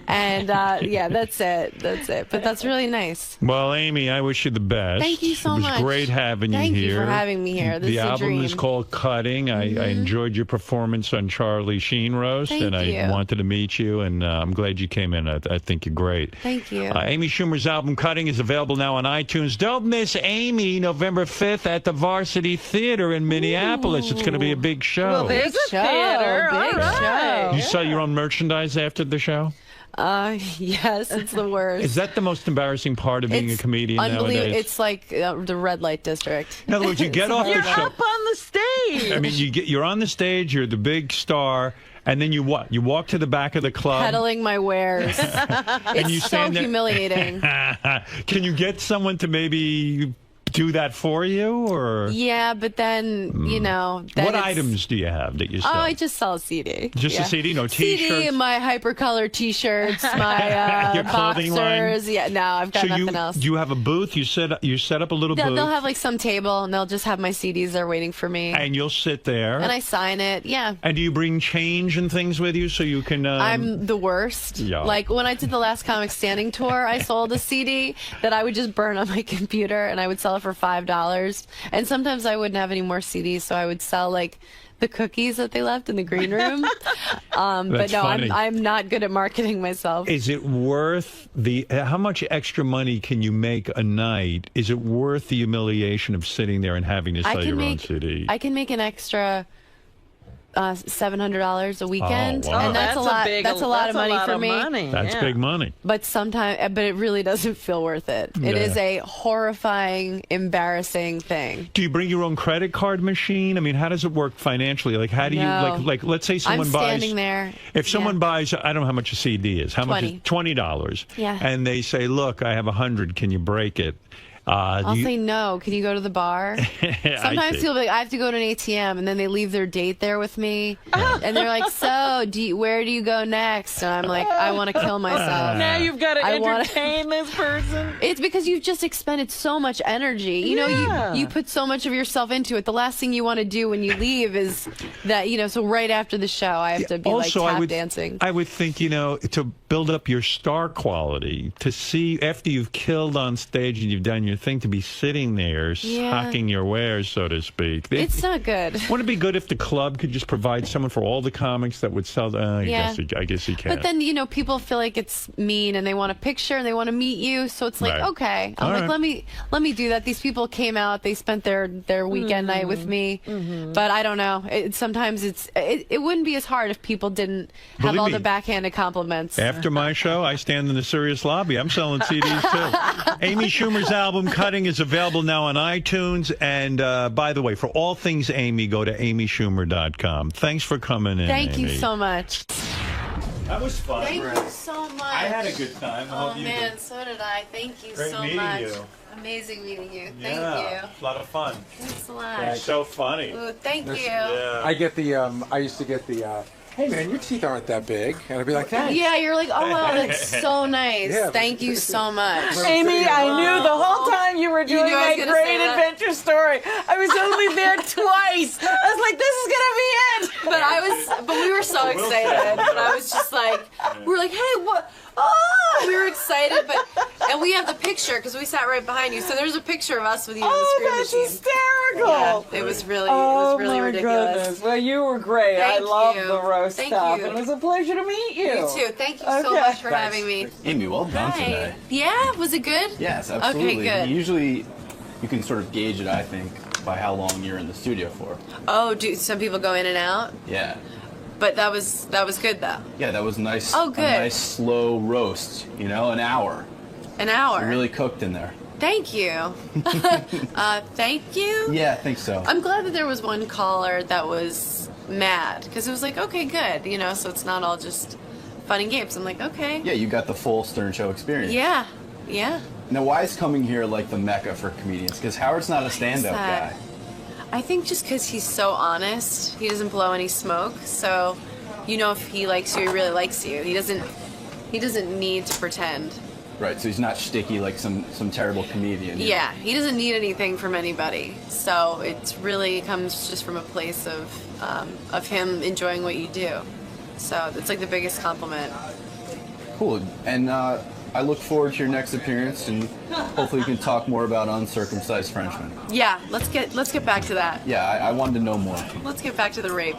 and yeah, that's it. But that's really nice. Well, Amy, I wish you the best. Thank you so much. It was great having you here. Thank you for having me here. This the is a album dream. is called Cutting. I enjoyed your performance on Charlie Sheen Roast, Thank and I you. wanted to meet you, and I'm glad you came in. I think you're great. Thank you. Amy Schumer's album Cutting is available now on iTunes. Don't miss Amy November 5th at the Varsity Theater in Minneapolis. It's going to be a big show. Well, there's a theater. Big show. You sell your own merchandise after the show? Yes, it's the worst. Is that the most embarrassing part of being a comedian nowadays? It's like the red light district. In other words, you get off the You're show. up on the stage. I mean, you're on the stage, you're the big star, and then you what? You walk to the back of the club. Peddling my wares. And you It's so stand there. humiliating. Can you get someone to maybe do that for you, or Yeah, but then, you know... then what it's- items do you have that you Oh, sell? I just sell a CD. Just a CD, no T-shirts? CD and my hypercolor T-shirts, my Your clothing boxers. line? Yeah, no, I've got nothing else. Do you have a booth? You set up a little booth, They'll have like some table, and they'll just have my CDs there waiting for me. and you'll sit there. And I sign it, yeah. And do you bring change and things with you so you can... I'm the worst. Yeah. Like, when I did the Last Comic Standing tour, I sold a CD that I would just burn on my computer, and I would sell it for $5. And sometimes I wouldn't have any more CDs, so I would sell, like, the cookies that they left in the green room. But no, funny. I'm not good at marketing myself. Is it worth how much extra money can you make a night? Is it worth the humiliation of sitting there and having to sell your own CD? I can make an extra $700 a weekend, Oh, wow. and that's a lot. That's a lot of money for me. That's big money. But it really doesn't feel worth it. It is a horrifying, embarrassing thing. Do you bring your own credit card machine? I mean, how does it work financially? Like, how do you No. like? Let's say someone I'm buys. standing there. If someone buys, I don't know how much a CD is. How much is $20? Yeah. And they say, "Look, I have 100. Can you break it?" I'll say no. Can you go to the bar? Sometimes see. people be like, I have to go to an ATM, and then they leave their date there with me, and they're like, so where do you go next? And I'm like, I want to kill myself. Now you've got to I wanna- entertain this person. It's because you've just expended so much energy. You know, you put so much of yourself into it. The last thing you want to do when you leave is that, you know, so right after the show, I have to be Also, like tap dancing. I would think, you know, to build up your star quality, to see after you've killed on stage and you've done your thing, to be sitting there hawking your wares, so to speak. It's not good. Wouldn't it be good if the club could just provide someone for all the comics that would sell? I guess you can. But then, you know, people feel like it's mean, and they want a picture, and they want to meet you. So it's like, Right. okay, All right. let me do that. These people came out, they spent their weekend night with me, but I don't know. Sometimes it wouldn't be as hard if people didn't have Believe all me. the backhanded compliments. After my show, I stand in the Sirius lobby. I'm selling CDs, too. Amy Schumer's album, Cutting, is available now on iTunes. And, by the way, for all things Amy, go to amyschumer.com. Thanks for coming in, Thank you Amy. so much. That was fun. Thank you so much. I had a good time. I Oh, hope you man, did. so did I. Thank you Great so meeting much. you. Amazing meeting you. Thank Yeah, you. a lot of fun. Thanks a lot. You're so funny. Ooh, thank you. I get the, I used to get the, hey man, your teeth aren't that big. And I'd be like, thanks. Yeah, you're like, oh wow, that's so nice. Yeah. Thank you so much. Amy, I knew the whole time you were doing knew I was that gonna great say that? adventure story. I was only there twice. I was like, this is gonna be it. But we were so excited. But I was just like, we were like, hey, what? Oh, we were excited, and we have the picture because we sat right behind you. So there's a picture of us with you in the screen that's machine. hysterical. Yeah, it was really, Oh, my ridiculous. goodness. Well, you were great. Thank I love you. the roast Thank stuff. you. It was a pleasure to meet you. You too. Thank you so Okay. much for having me. Amy, well done Hi. today. Yeah, was it good? Yes, absolutely. Okay, good. Usually, you can sort of gauge it, I think, by how long you're in the studio for. Oh, do some people go in and out? Yeah. But that was good though. Yeah, that was nice. Oh, good. A nice slow roast, you know, an hour. An hour. You really cooked in there. Thank you. Thank you. Yeah, I think so. I'm glad that there was one caller that was mad because it was like, okay, good, you know, so it's not all just fun and games. I'm like, okay. Yeah, you got the full Stern Show experience. Yeah. Yeah. Now, why is coming here like the mecca for comedians? Because Howard's not a stand-up that? guy. I think just because he's so honest, he doesn't blow any smoke, so you know if he likes you, he really likes you. He doesn't need to pretend. Right, so he's not shticky like some terrible comedian. Yeah, he doesn't need anything from anybody. So it really comes just from a place of him enjoying what you do. So it's like the biggest compliment. Cool, and I look forward to your next appearance, and hopefully we can talk more about Uncircumcised Frenchmen. Yeah, let's get back to that. Yeah, I wanted to know more. Let's get back to the rape.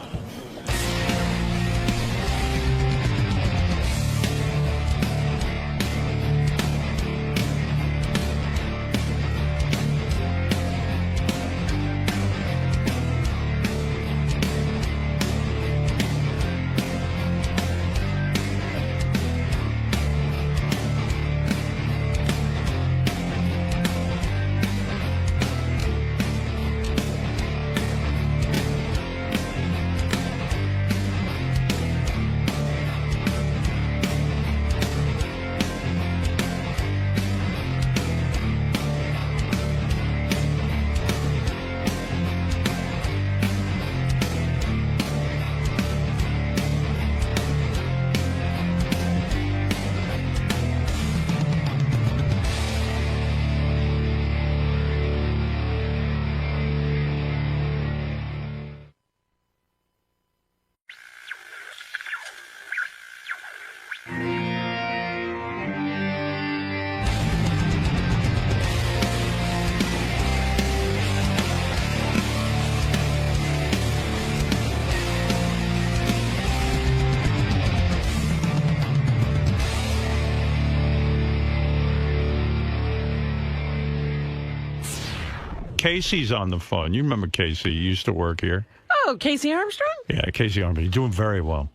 Casey's on the phone. You remember Casey? You used to work here. Oh, Casey Armstrong? Yeah, Casey Armstrong. You're doing very well.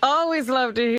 Always love to hear.